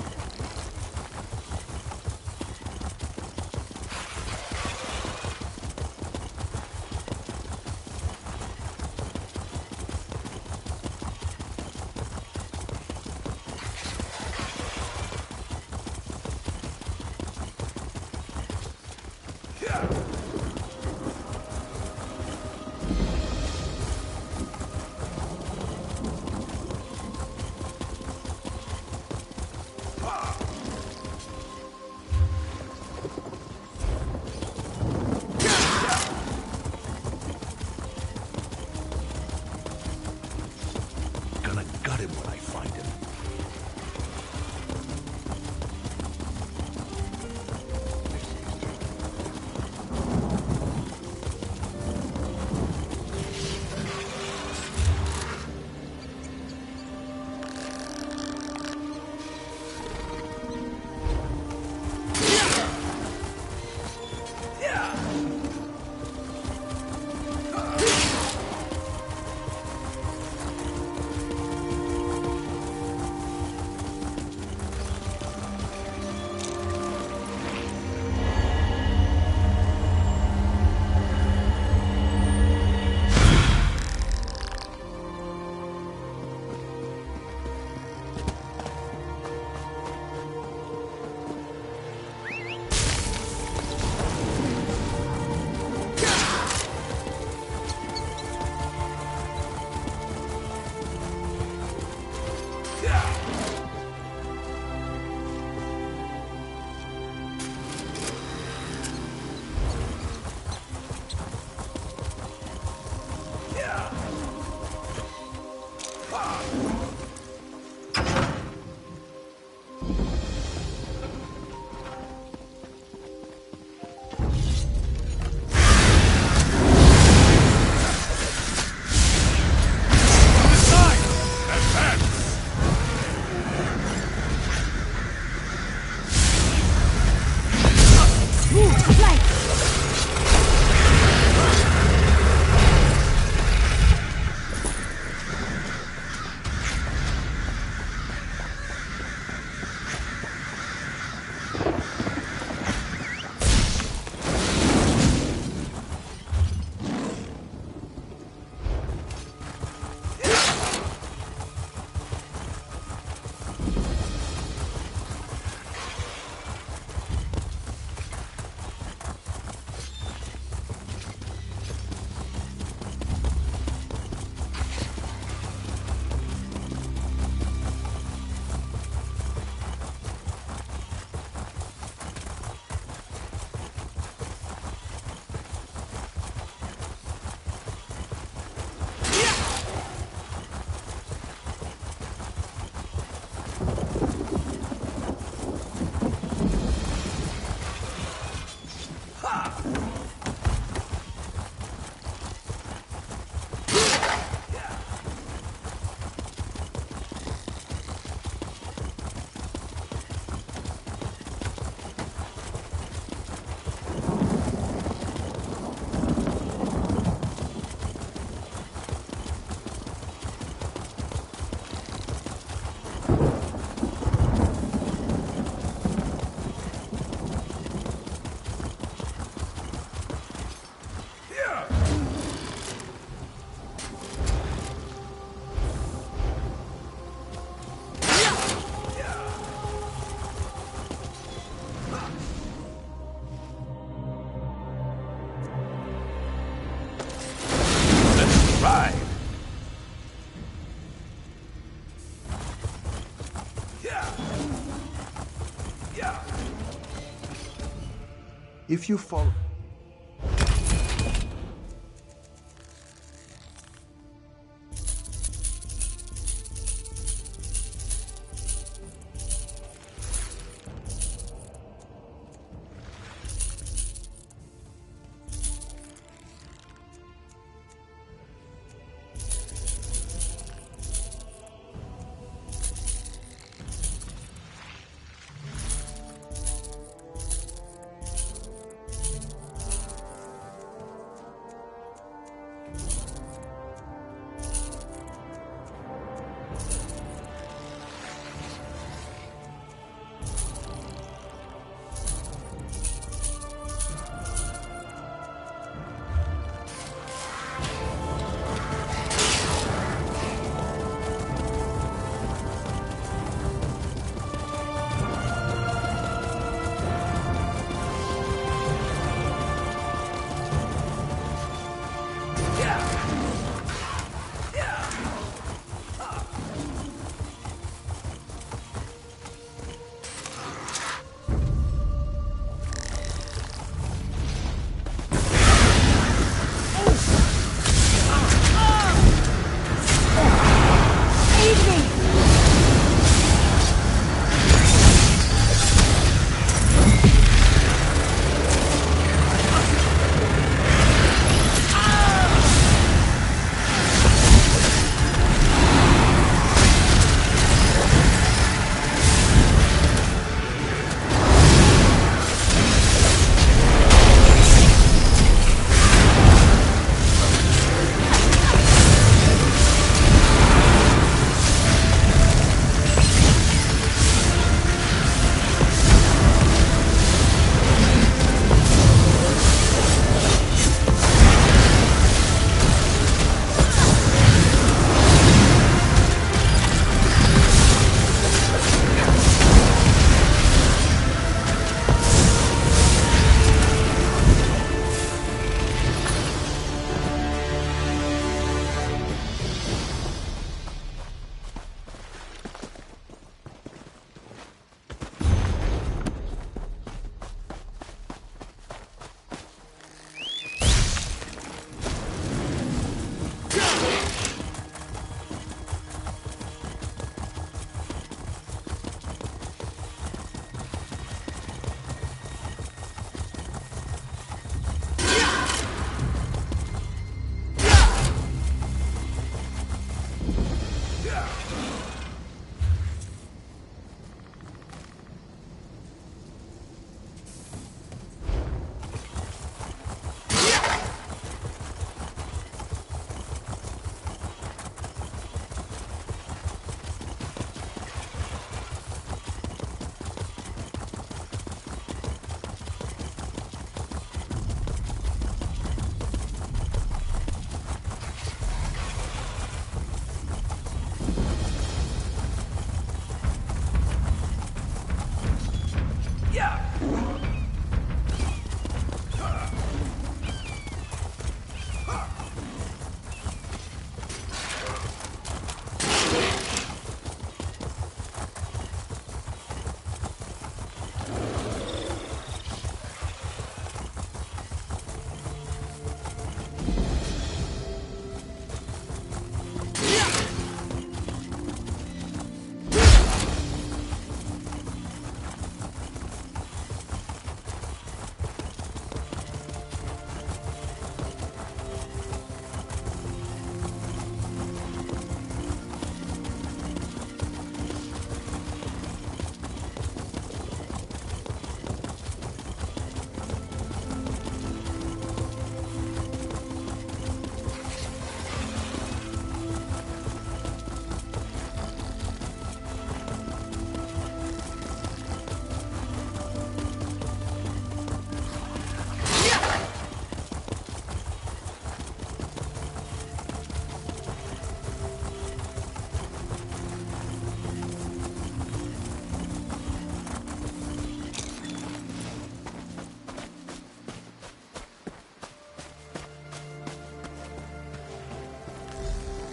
If you follow...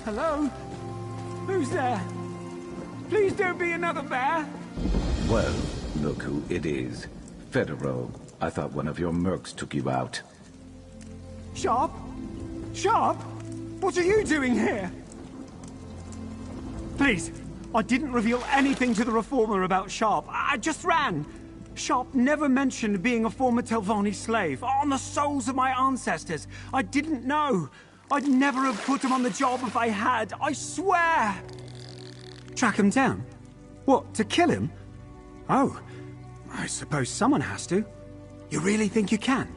Hello? Who's there? Please don't be another bear. Well, look who it is. Federo. I thought one of your mercs took you out. Sharp? Sharp? What are you doing here? Please, I didn't reveal anything to the Reformer about Sharp. I just ran. Sharp never mentioned being a former Telvanni slave. On the souls of my ancestors. I didn't know. I'd never have put him on the job if I had. I swear! Track him down? What, to kill him? Oh, I suppose someone has to. You really think you can?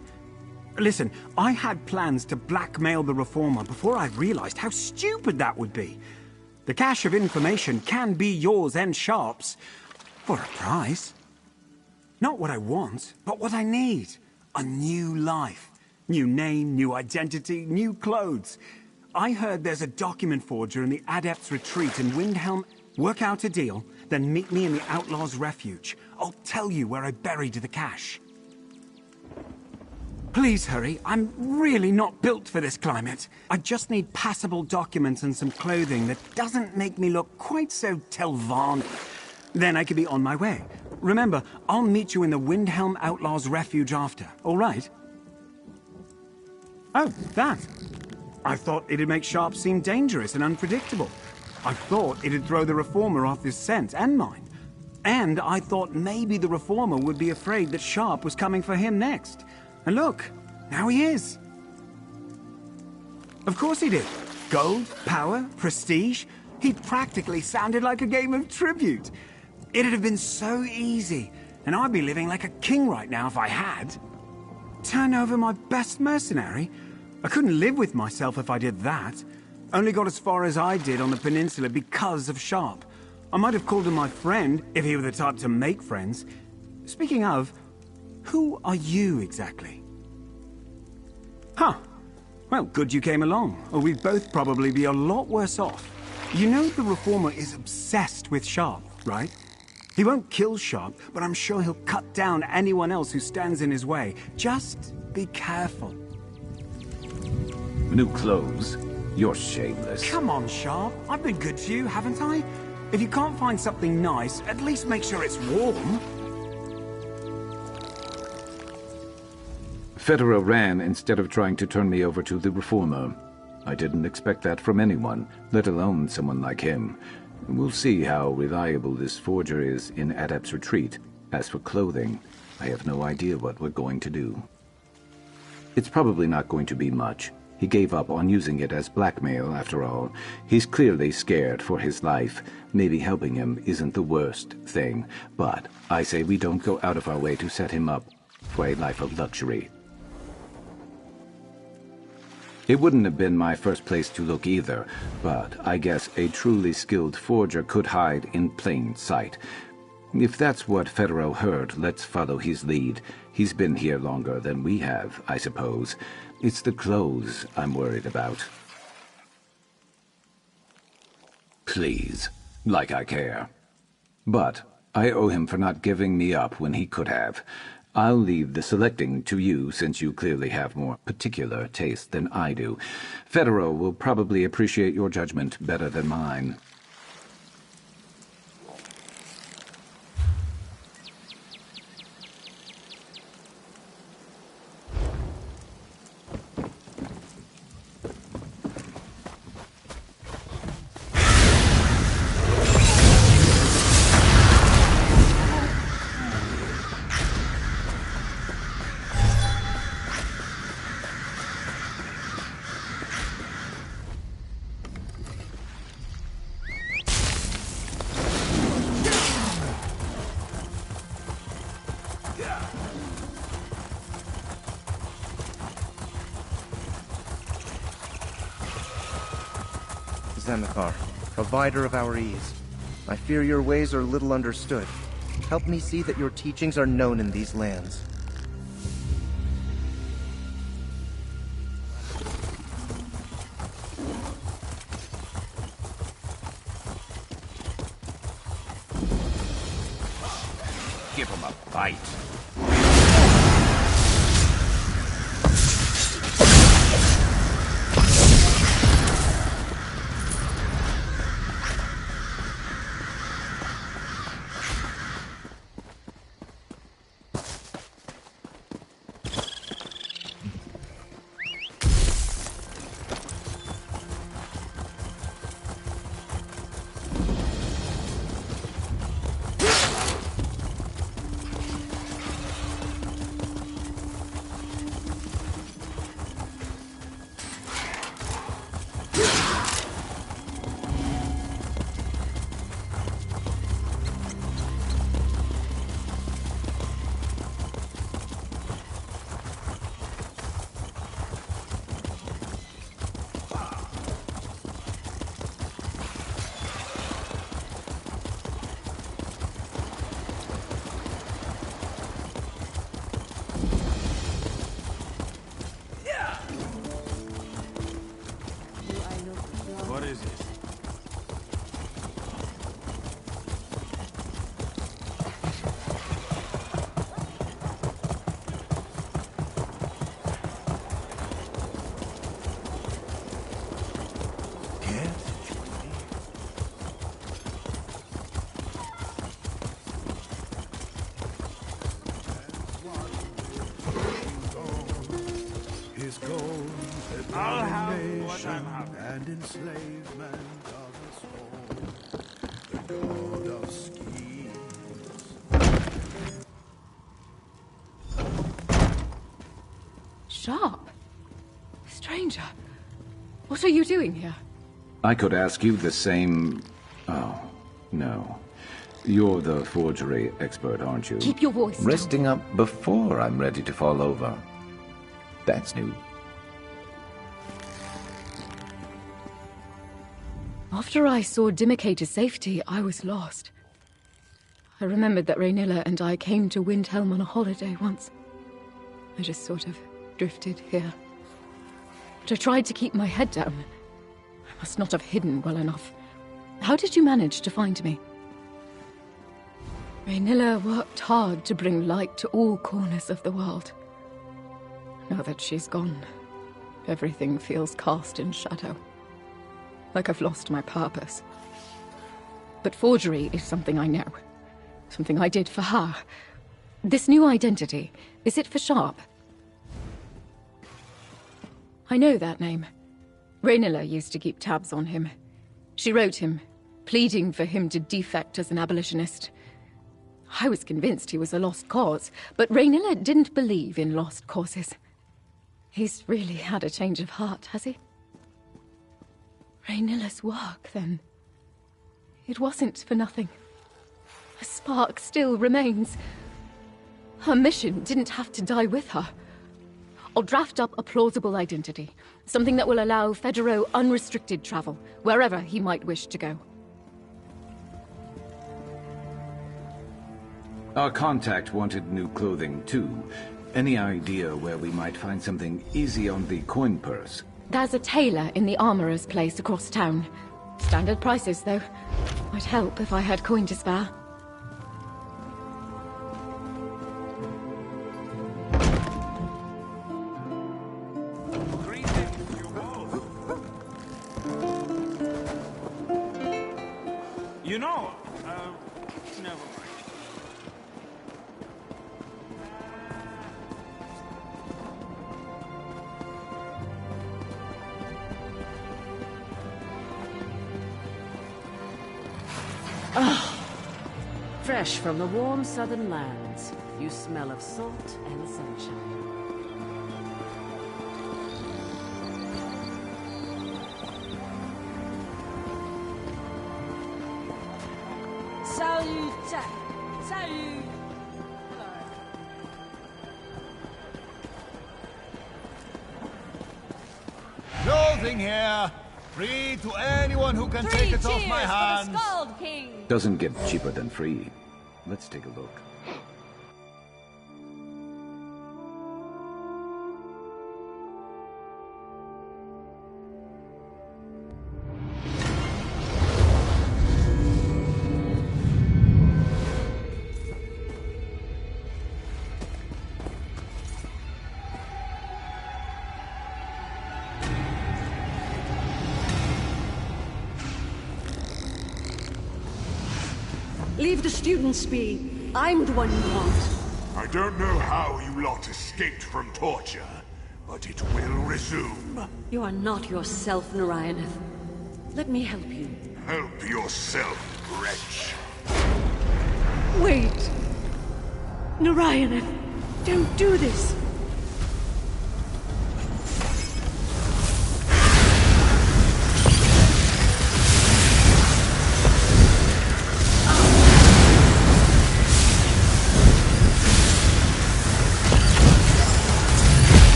Listen, I had plans to blackmail the Reformer before I realized how stupid that would be. The cache of information can be yours and Sharp's. For a price. Not what I want, but what I need. A new life. New name, new identity, new clothes. I heard there's a document forger in the Adept's Retreat in Windhelm. Work out a deal, then meet me in the Outlaw's Refuge. I'll tell you where I buried the cache. Please hurry, I'm really not built for this climate. I just need passable documents and some clothing that doesn't make me look quite so Telvanni. Then I could be on my way. Remember, I'll meet you in the Windhelm Outlaw's Refuge after, all right? Oh, that. I thought it'd make Sharp seem dangerous and unpredictable. I thought it'd throw the Reformer off his scent and mine. And I thought maybe the Reformer would be afraid that Sharp was coming for him next. And look, now he is. Of course he did. Gold, power, prestige. He practically sounded like a game of tribute. It'd have been so easy, and I'd be living like a king right now if I had. Turn over my best mercenary? I couldn't live with myself if I did that. Only got as far as I did on the peninsula because of Sharp. I might have called him my friend if he were the type to make friends. Speaking of, who are you exactly? Huh. Well, good you came along, or we'd both probably be a lot worse off. You know the Reformer is obsessed with Sharp, right? He won't kill Sharp, but I'm sure he'll cut down anyone else who stands in his way. Just be careful. New clothes? You're shameless. Come on, Sharp. I've been good to you, haven't I? If you can't find something nice, at least make sure it's warm. Federo ran instead of trying to turn me over to the Reformer. I didn't expect that from anyone, let alone someone like him. We'll see how reliable this forger is in Adept's Retreat. As for clothing, I have no idea what we're going to do. It's probably not going to be much. He gave up on using it as blackmail, after all. He's clearly scared for his life. Maybe helping him isn't the worst thing, but I say we don't go out of our way to set him up for a life of luxury. It wouldn't have been my first place to look either, but I guess a truly skilled forger could hide in plain sight. If that's what Federo heard, let's follow his lead. He's been here longer than we have, I suppose. It's the clothes I'm worried about. Please, like I care. But I owe him for not giving me up when he could have. I'll leave the selecting to you, since you clearly have more particular taste than I do. Federo will probably appreciate your judgment better than mine. Zendikar, provider of our ease. I fear your ways are little understood. Help me see that your teachings are known in these lands. Give him a bite. his gold, the I'll have domination what I'm having. and enslavement of us all. The god of schemes. Sharp? Stranger, what are you doing here? I could ask you the same... Oh, no. You're the forgery expert, aren't you? Keep your voice down. Resting up before I'm ready to fall over. That's new. After I saw Dimike to safety, I was lost. I remembered that Raynilla and I came to Windhelm on a holiday once. I just sort of drifted here. But I tried to keep my head down. I must not have hidden well enough. How did you manage to find me? Raynilla worked hard to bring light to all corners of the world. Now that she's gone, everything feels cast in shadow. Like I've lost my purpose. But forgery is something I know. Something I did for her. This new identity, is it for Sharp? I know that name. Raynilla used to keep tabs on him. She wrote him, pleading for him to defect as an abolitionist. I was convinced he was a lost cause, but Raynilla didn't believe in lost causes. He's really had a change of heart, has he? Raynilla's work, then. It wasn't for nothing. A spark still remains. Her mission didn't have to die with her. I'll draft up a plausible identity. Something that will allow Federo unrestricted travel, wherever he might wish to go. Our contact wanted new clothing, too. Any idea where we might find something easy on the coin purse? There's a tailor in the armorer's place across town. Standard prices, though. Might help if I had coin to spare. You know, never mind. Fresh from the warm southern lands, you smell of salt and sunshine. Salut! Salut! Clothing here! Free to anyone who can take it off my hands! For the Scald King! Doesn't get cheaper than free. Let's take a look. Leave the students be. I'm the one you want. I don't know how you lot escaped from torture, but it will resume. You are not yourself, Narayaneth. Let me help you. Help yourself, wretch. Wait! Narayaneth, don't do this!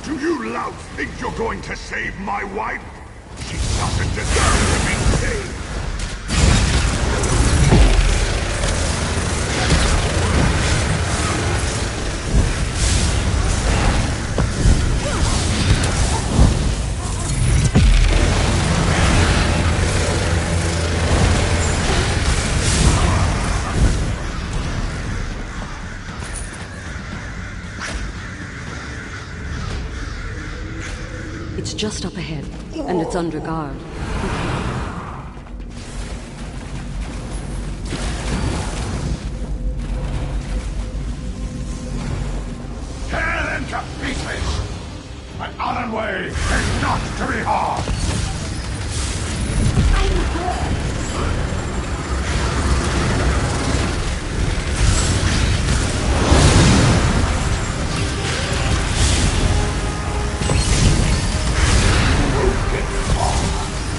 Do you louts think you're going to save my wife? She doesn't deserve to be saved! just up ahead, and it's under guard. Tear them to pieces! An Allen way is not to be hard!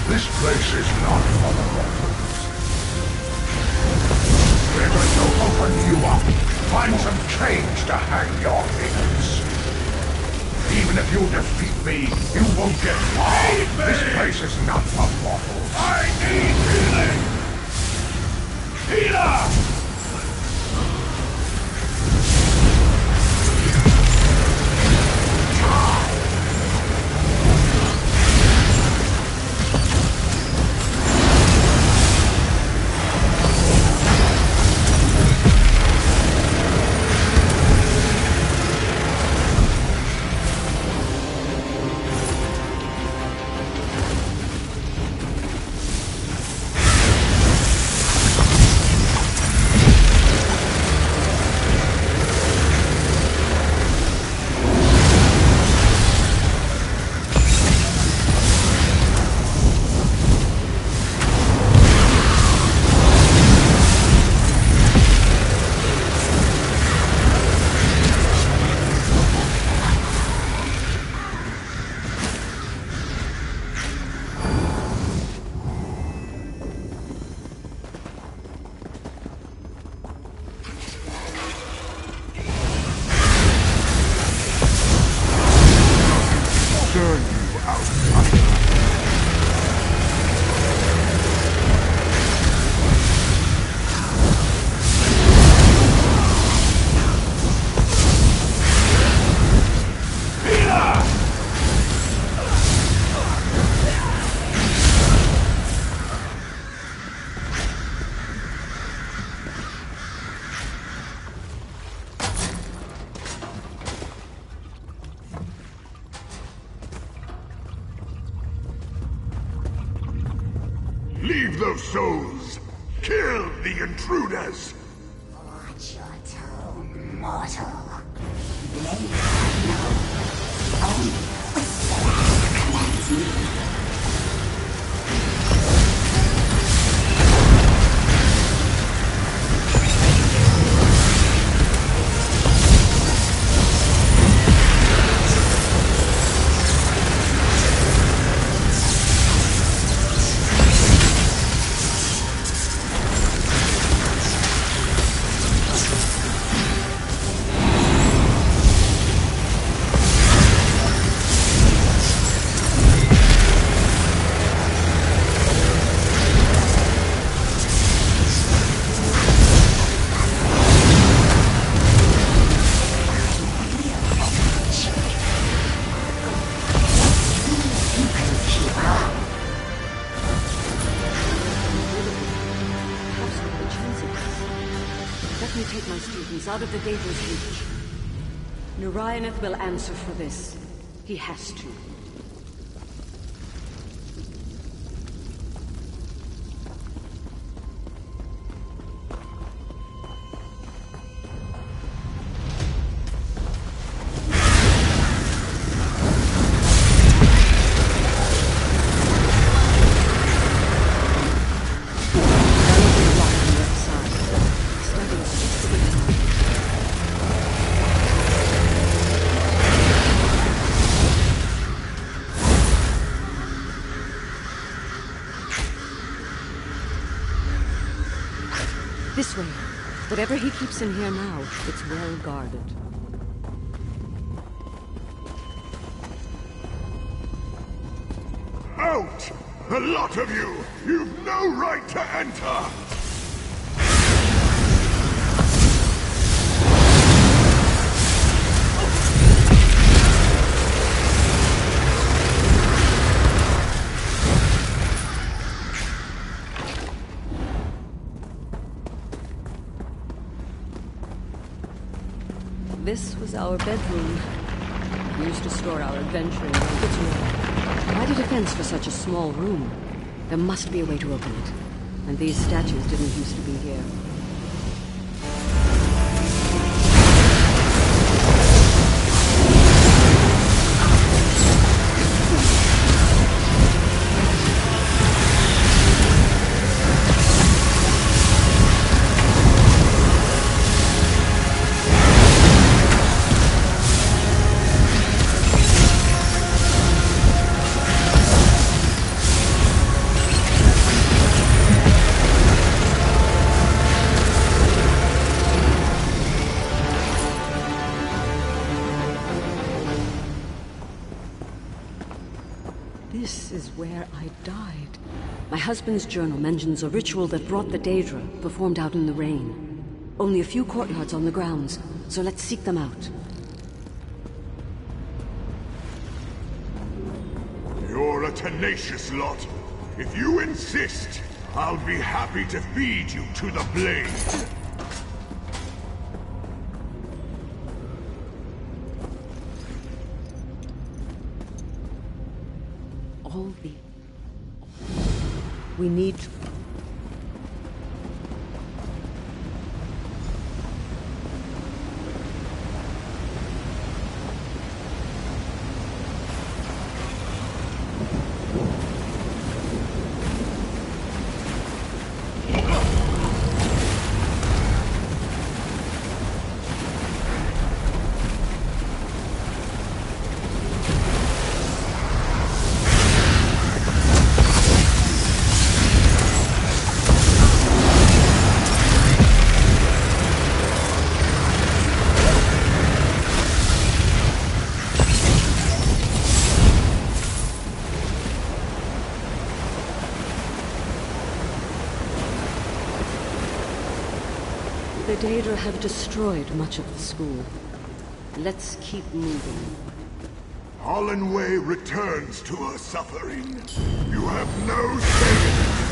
This place is not for the mortals. We're going to open you up. Find some chains to hang your fingers. Even if you defeat me, you won't get far. This place is not for mortals. I need healing! Healer! Leave those souls! Kill the intruders! Watch your tone, mortal. Out of the Gator's reach. Narayaneth will answer for this. He has to. This way. Whatever he keeps in here now, it's well guarded. Out! The lot of you! You've no right to enter! This was our bedroom. We used to store our adventuring goods. Quite a defense for such a small room. There must be a way to open it. And these statues didn't used to be here. This is where I died. My husband's journal mentions a ritual that brought the Daedra, performed out in the rain. Only a few courtyards on the grounds, so let's seek them out. You're a tenacious lot. If you insist, I'll be happy to feed you to the blade. All the... We need... The Daedra have destroyed much of the school. Let's keep moving. Hollandway returns to her suffering. You have no say in it.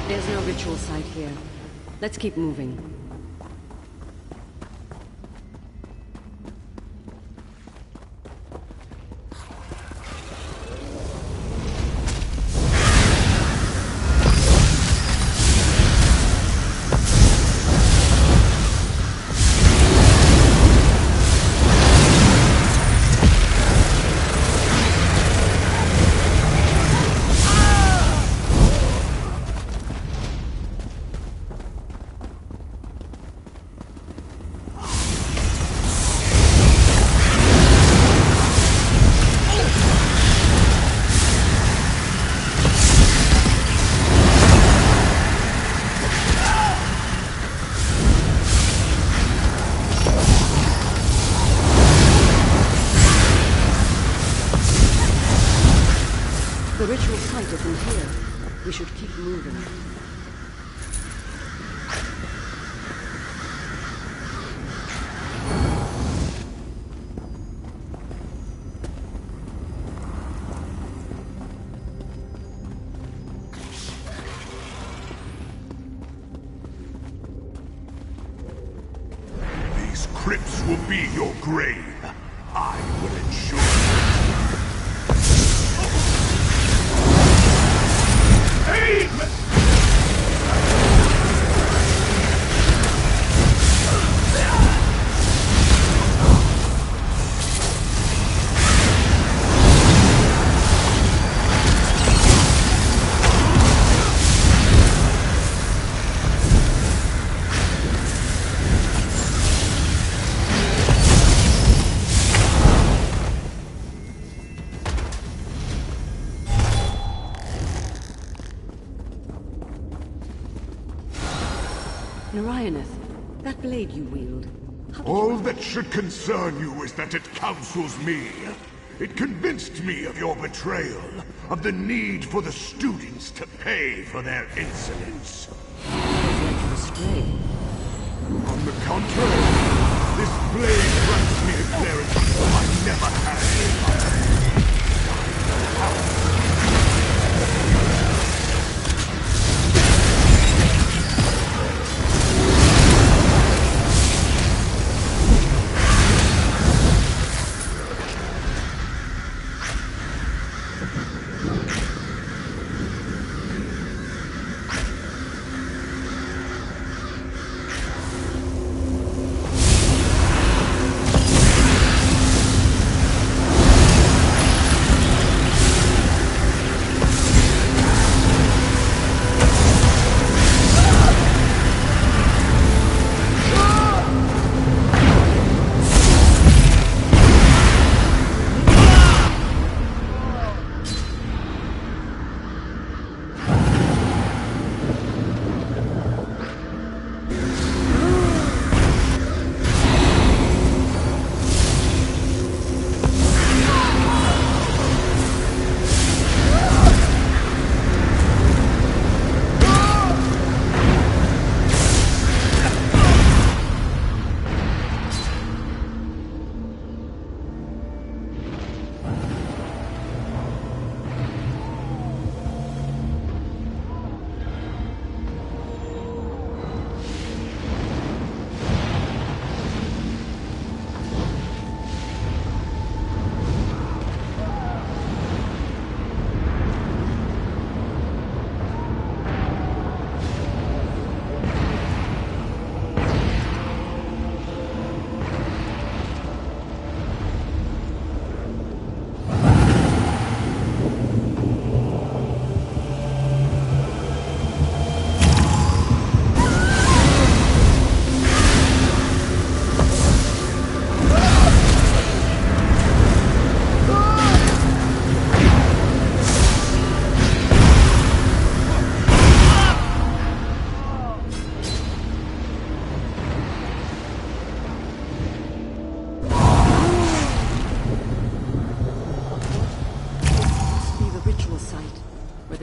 There's no ritual site here. Let's keep moving. The ritual site isn't here. We should keep moving. These crypts will be your grave. I will ensure it. Aim! Narioneth, that blade you wield. All that should concern you is that it counsels me. It convinced me of your betrayal, of the need for the students to pay for their insolence. On the contrary, this blade grants me a clarity I never had in life.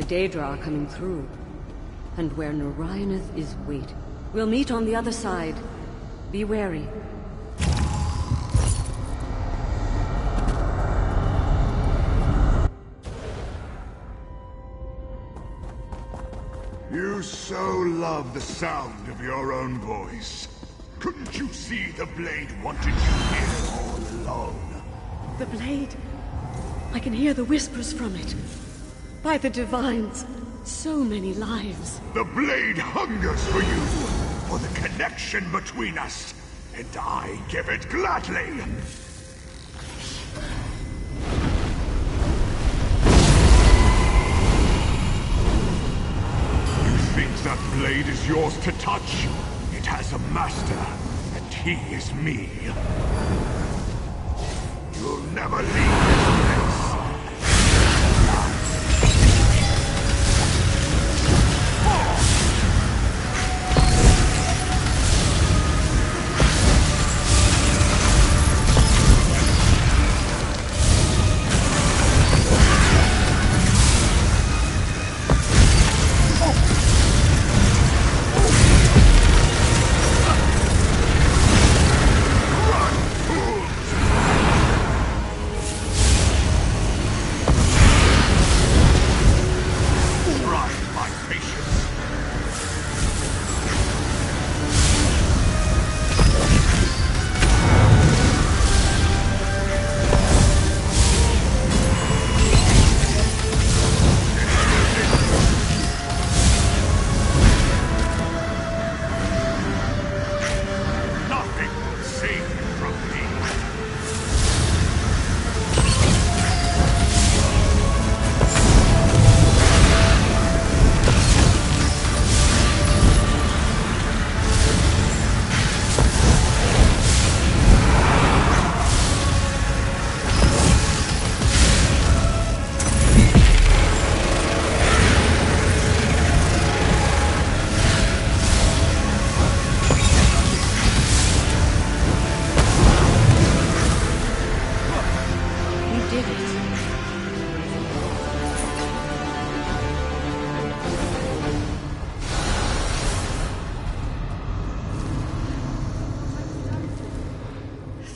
Daedra are coming through, and where Narioneth is waiting. We'll meet on the other side. Be wary. You so love the sound of your own voice. Couldn't you see the blade wanted you here all alone? The blade. I can hear the whispers from it. By the Divines, so many lives. The blade hungers for you, for the connection between us, and I give it gladly. You think that blade is yours to touch? It has a master, and he is me. You'll never leave this place.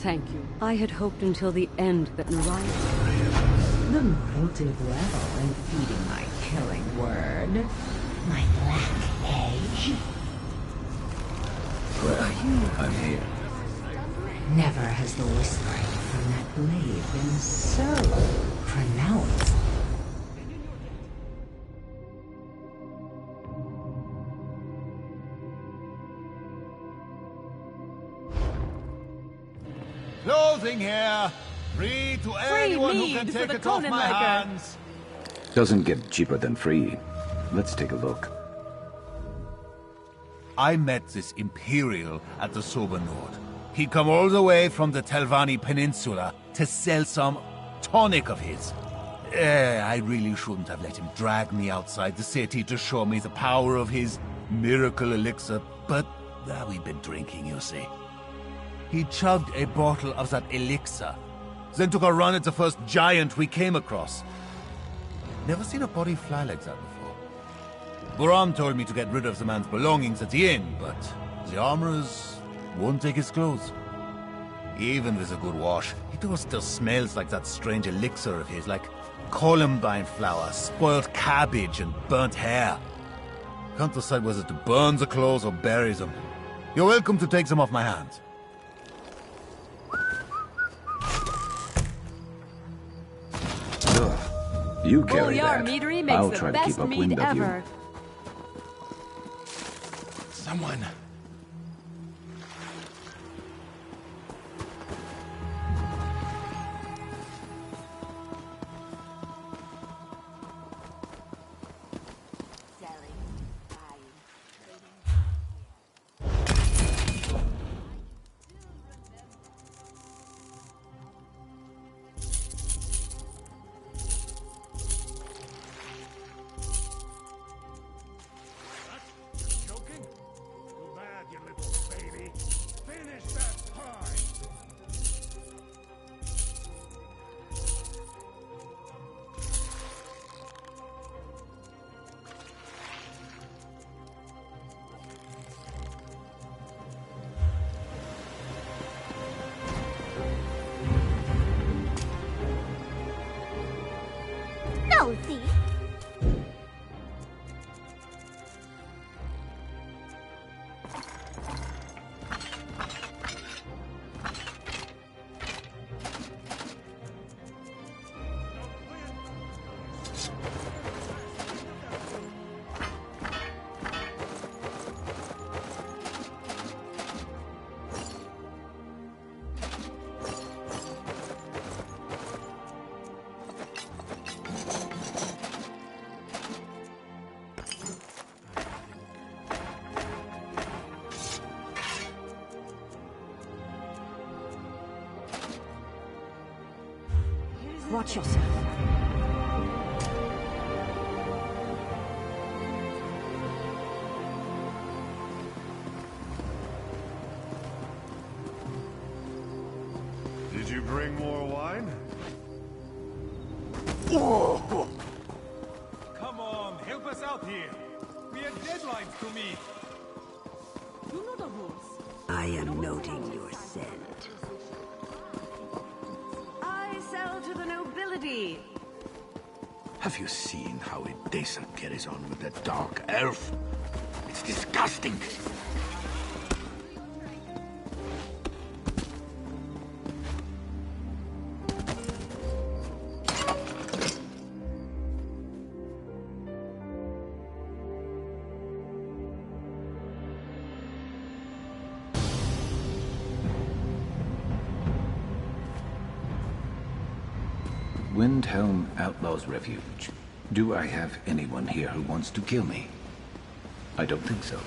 thank you. I had hoped until the end that Naraya... The mortal did well in feeding my killing word. My black edge. Well, I'm here. Never has the whispering from that blade been so pronounced. Clothing here! Free to anyone who can take it off my hands! Doesn't get cheaper than free. Let's take a look. I met this Imperial at the Sober Nord. He'd come all the way from the Telvanni Peninsula to sell some tonic of his. I really shouldn't have let him drag me outside the city to show me the power of his miracle elixir, but we'd been drinking, you see. He chugged a bottle of that elixir, then took a run at the first giant we came across. Never seen a body fly like that before. Buram told me to get rid of the man's belongings at the inn, but the armorers won't take his clothes. Even with a good wash, it all still smells like that strange elixir of his, like columbine flower, spoiled cabbage, and burnt hair. Can't decide whether to burn the clothes or bury them. You're welcome to take them off my hands. You carry Bouillard that. meadery makes I'll the try to best keep mead upwind of ever. you. Someone. Nosy. Watch yourself. Did you bring more wine? Whoa! Come on, help us out here. We have deadlines to meet. You know the rules. I am noting your scent. I sell to the nobility. Have you seen how indecent carries on with that dark elf? It's disgusting. Windhelm Outlaws Refuge. Do I have anyone here who wants to kill me? I don't think so.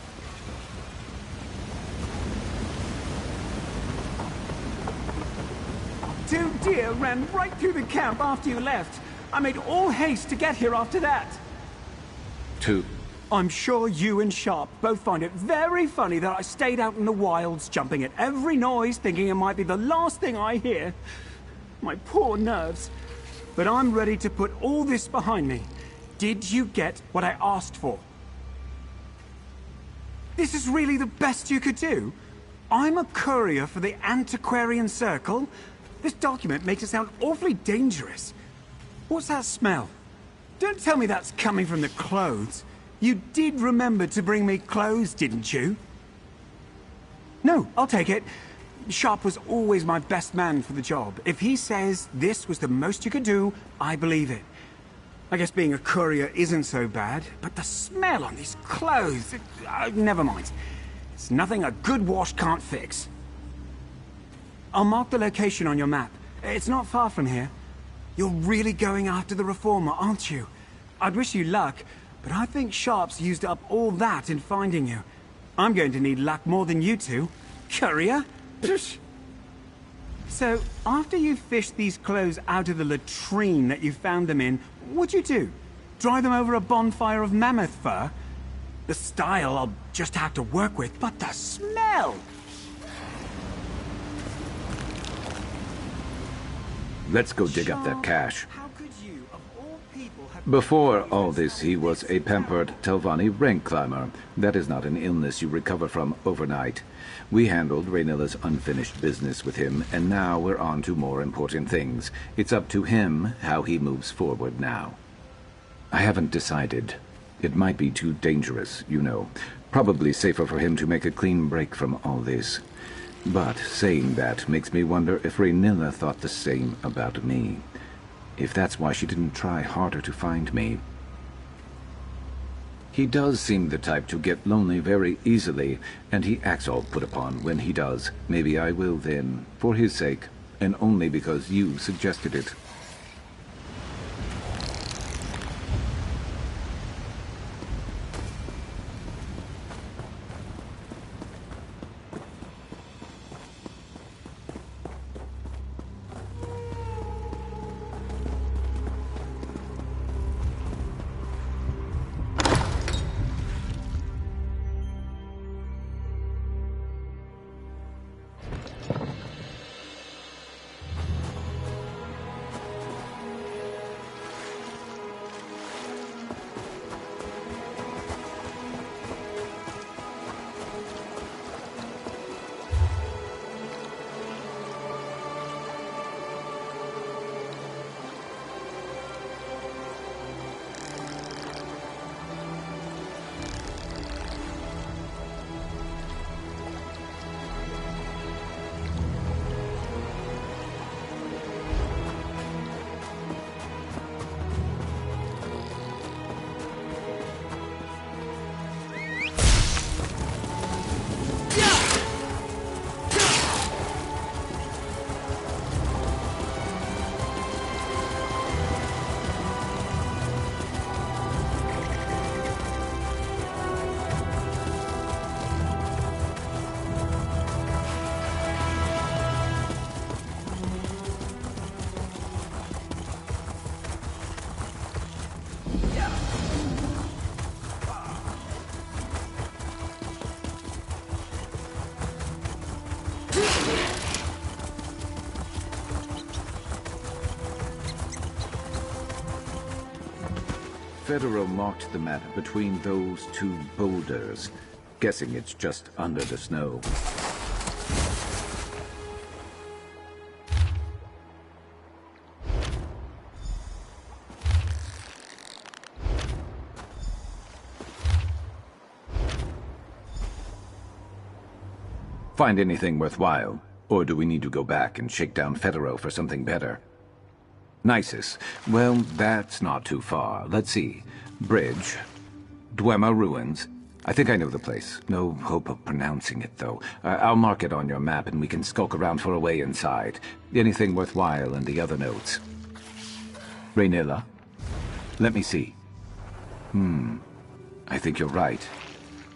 Two deer ran right through the camp after you left. I made all haste to get here after that. Two. I'm sure you and Sharp both find it very funny that I stayed out in the wilds, jumping at every noise, thinking it might be the last thing I hear. My poor nerves. But I'm ready to put all this behind me. Did you get what I asked for? This is really the best you could do? I'm a courier for the Antiquarian Circle? This document makes it sound awfully dangerous. What's that smell? Don't tell me that's coming from the clothes. You did remember to bring me clothes, didn't you? No, I'll take it. Sharp was always my best man for the job. If he says this was the most you could do, I believe it. I guess being a courier isn't so bad, but the smell on these clothes... never mind. It's nothing a good wash can't fix. I'll mark the location on your map. It's not far from here. You're really going after the Reformer, aren't you? I'd wish you luck, but I think Sharp's used up all that in finding you. I'm going to need luck more than you two. Courier? Psh. So, after you fished these clothes out of the latrine that you found them in, what'd you do? Dry them over a bonfire of mammoth fur? The style I'll just have to work with, but the smell! Let's go dig up that cache. Before all this, he was a pampered Telvanni rank climber. That is not an illness you recover from overnight. We handled Raynilla's unfinished business with him, and now we're on to more important things. It's up to him how he moves forward now. I haven't decided. It might be too dangerous, you know. Probably safer for him to make a clean break from all this. But saying that makes me wonder if Raynilla thought the same about me. If that's why she didn't try harder to find me. He does seem the type to get lonely very easily, and he acts all put upon when he does. Maybe I will then, for his sake, and only because you suggested it. Federo marked the map between those two boulders. Guessing it's just under the snow. Find anything worthwhile? Or do we need to go back and shake down Federo for something better? Nisus. Well, that's not too far. Let's see. Bridge. Dwemer Ruins. I think I know the place. No hope of pronouncing it, though. I'll mark it on your map and we can skulk around for a way inside. Anything worthwhile in the other notes. Raynilla? Let me see. I think you're right.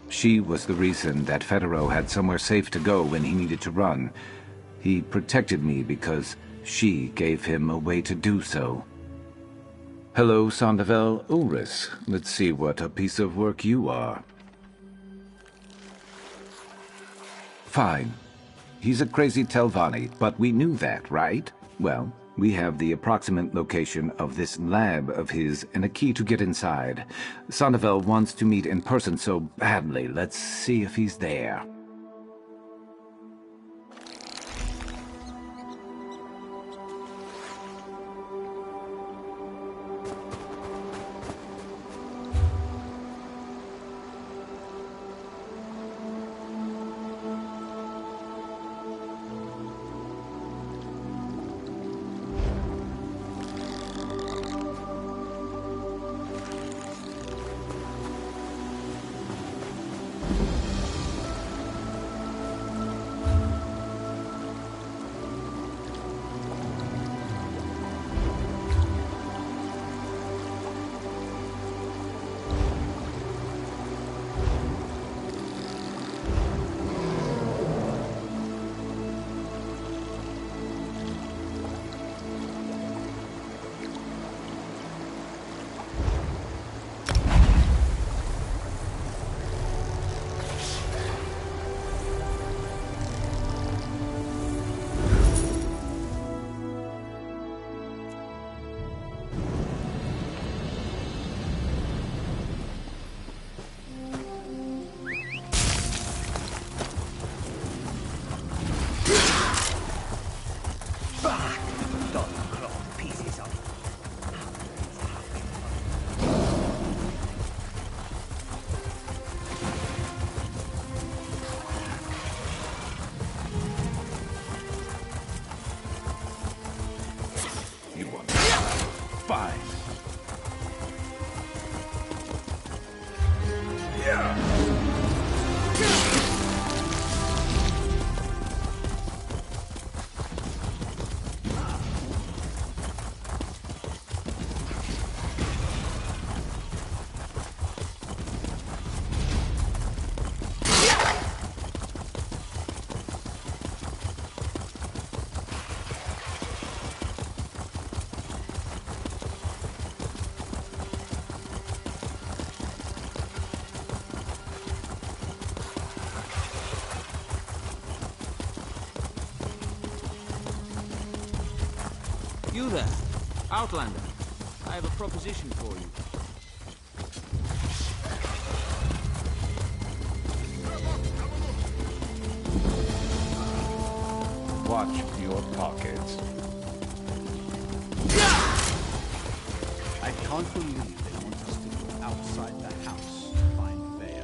She was the reason that Federo had somewhere safe to go when he needed to run. He protected me because she gave him a way to do so. Hello, Sandoval Ulris. Let's see what a piece of work you are. Fine. He's a crazy Telvanni, but we knew that, right? Well, we have the approximate location of this lab of his and a key to get inside. Sandoval wants to meet in person so badly. Let's see if he's there. You there, Outlander. I have a proposition for you. Watch your pockets. I can't believe they want us to go outside the house to find Bea.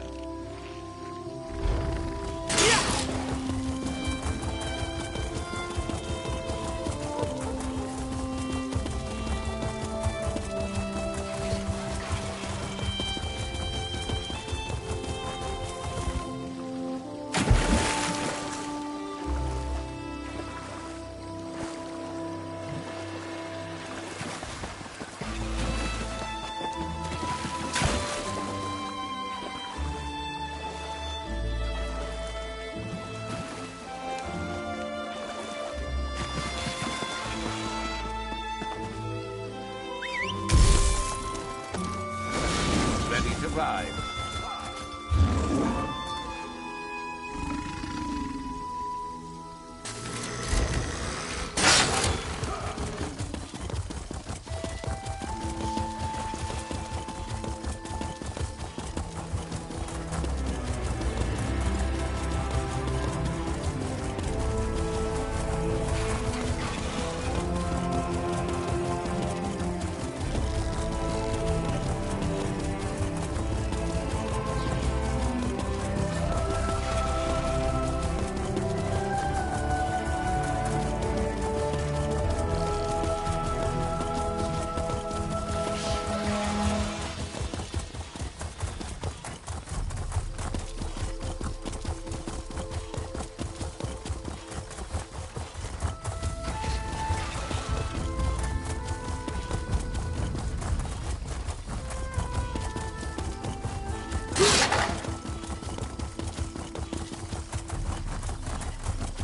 Ready to ride.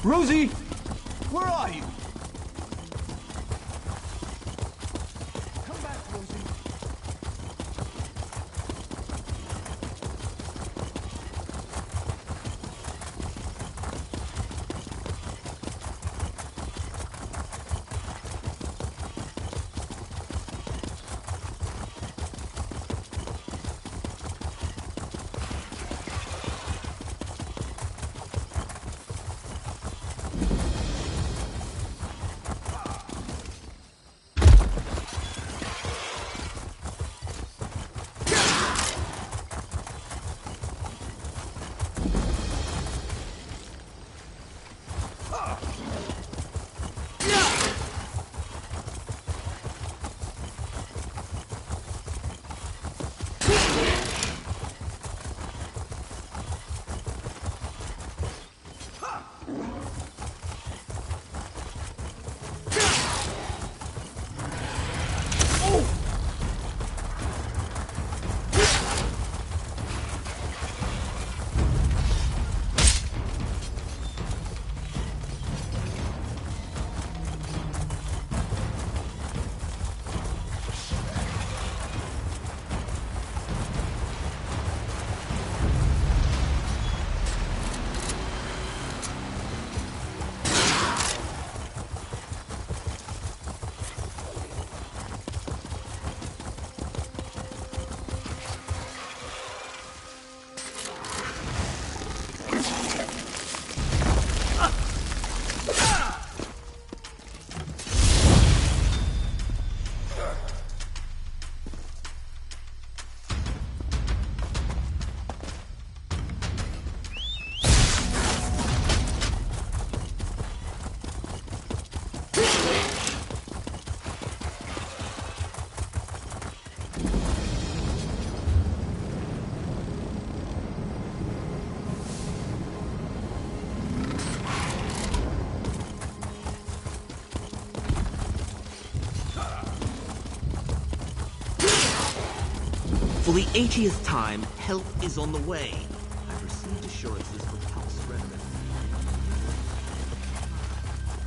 Rosie! Where are you? Come back, Rosie. the 80th time, help is on the way. I've received assurances from House Redmond.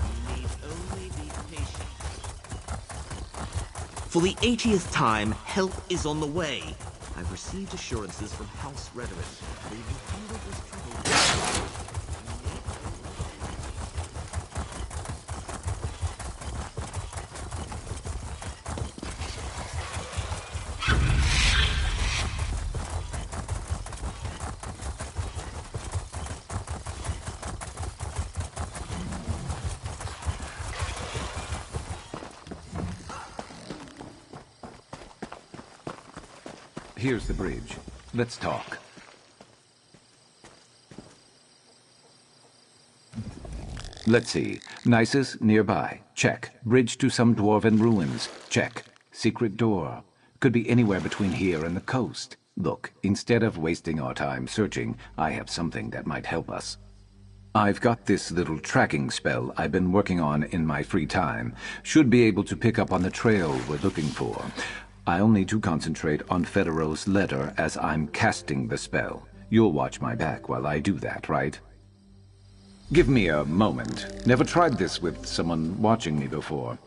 You need only be patient. For the 80th time, help is on the way. I've received assurances from House Redmond. They will handle this trouble. Here's the bridge. Let's talk. Let's see. Nisus nearby. Check. Bridge to some dwarven ruins. Check. Secret door. Could be anywhere between here and the coast. Look, instead of wasting our time searching, I have something that might help us. I've got this little tracking spell I've been working on in my free time. Should be able to pick up on the trail we're looking for. I'll need to concentrate on Federo's letter as I'm casting the spell. You'll watch my back while I do that, right? Give me a moment. Never tried this with someone watching me before.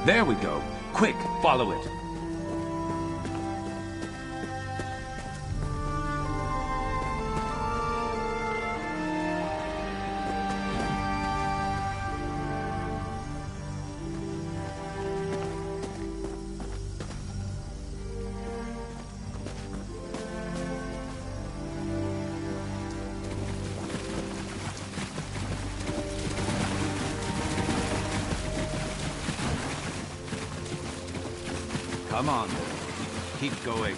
There we go. Quick, follow it. Come on. Keep going.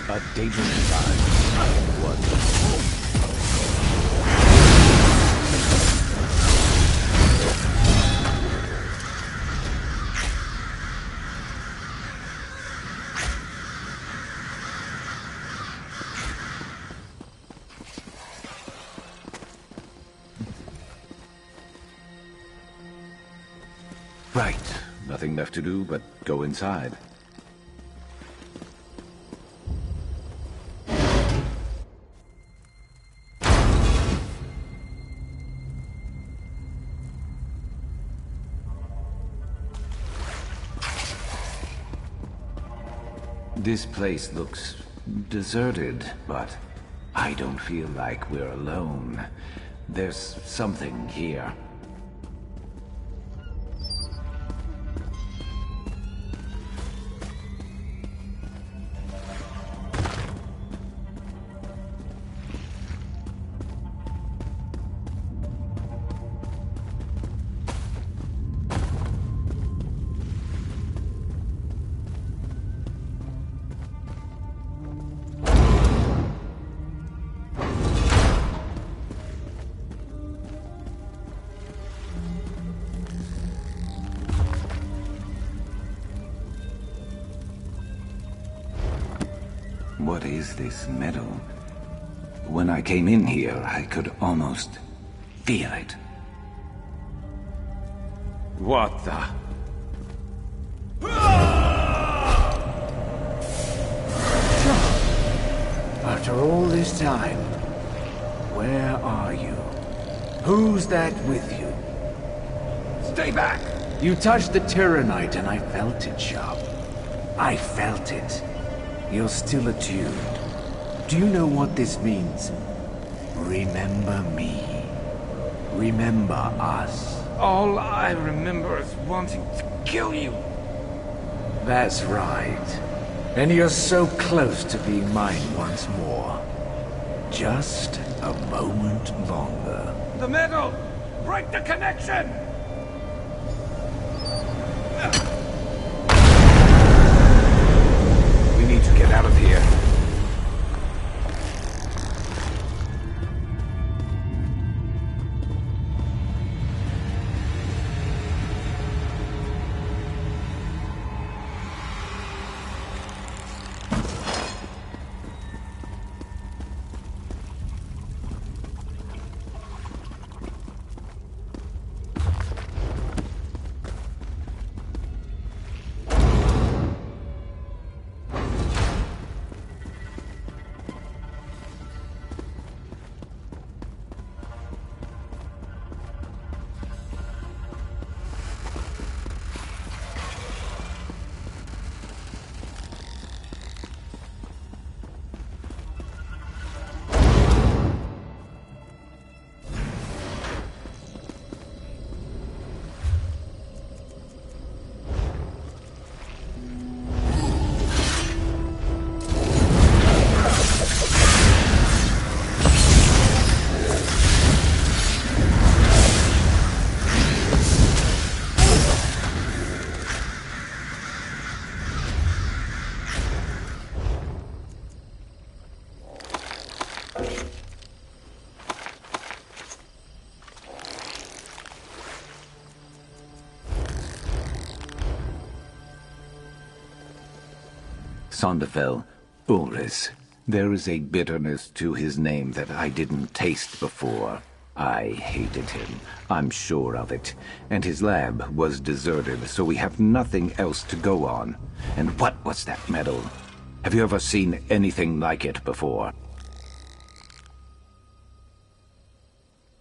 A dangerous time. What? Right. Nothing left to do but go inside. This place looks deserted, but I don't feel like we're alone. There's something here. What is this metal? When I came in here, I could almost feel it. What the? After all this time, where are you? Who's that with you? Stay back! You touched the Tyrannite and I felt it, Sharp. I felt it. You're still attuned. Do you know what this means? Remember me. Remember us. All I remember is wanting to kill you. That's right. And you're so close to being mine once more. Just a moment longer. The metal! Break the connection! We need to get out of here. Sonderfell, Ulris. There is a bitterness to his name that I didn't taste before. I hated him, I'm sure of it. And his lab was deserted, so we have nothing else to go on. And what was that metal? Have you ever seen anything like it before?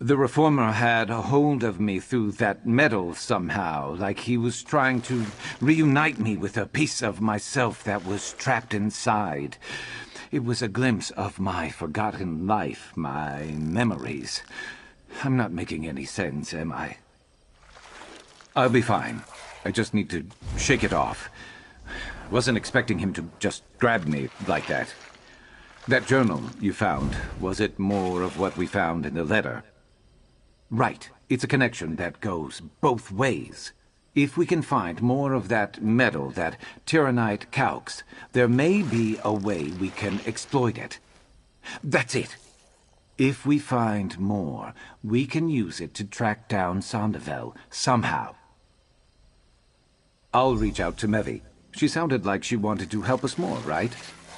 The Reformer had a hold of me through that metal somehow, like he was trying to reunite me with a piece of myself that was trapped inside. It was a glimpse of my forgotten life, my memories. I'm not making any sense, am I? I'll be fine. I just need to shake it off. Wasn't expecting him to just grab me like that. That journal you found, was it more of what we found in the letter? Right. It's a connection that goes both ways. If we can find more of that metal, that Tyrannite calx, there may be a way we can exploit it. That's it. If we find more, we can use it to track down Sonderfell, somehow. I'll reach out to Mevi. She sounded like she wanted to help us more, right?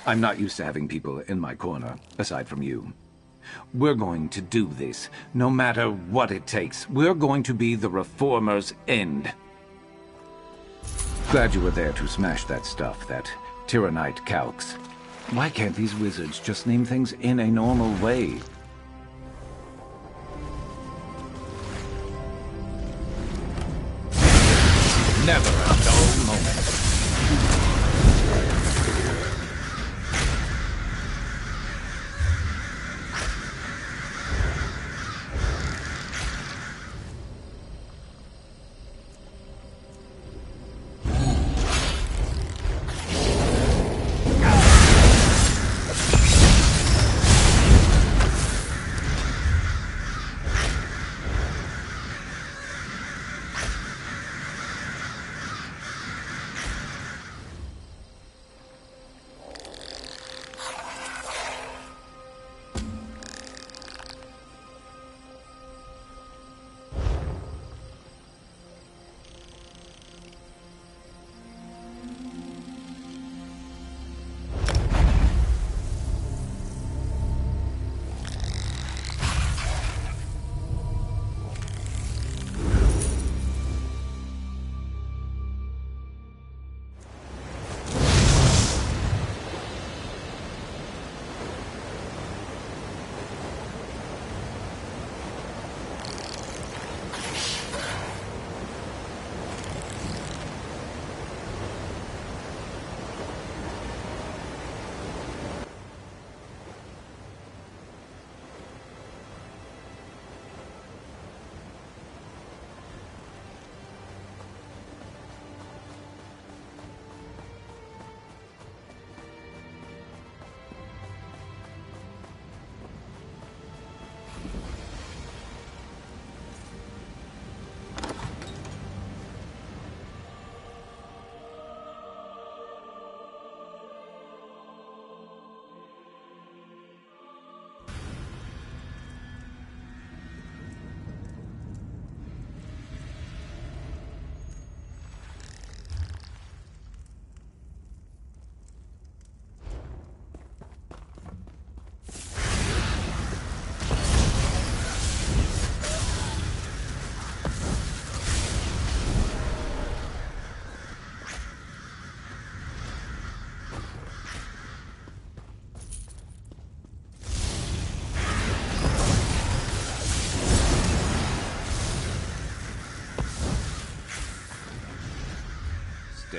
I'm not used to having people in my corner, aside from you. We're going to do this, no matter what it takes. We're going to be the Reformer's end. Glad you were there to smash that stuff, that Tyrannite calx. Why can't these wizards just name things in a normal way? Never a dull moment.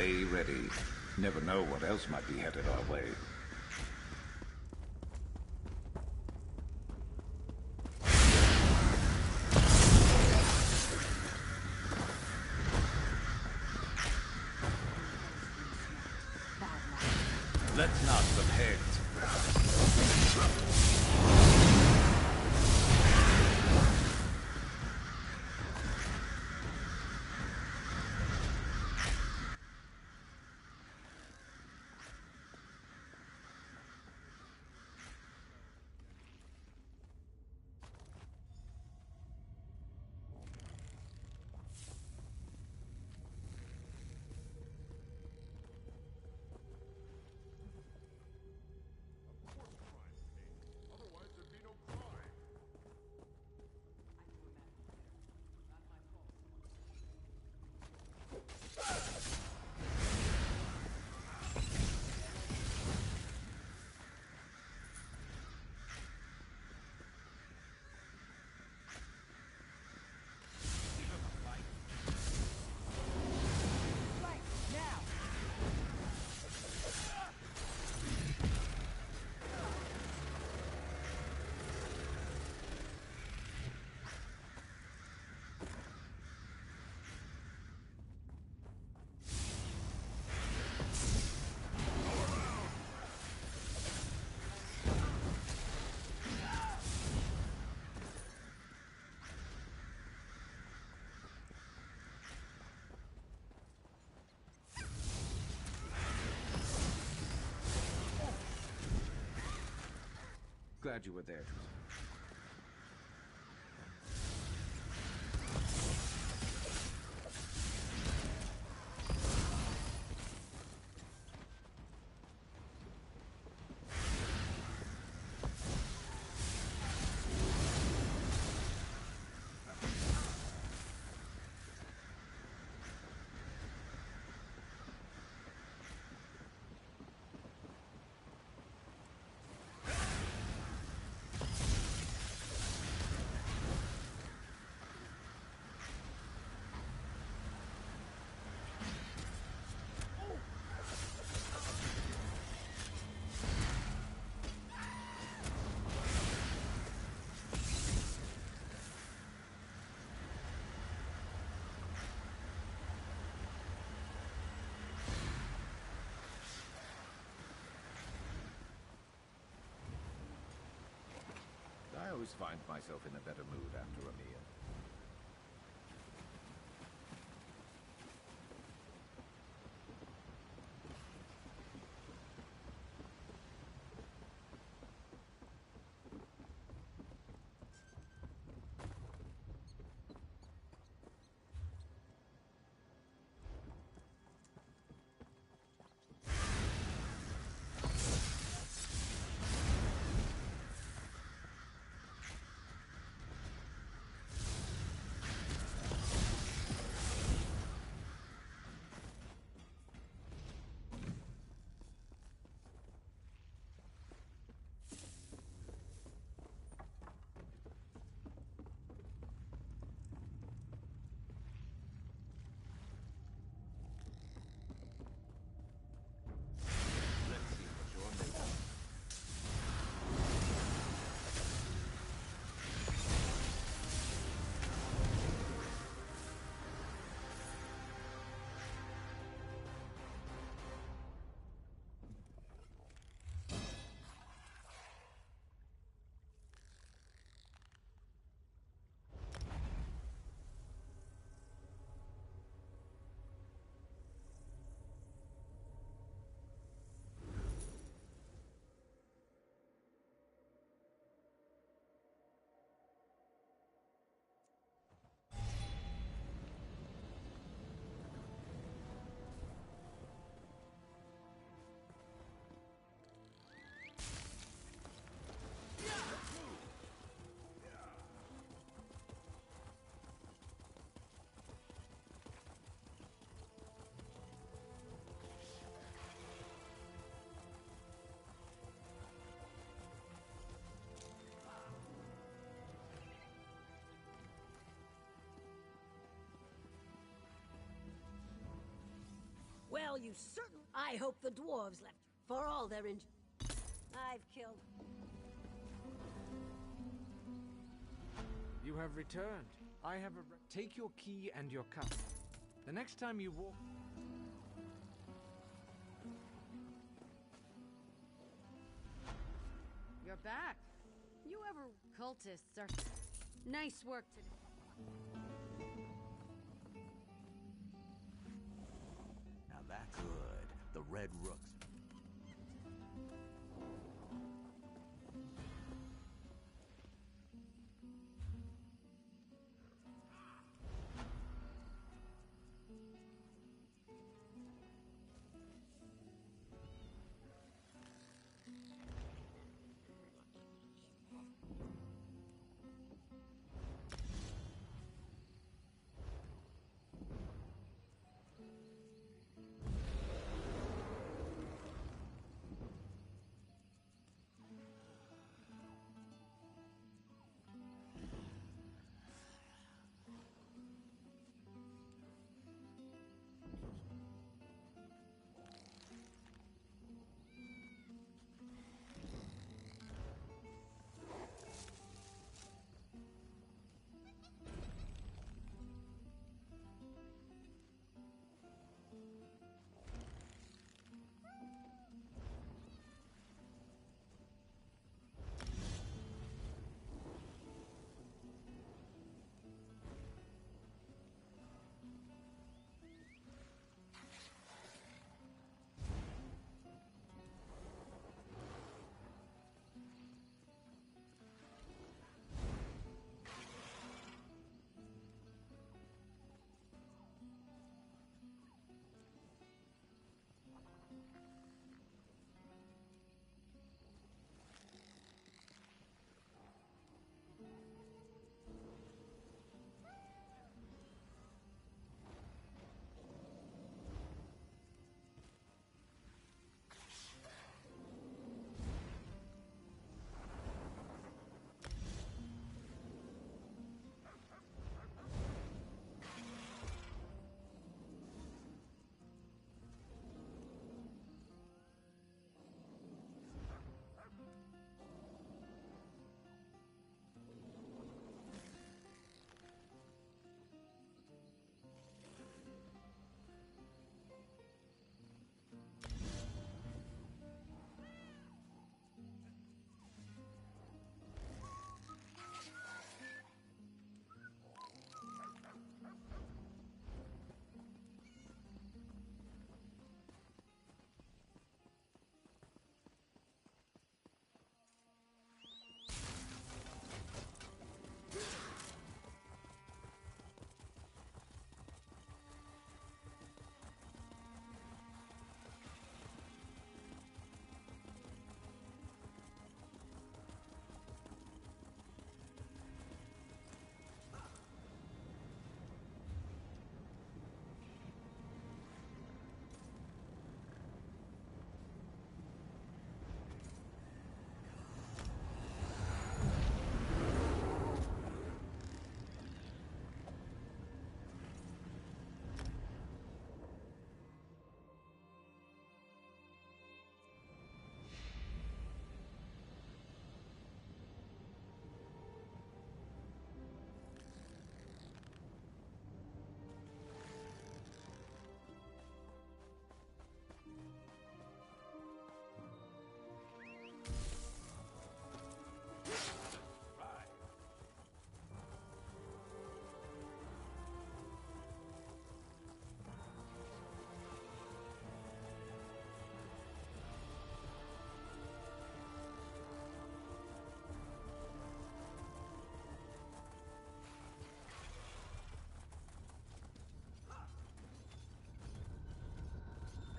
Stay ready. Never know what else might be headed our way. Let's not prepare. Glad you were there. I always find myself in a better mood after a meal. Well, you certain... I hope the dwarves left, for all their I've killed... You have returned. I have take your key and your cup. The next time you walk... You're back. You ever... Cultists are... Nice work today. Now that's good. The Red Rooks.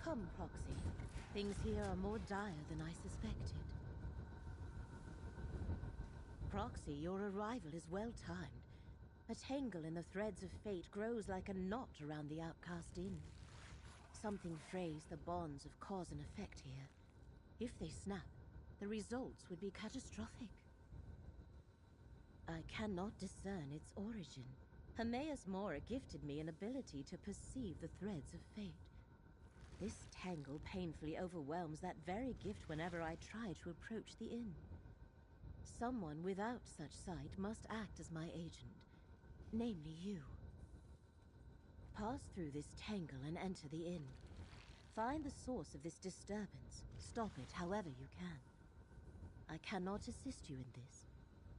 Come, Proxy. Things here are more dire than I suspected. Proxy, your arrival is well timed. A tangle in the threads of fate grows like a knot around the outcast inn. Something frays the bonds of cause and effect here. If they snap, the results would be catastrophic. I cannot discern its origin. Hermaeus Mora gifted me an ability to perceive the threads of fate. This tangle painfully overwhelms that very gift whenever I try to approach the inn. Someone without such sight must act as my agent, namely you. Pass through this tangle and enter the inn. Find the source of this disturbance. Stop it however you can. I cannot assist you in this.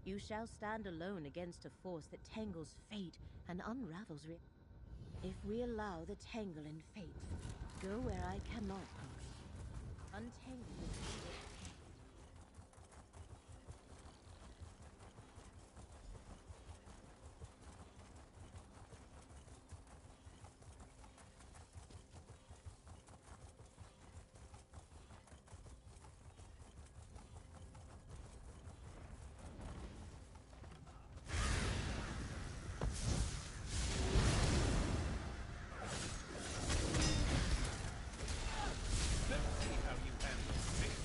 You shall stand alone against a force that tangles fate and unravels reality. If we allow the tangle in fate, go where I cannot go. Untangle it. Let's see how you handle me.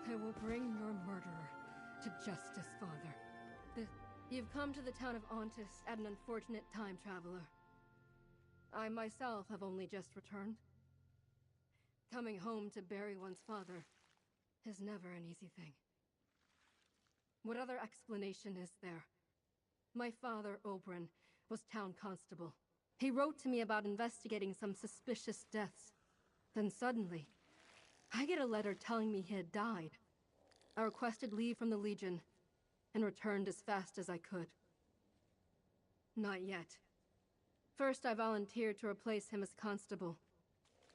I will bring your murderer to justice, Father. You've come to the town of Ontis at an unfortunate time, Traveler. I myself have only just returned. Coming home to bury one's father is never an easy thing. What other explanation is there? My father, Oberyn, was town constable. He wrote to me about investigating some suspicious deaths. Then suddenly, I get a letter telling me he had died. I requested leave from the Legion and returned as fast as I could. Not yet. First, I volunteered to replace him as constable.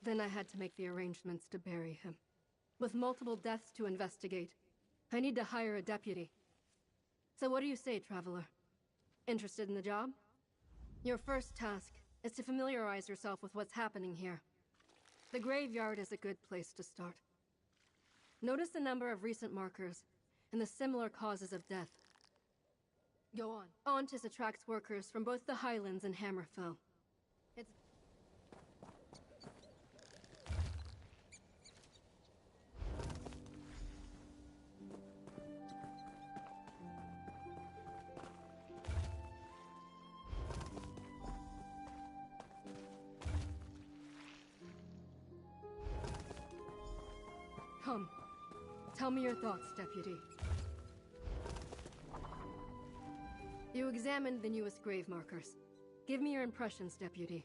Then I had to make the arrangements to bury him. With multiple deaths to investigate, I need to hire a deputy. So what do you say, Traveler? Interested in the job? Your first task is to familiarize yourself with what's happening here. The graveyard is a good place to start. Notice the number of recent markers and the similar causes of death. Go on. Ontis attracts workers from both the Highlands and Hammerfell. It's... Come. Tell me your thoughts, Deputy. You examined the newest grave markers. Give me your impressions, Deputy.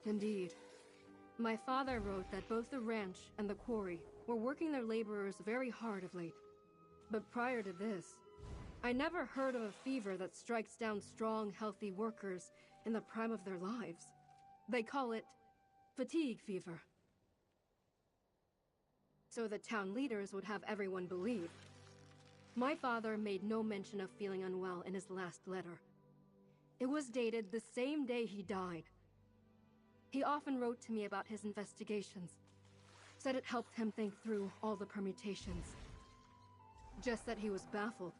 Indeed. My father wrote that both the ranch and the quarry were working their laborers very hard of late. But prior to this, I never heard of a fever that strikes down strong, healthy workers in the prime of their lives. They call it fatigue fever. So the town leaders would have everyone believe. My father made no mention of feeling unwell in his last letter. It was dated the same day he died. He often wrote to me about his investigations, said it helped him think through all the permutations. Just that he was baffled.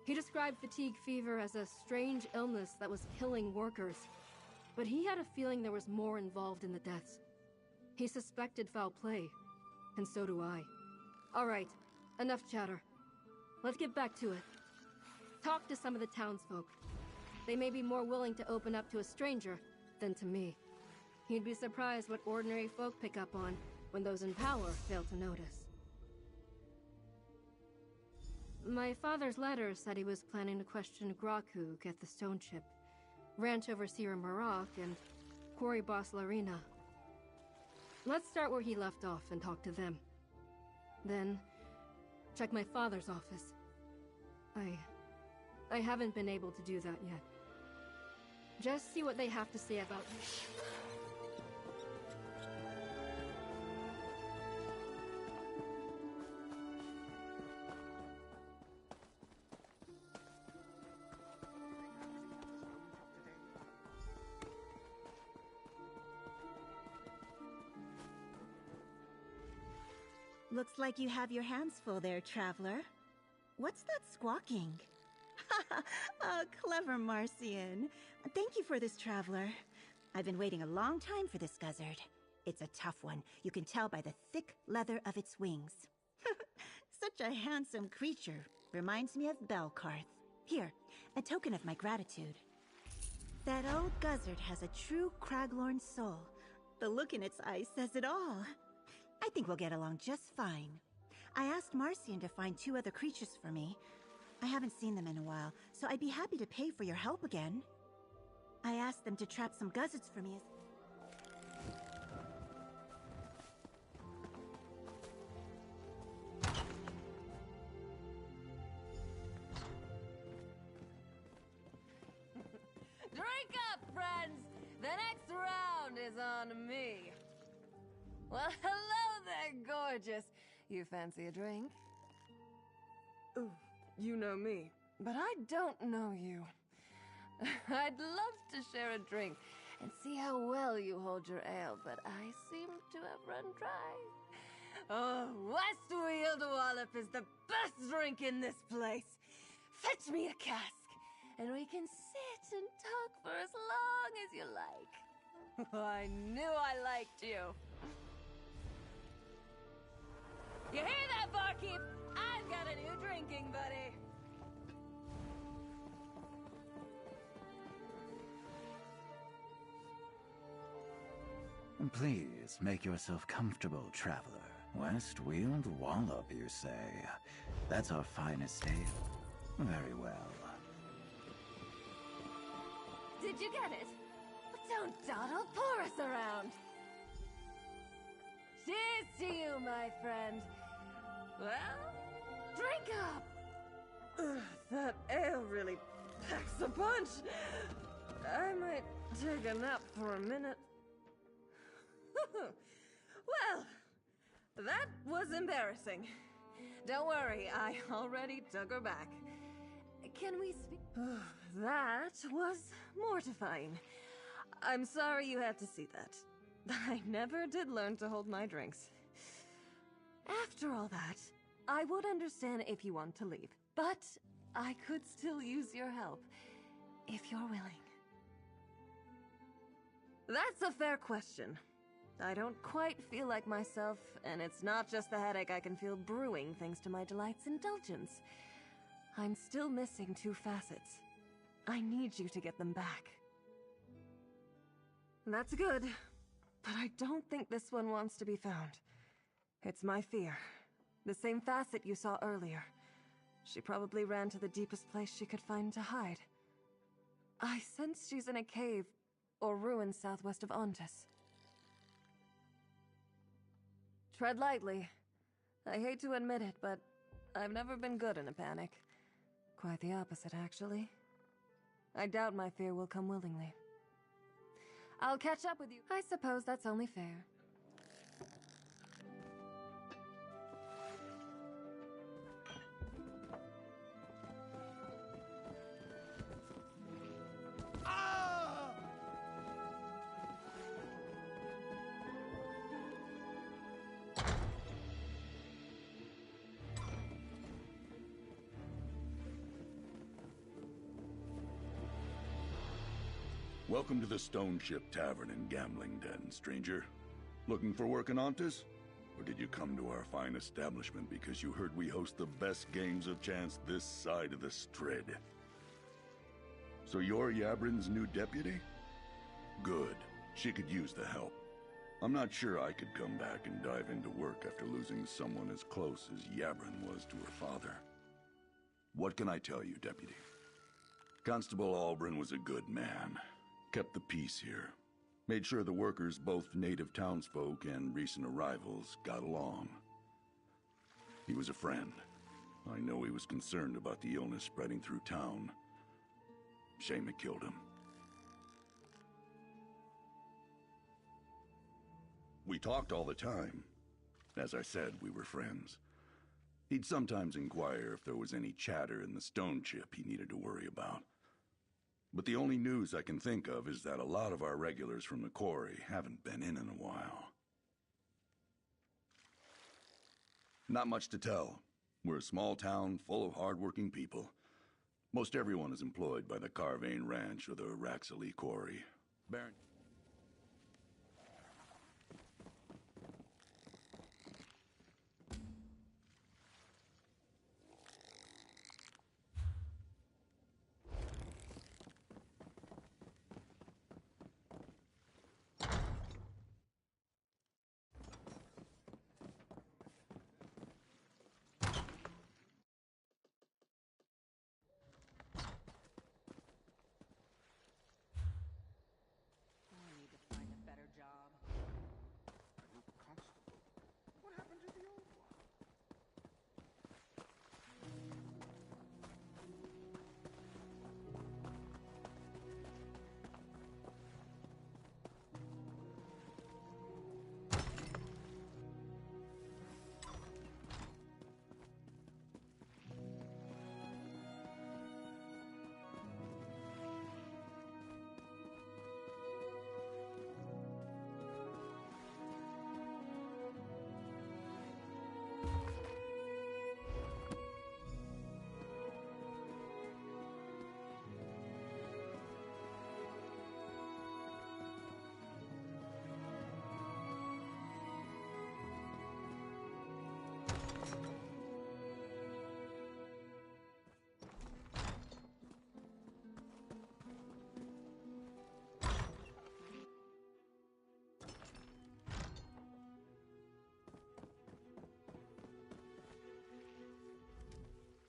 He described fatigue fever as a strange illness that was killing workers, but he had a feeling there was more involved in the deaths. He suspected foul play, and so do I. All right, enough chatter. Let's get back to it. Talk to some of the townsfolk. They may be more willing to open up to a stranger than to me. You'd be surprised what ordinary folk pick up on when those in power fail to notice. My father's letter said he was planning to question Graku at the stone chip, ranch overseer Marak, and quarry boss Larina. Let's start where he left off and talk to them. Then, check my father's office. I haven't been able to do that yet. Just see what they have to say about me. Looks like you have your hands full there, Traveler. What's that squawking? Oh, clever Marcian. Thank you for this, Traveler. I've been waiting a long time for this guzzard. It's a tough one. You can tell by the thick leather of its wings. Such a handsome creature. Reminds me of Belkarth. Here, a token of my gratitude. That old guzzard has a true Craglorn soul. The look in its eyes says it all. I think we'll get along just fine. I asked Marcian to find 2 other creatures for me. I haven't seen them in a while, so I'd be happy to pay for your help again. I asked them to trap some guzzards for me as... Drink up, friends! The next round is on me. Well, hello there, gorgeous. You fancy a drink? Ooh, you know me, but I don't know you. I'd love to share a drink and see how well you hold your ale, but I seem to have run dry. Oh, West Weald Wallop is the best drink in this place. Fetch me a cask, and we can sit and talk for as long as you like. I knew I liked you. You hear that, barkeep? I've got a new drinking buddy. Please, make yourself comfortable, traveler. West Weald Wallop, you say? That's our finest ale. Very well. Did you get it? Don't dawdle, pour us around. Cheers to you, my friend. Well, drink up. Ugh, that ale really packs a punch. I might take a nap for a minute. Well, that was embarrassing. Don't worry, I already took her back. Can we speak? That was mortifying. I'm sorry you had to see that. I never did learn to hold my drinks. After all that, I would understand if you want to leave, but I could still use your help, if you're willing. That's a fair question. I don't quite feel like myself, and it's not just the headache I can feel brewing thanks to my delight's indulgence. I'm still missing 2 facets. I need you to get them back. That's good, but I don't think this one wants to be found. It's my fear. The same facet you saw earlier. She probably ran to the deepest place she could find to hide. I sense she's in a cave or ruin southwest of Ontis. Tread lightly. I hate to admit it, but I've never been good in a panic. Quite the opposite, actually. I doubt my fear will come willingly. I'll catch up with you. I suppose that's only fair. Welcome to the Stone Ship Tavern and Gambling Den, stranger. Looking for work in Ontis? Or did you come to our fine establishment because you heard we host the best games of chance this side of the Strid? So you're Yabrin's new deputy? Good. She could use the help. I'm not sure I could come back and dive into work after losing someone as close as Yabrin was to her father. What can I tell you, deputy? Constable Albrin was a good man. Kept the peace here. Made sure the workers, both native townsfolk and recent arrivals, got along. He was a friend. I know he was concerned about the illness spreading through town. Shame it killed him. We talked all the time. As I said, we were friends. He'd sometimes inquire if there was any chatter in the stone chip he needed to worry about. But the only news I can think of is that a lot of our regulars from the quarry haven't been in a while. Not much to tell. We're a small town full of hard-working people. Most everyone is employed by the Carvane Ranch or the Raxalee Quarry. Baron.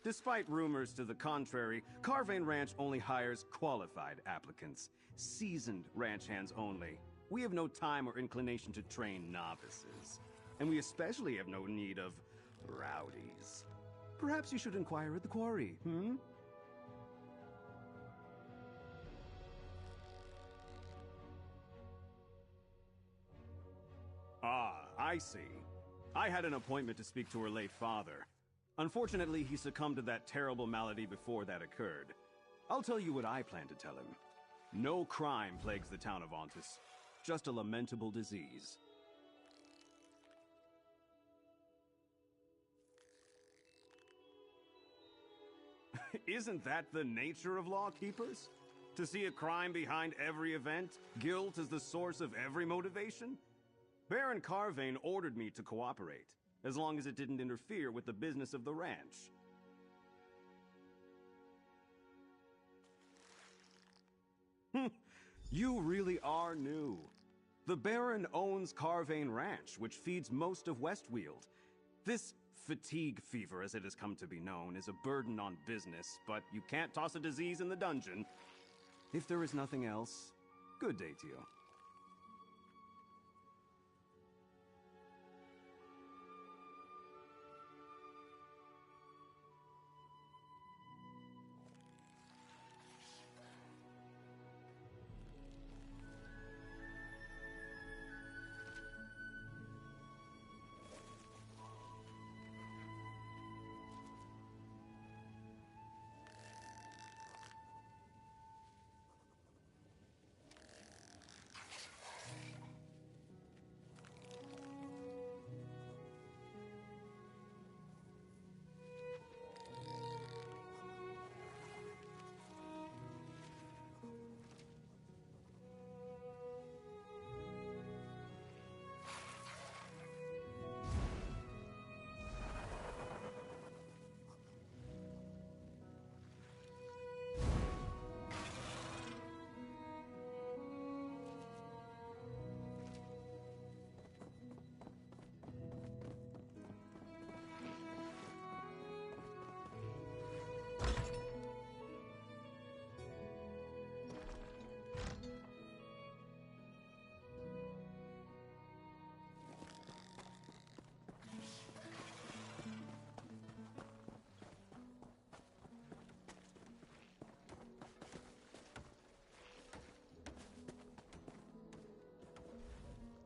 Despite rumors to the contrary, Carvane Ranch only hires qualified applicants. Seasoned ranch hands only. We have no time or inclination to train novices. And we especially have no need of rowdies. Perhaps you should inquire at the quarry, hmm? Ah, I see. I had an appointment to speak to her late father. Unfortunately, he succumbed to that terrible malady before that occurred. I'll tell you what I plan to tell him. No crime plagues the town of Ontis. Just a lamentable disease. Isn't that the nature of lawkeepers? To see a crime behind every event? Guilt is the source of every motivation? Baron Carvane ordered me to cooperate, as long as it didn't interfere with the business of the ranch. You really are new. The Baron owns Carvane Ranch, which feeds most of West Weald. This fatigue fever, as it has come to be known, is a burden on business, but you can't toss a disease in the dungeon. If there is nothing else, good day to you.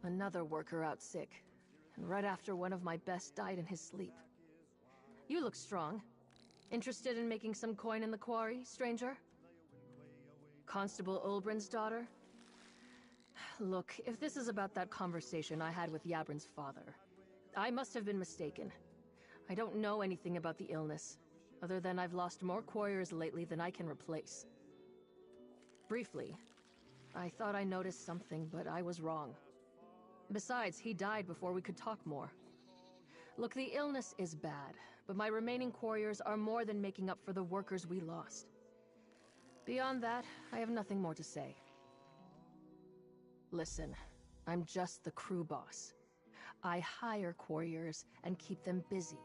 Another worker out sick, and right after one of my best died in his sleep. You look strong. Interested in making some coin in the quarry, stranger? Constable Ulbrin's daughter? Look, if this is about that conversation I had with Yabrin's father, I must have been mistaken. I don't know anything about the illness, other than I've lost more quarriers lately than I can replace. Briefly, I thought I noticed something, but I was wrong. Besides, he died before we could talk more. Look, the illness is bad, but my remaining quarriers are more than making up for the workers we lost. Beyond that, I have nothing more to say. Listen, I'm just the crew boss. I hire quarriers and keep them busy.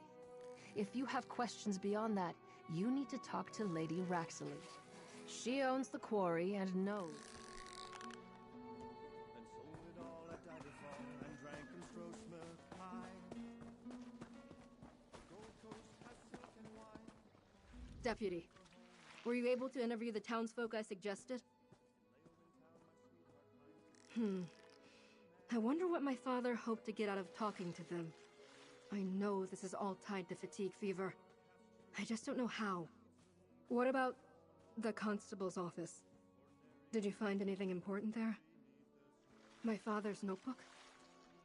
If you have questions beyond that, you need to talk to Lady Raxley. She owns the quarry and knows. Deputy, were you able to interview the townsfolk I suggested? I wonder what my father hoped to get out of talking to them. I know this is all tied to fatigue fever. I just don't know how. What about the constable's office? Did you find anything important there? My father's notebook?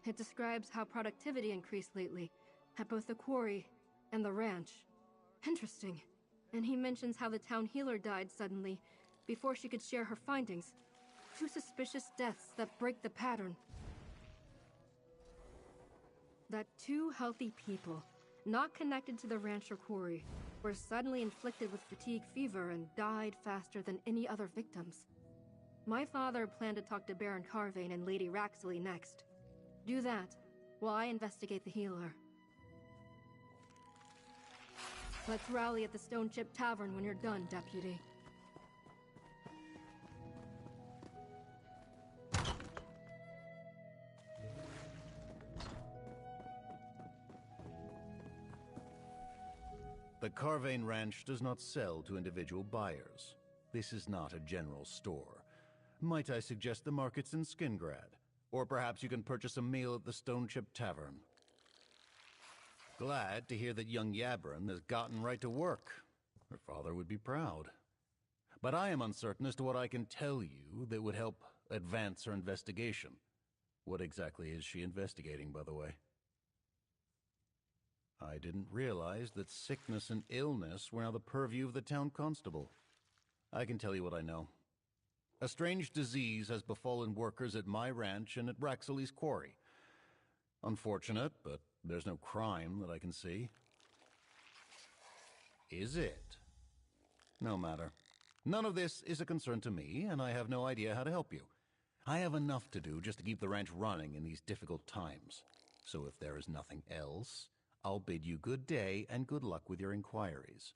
It describes how productivity increased lately, at both the quarry and the ranch. Interesting. And he mentions how the town healer died suddenly, before she could share her findings. 2 suspicious deaths that break the pattern. That 2 healthy people, not connected to the ranch or quarry, were suddenly inflicted with fatigue fever and died faster than any other victims. My father planned to talk to Baron Carvane and Lady Raxley next. Do that, while I investigate the healer. Let's rally at the Stone Chip Tavern when you're done, Deputy. The Carvane Ranch does not sell to individual buyers. This is not a general store. Might I suggest the market's in Skingrad? Or perhaps you can purchase a meal at the Stone Chip Tavern. Glad to hear that young Yabrin has gotten right to work. Her father would be proud. But I am uncertain as to what I can tell you that would help advance her investigation. What exactly is she investigating, by the way? I didn't realize that sickness and illness were now the purview of the town constable. I can tell you what I know. A strange disease has befallen workers at my ranch and at Raxley's quarry. Unfortunate, but there's no crime that I can see. Is it? No matter. None of this is a concern to me, and I have no idea how to help you. I have enough to do just to keep the ranch running in these difficult times. So if there is nothing else, I'll bid you good day and good luck with your inquiries.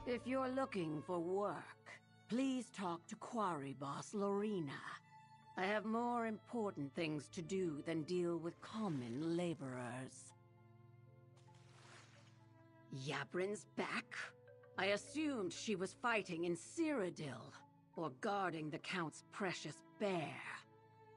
If you're looking for work, please talk to quarry boss Lorena. I have more important things to do than deal with common laborers. Yabrin's back? I assumed she was fighting in Cyrodiil, or guarding the Count's precious bear.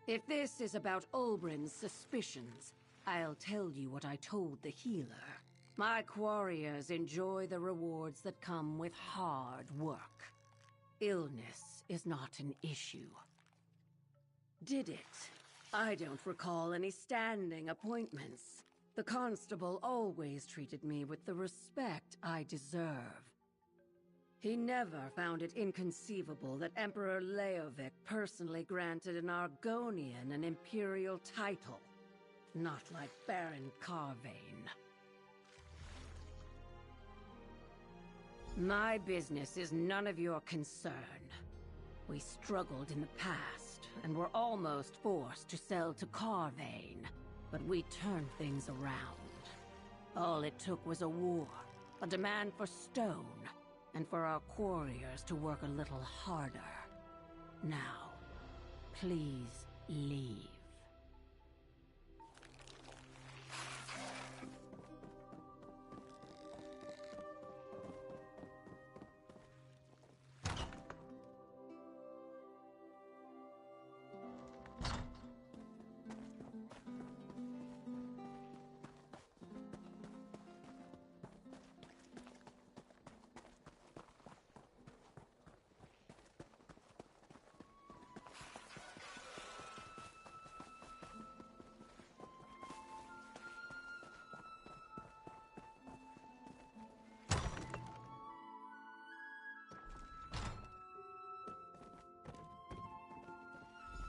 If this is about Ulbrin's suspicions, I'll tell you what I told the healer. My quarriers enjoy the rewards that come with hard work. Illness is not an issue. Did it? I don't recall any standing appointments. The constable always treated me with the respect I deserve. He never found it inconceivable that Emperor Leovic personally granted an Argonian an imperial title. Not like Baron Carvane. My business is none of your concern. We struggled in the past, and were almost forced to sell to Carvane, but we turned things around. All it took was a war, a demand for stone, and for our quarriers to work a little harder. Now, please leave.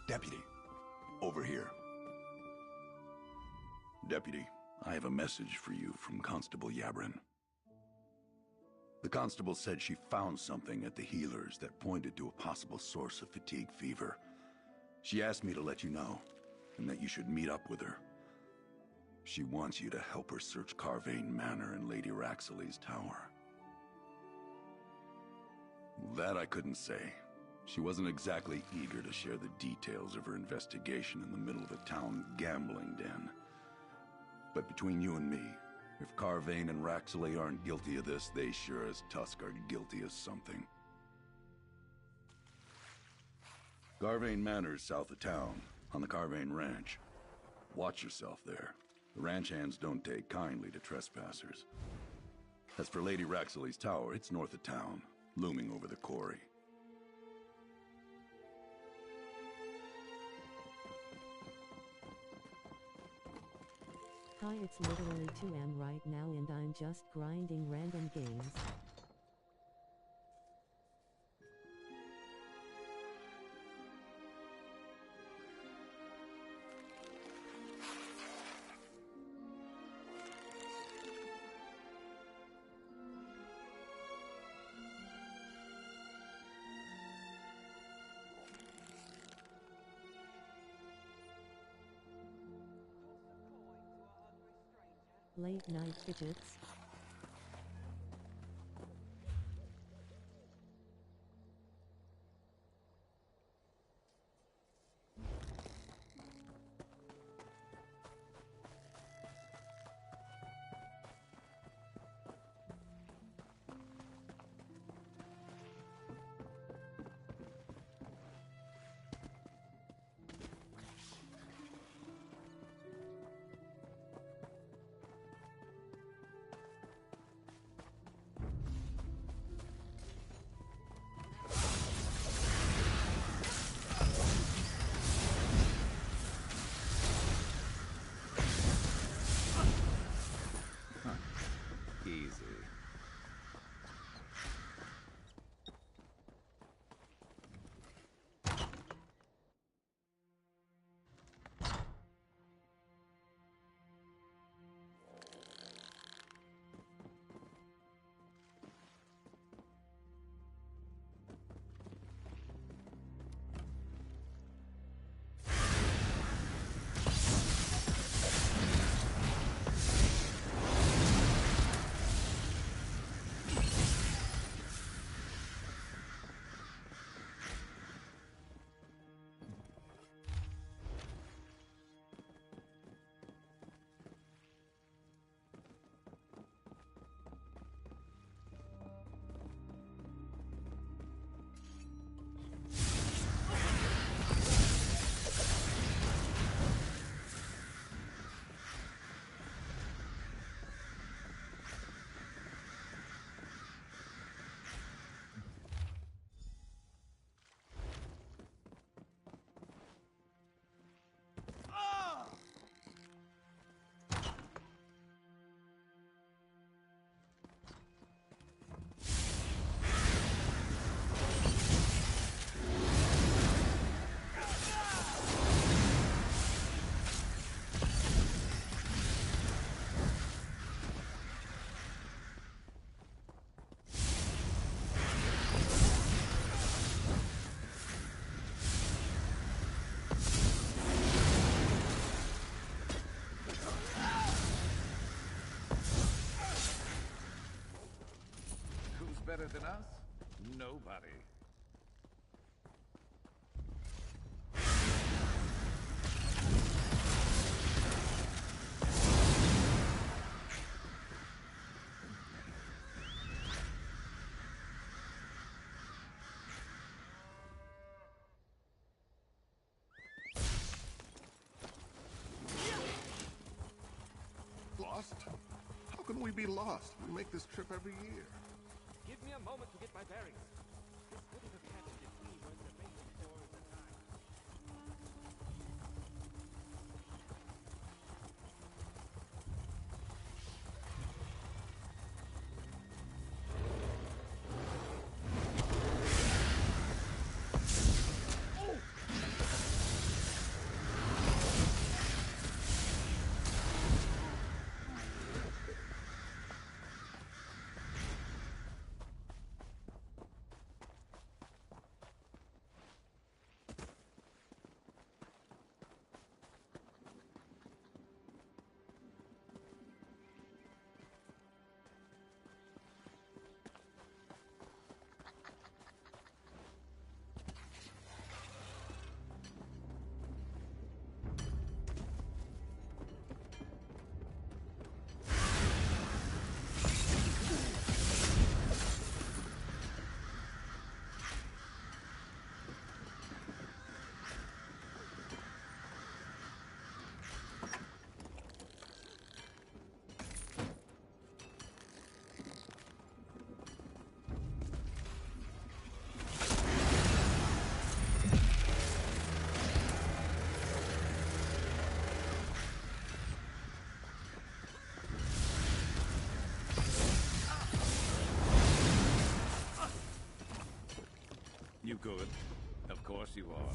Deputy, over here. Deputy, I have a message for you from Constable Yabrin. The constable said she found something at the healers that pointed to a possible source of fatigue fever. She asked me to let you know, and that you should meet up with her. She wants you to help her search Carvane Manor and Lady Raxley's tower. That I couldn't say. She wasn't exactly eager to share the details of her investigation in the middle of a town gambling den. But between you and me, if Carvane and Raxley aren't guilty of this, they sure as Tusk are guilty of something. Carvane Manor's south of town, on the Carvane Ranch. Watch yourself there. The ranch hands don't take kindly to trespassers. As for Lady Raxley's tower, it's north of town, looming over the quarry. Hi, it's literally 2 am right now and I'm just grinding random games. Late night fidgets. Easy. Better than us? Nobody. Lost? How can we be lost? We make this trip every year. Give me a moment to get my bearings. This wouldn't have happened if we weren't the main store at the time. Good. Of course you are.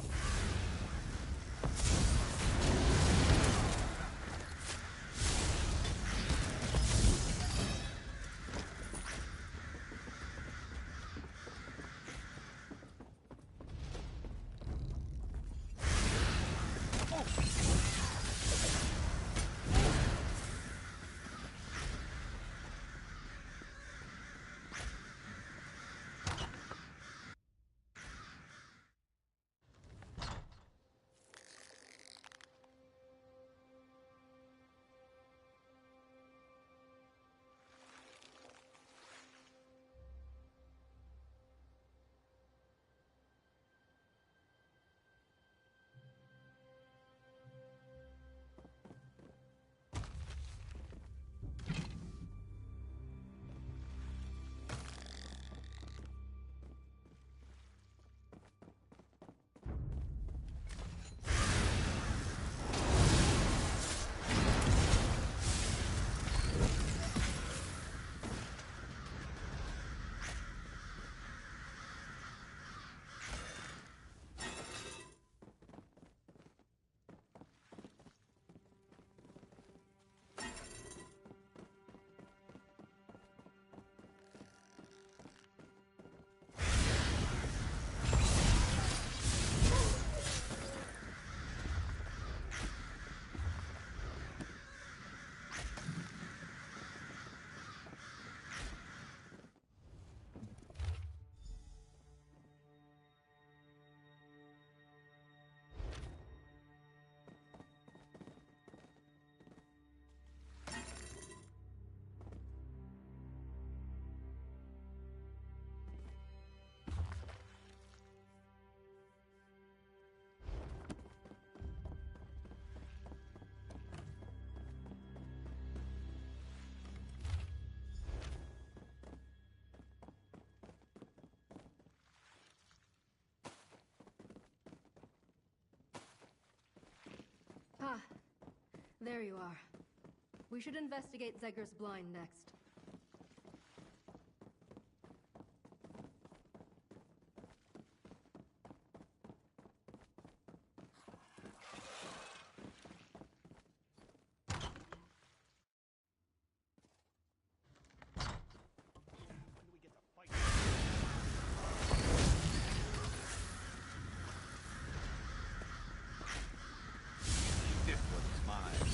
Ah, there you are. We should investigate Zegger's blind next. This one's mine.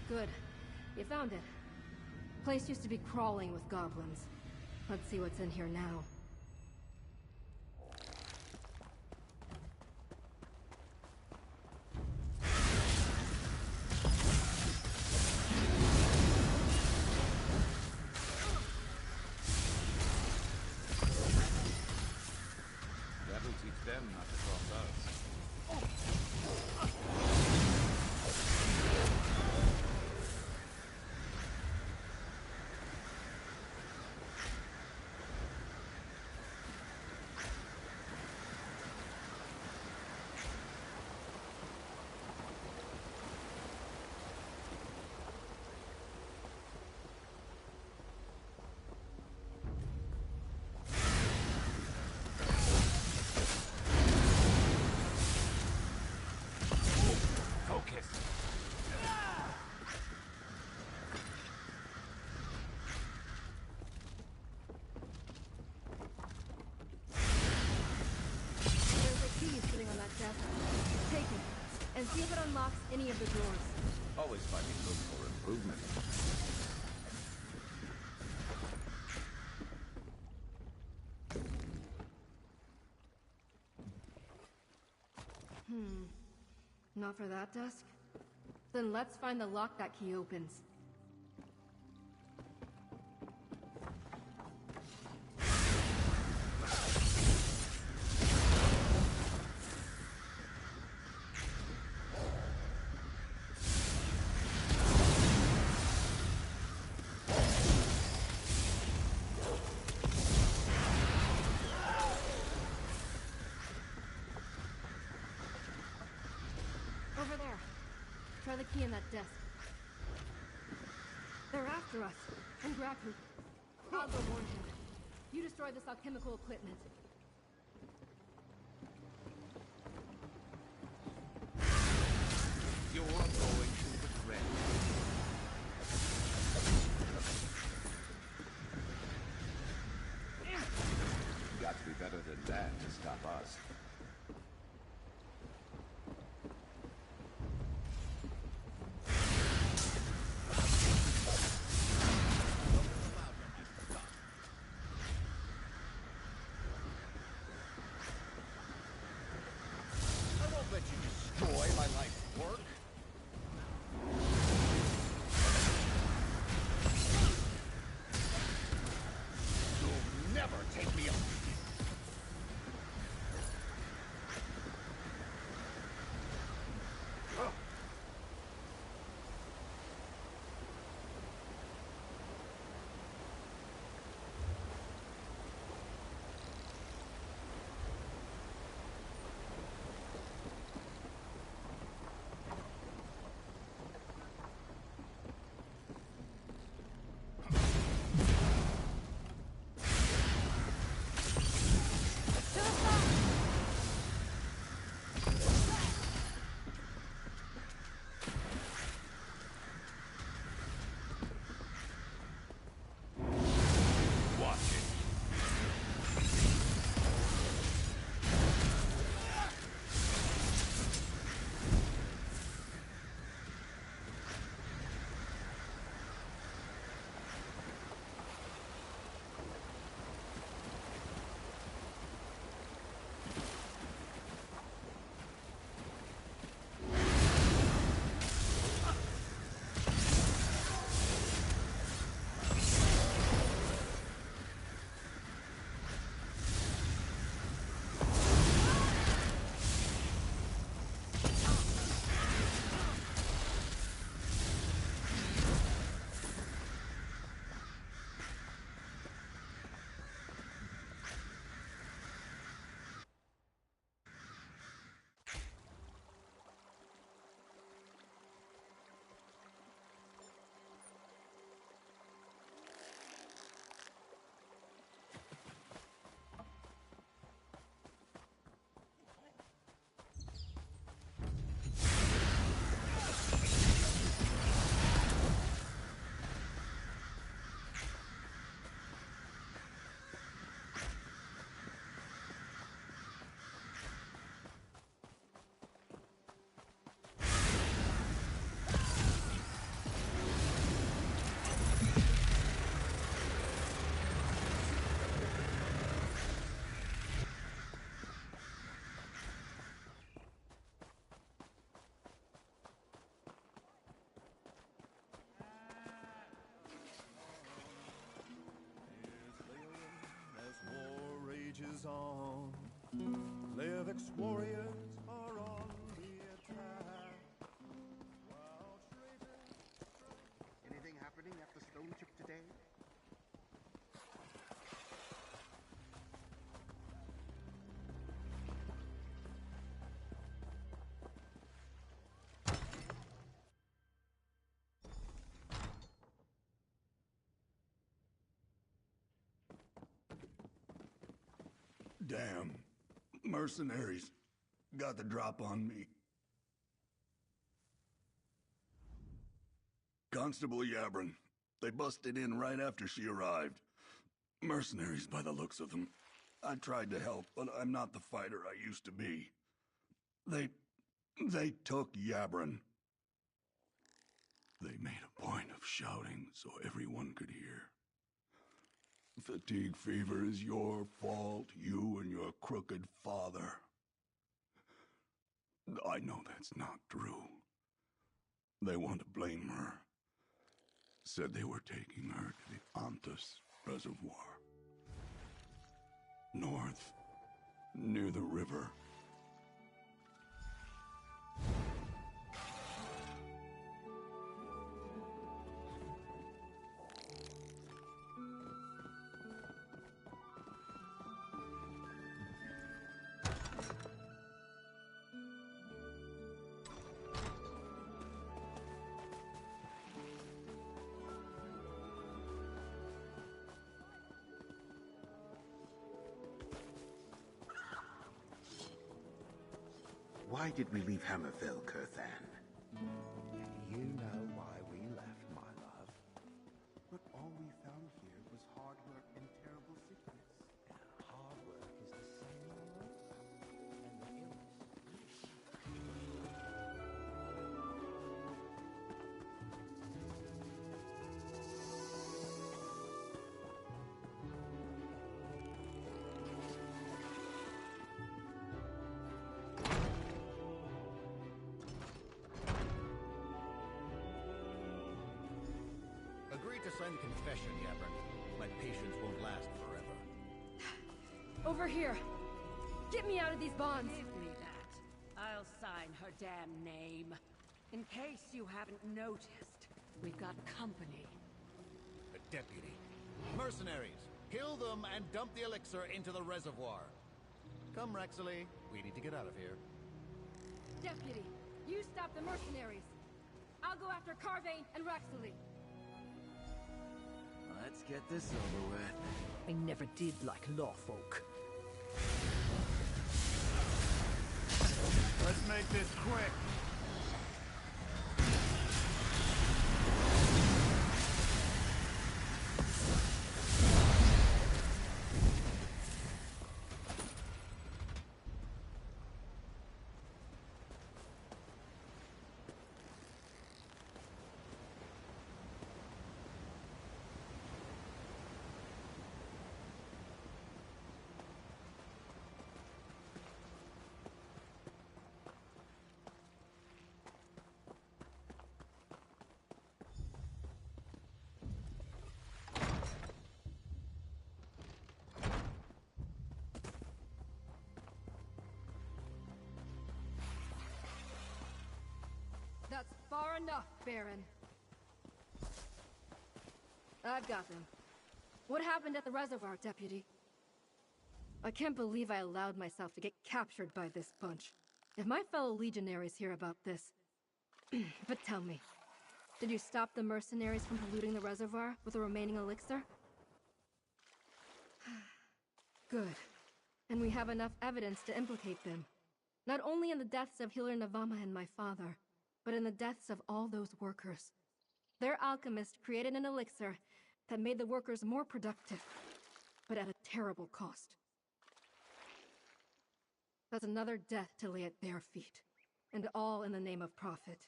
Good. You found it. Place used to be crawling with goblins. Let's see what's in here now. That'll teach them not to cross us. any of the drawers. Always finding room for improvement. Not for that desk? Then let's find the lock that key opens. Over there. Try the key in that desk. They're after us. And Graku. I'll go warn him. You destroy this alchemical equipment. You're going to regret Got to be better than that to stop us. I won't let you destroy my life's work. You'll never take me on. On. Levix warriors are on the attack. Anything happening at the stone chip today? Damn. Mercenaries got the drop on me. Constable Yabrin. They busted in right after she arrived. Mercenaries by the looks of them. I tried to help, but I'm not the fighter I used to be. They took Yabrin. They made a point of shouting so everyone could hear. Fatigue fever is your fault, you and your crooked father. I know that's not true. They want to blame her. Said they were taking her to the Antus Reservoir. North, near the river. Why did we leave Hammerfell, Kurthan? You know why we left, my love. But all we found here was hard work and terrible sickness. And hard work is the same all over. And the illness. Agree to sign the confession, Yabron. My patience won't last forever. Over here! Get me out of these bonds! Give me that. I'll sign her damn name. In case you haven't noticed, we've got company. A deputy. Mercenaries! Kill them and dump the elixir into the reservoir. Come, Rexley. We need to get out of here. Deputy, you stop the mercenaries. I'll go after Carvane and Rexley. Let's get this over with. I never did like lawfolk. Let's make this quick. That's far enough, Baron. I've got them. What happened at the reservoir, Deputy? I can't believe I allowed myself to get captured by this bunch. If my fellow legionaries hear about this... But tell me, did you stop the mercenaries from polluting the reservoir with the remaining elixir? Good. And we have enough evidence to implicate them. Not only in the deaths of Healer Navama and my father, but in the deaths of all those workers. Their alchemist created an elixir that made the workers more productive, but at a terrible cost. That's another death to lay at their feet, and all in the name of profit.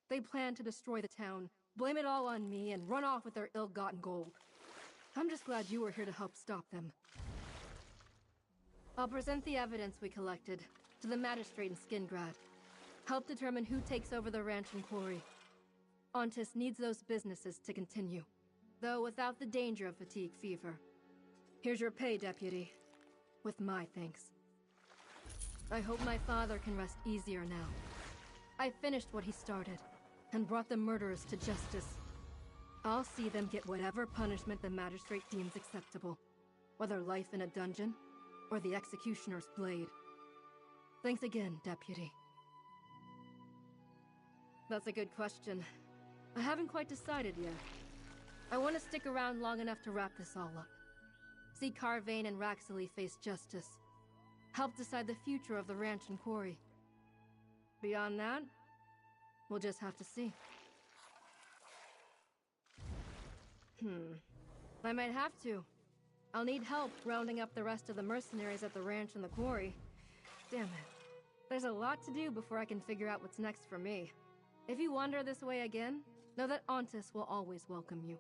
They plan to destroy the town, blame it all on me, and run off with their ill-gotten gold. I'm just glad you were here to help stop them. I'll present the evidence we collected to the magistrate in Skingrad. Help determine who takes over the ranch and quarry. Ontis needs those businesses to continue, though without the danger of fatigue fever. Here's your pay, Deputy, with my thanks. I hope my father can rest easier now. I finished what he started, and brought the murderers to justice. I'll see them get whatever punishment the magistrate deems acceptable, whether life in a dungeon, or the executioner's blade. Thanks again, Deputy. That's a good question. I haven't quite decided yet. I want to stick around long enough to wrap this all up. See Carvane and Raxley face justice. Help decide the future of the ranch and quarry. Beyond that, we'll just have to see. I might have to. I'll need help rounding up the rest of the mercenaries at the ranch and the quarry. Damn it. There's a lot to do before I can figure out what's next for me. If you wander this way again, Know that Ontis will always welcome you.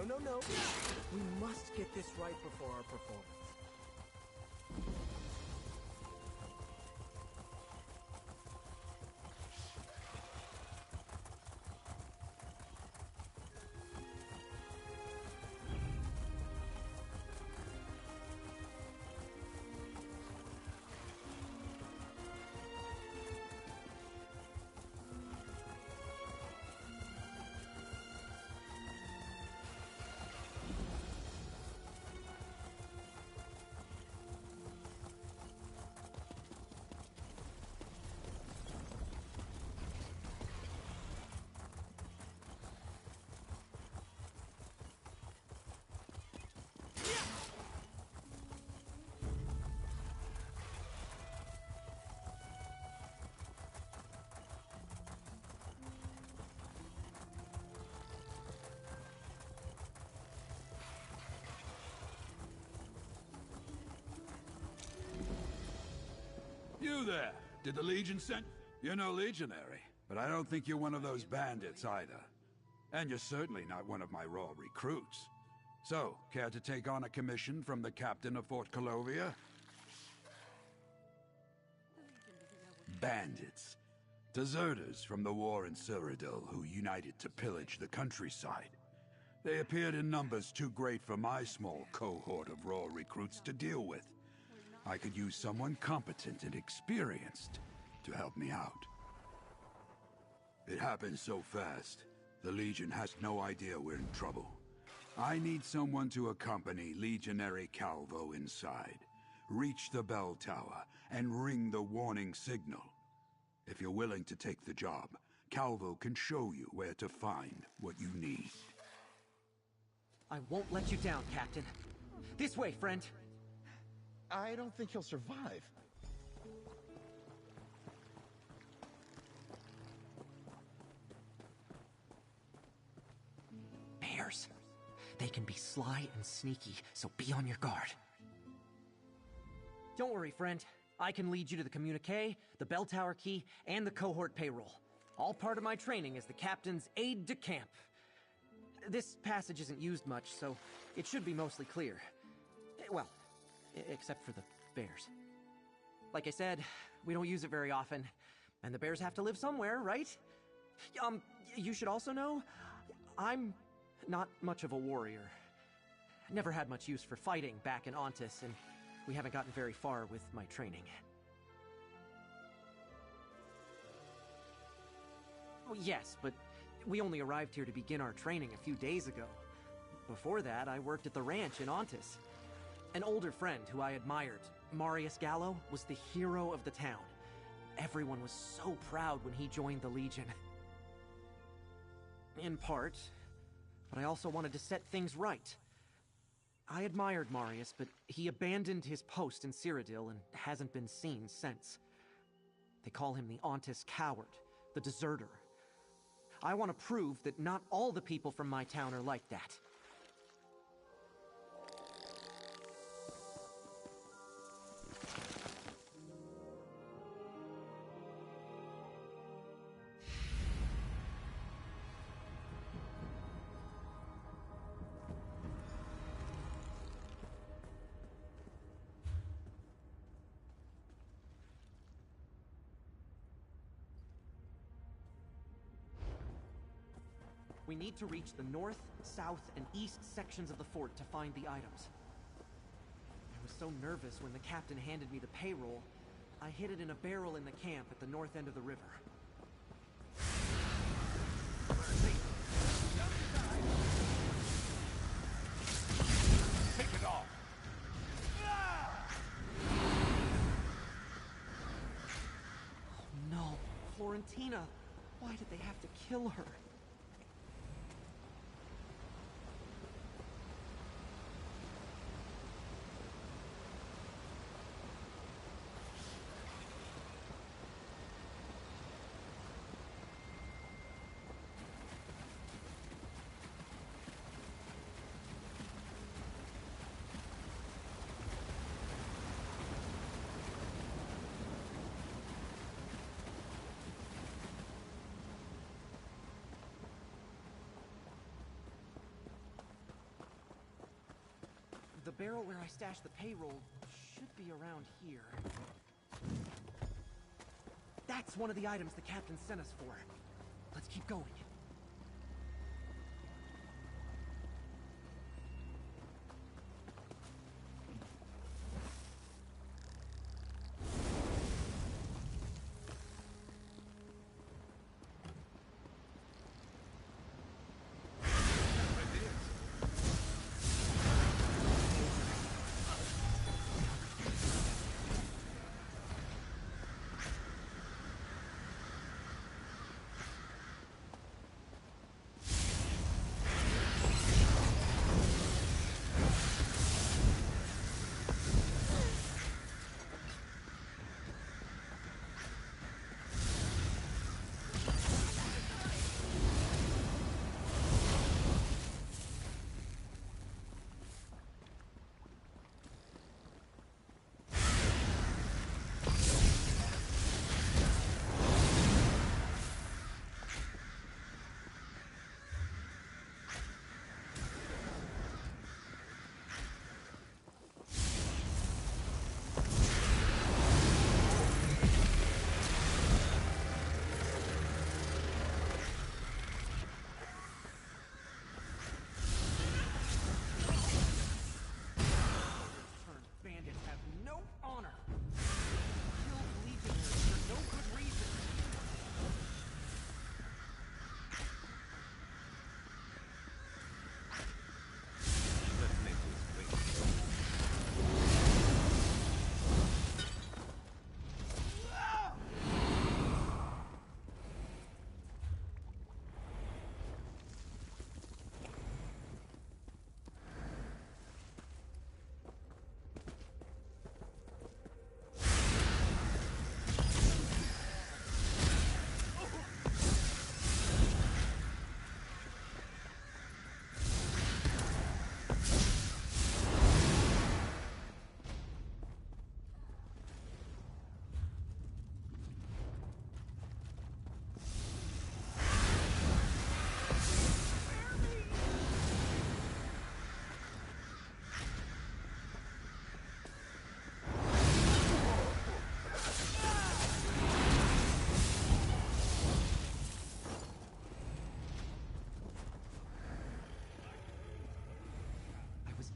No. We must get this right before our performance. You there! Did the Legion send... You're no legionary, but I don't think you're one of those bandits either. And you're certainly not one of my raw recruits. So, care to take on a commission from the captain of Fort Calovia? Bandits. Deserters from the war in Cyrodiil who united to pillage the countryside. They appeared in numbers too great for my small cohort of raw recruits to deal with. I could use someone competent and experienced to help me out. It happened so fast, the Legion has no idea we're in trouble. I need someone to accompany Legionary Calvo inside, reach the bell tower, and ring the warning signal. If you're willing to take the job, Calvo can show you where to find what you need. I won't let you down, Captain. This way, friend! I don't think he'll survive. Bears. They can be sly and sneaky, so be on your guard. Don't worry, friend. I can lead you to the communique, the bell tower key, and the cohort payroll. All part of my training as the captain's aide-de-camp. This passage isn't used much, so it should be mostly clear. Well, except for the bears. Like I said, we don't use it very often, and the bears have to live somewhere, right? You should also know, I'm not much of a warrior. Never had much use for fighting back in Ontis, and we haven't gotten very far with my training. Well, yes, but we only arrived here to begin our training a few days ago. Before that, I worked at the ranch in Ontis. An older friend who I admired, Marius Gallo, was the hero of the town. Everyone was so proud when he joined the Legion. In part, but I also wanted to set things right. I admired Marius, but he abandoned his post in Cyrodiil and hasn't been seen since. They call him the Ontis Coward, the deserter. I want to prove that not all the people from my town are like that. We need to reach the north, south, and east sections of the fort to find the items. I was so nervous when the captain handed me the payroll, I hid it in a barrel in the camp at the north end of the river. Take it off! Oh no, Florentina! Why did they have to kill her? The barrel where I stashed the payroll should be around here. That's one of the items the captain sent us for. Let's keep going.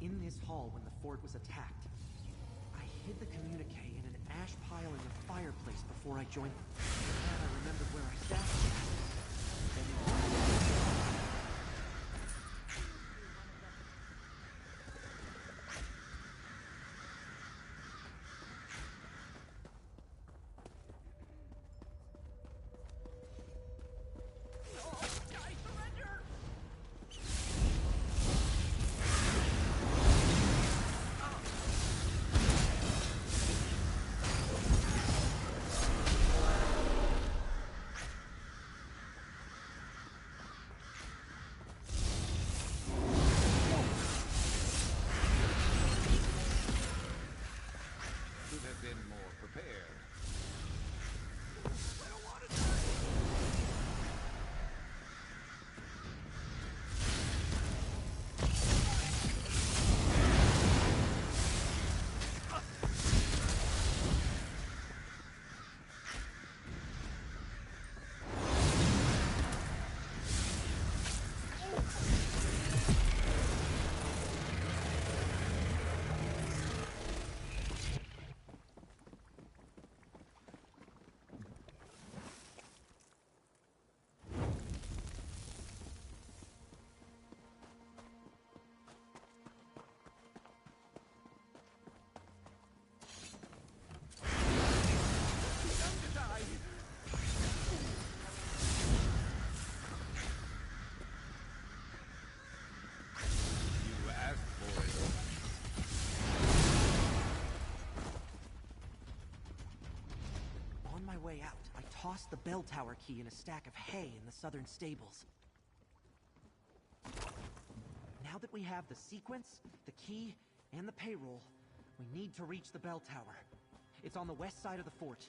in this hall when the fort was attacked. I hid the communique in an ash pile in the fireplace before I joined. Glad I remembered where I stashed it. Way out, I tossed the bell tower key in a stack of hay in the southern stables. Now that we have the sequence, the key, and the payroll, we need to reach the bell tower. It's on the west side of the fort.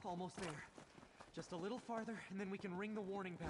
Almost there. Just a little farther, and then we can ring the warning bell.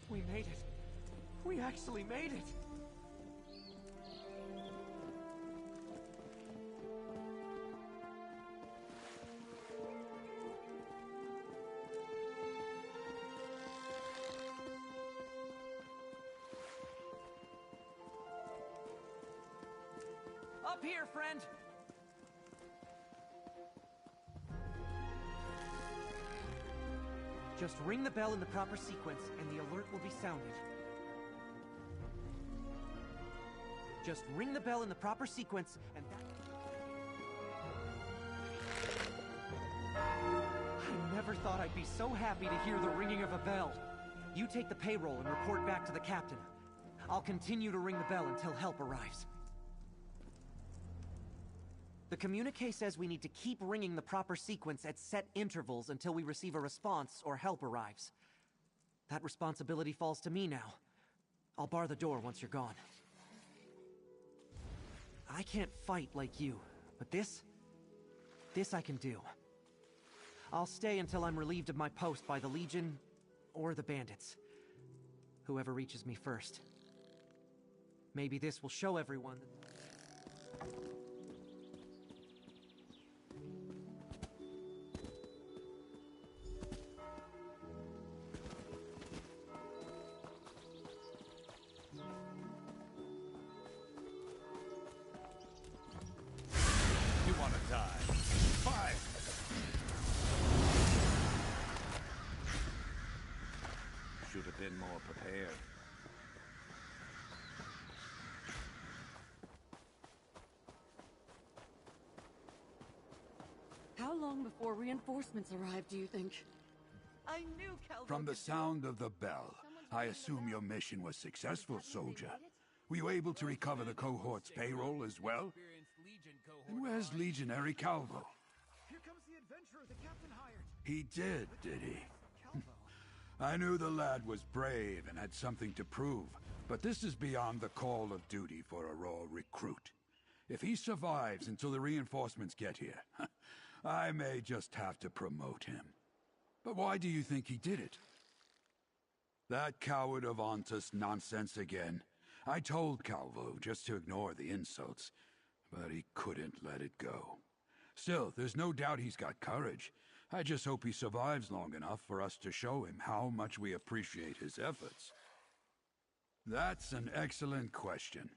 We made it. We actually made it. Up here, friend. Just ring the bell in the proper sequence, and the alert will be sounded. Just ring the bell in the proper sequence, and I never thought I'd be so happy to hear the ringing of a bell. You take the payroll and report back to the captain. I'll continue to ring the bell until help arrives. The communique says we need to keep ringing the proper sequence at set intervals until we receive a response or help arrives. That responsibility falls to me now. I'll bar the door once you're gone. I can't fight like you, but this I can do. I'll stay until I'm relieved of my post by the Legion or the Bandits. Whoever reaches me first. Maybe this will show everyone that... Should have been more prepared. How long before reinforcements arrive, do you think? I knew Calvo. From the sound of the bell, I assume your mission was successful, soldier. Were you able to recover the cohort's payroll as well? And where's Legionary Calvo? Here comes the adventurer the captain hired. He did he? I knew the lad was brave and had something to prove, but this is beyond the call of duty for a raw recruit. If he survives until the reinforcements get here, I may just have to promote him. But why do you think he did it? That coward of Ontus nonsense again. I told Calvo just to ignore the insults, but he couldn't let it go. Still, there's no doubt he's got courage. I just hope he survives long enough for us to show him how much we appreciate his efforts. That's an excellent question.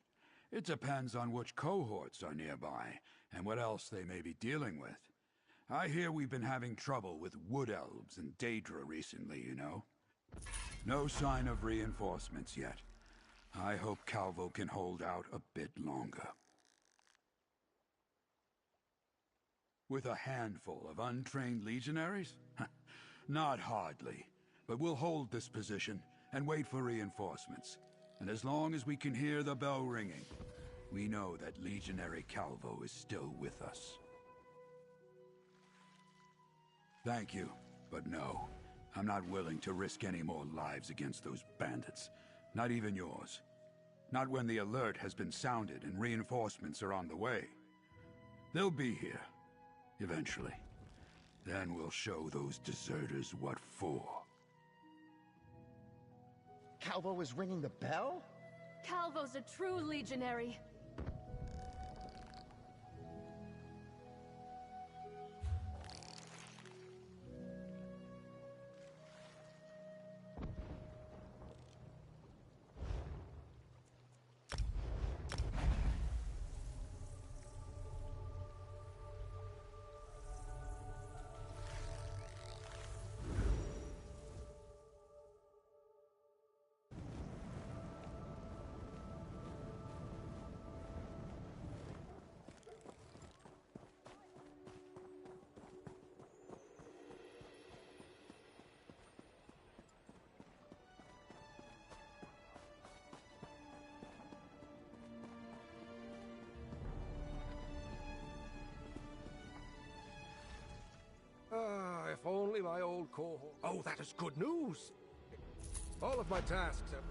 It depends on which cohorts are nearby, and what else they may be dealing with. I hear we've been having trouble with wood elves and Daedra recently, you know. No sign of reinforcements yet. I hope Calvo can hold out a bit longer. With a handful of untrained legionaries? Not hardly, but we'll hold this position and wait for reinforcements. And as long as we can hear the bell ringing, we know that Legionary Calvo is still with us. Thank you, but no. I'm not willing to risk any more lives against those bandits. Not even yours. Not when the alert has been sounded and reinforcements are on the way. They'll be here. Eventually. Then we'll show those deserters what for. Calvo is ringing the bell? Calvo's a true legionary. cohort. Oh, that is good news! All of my tasks have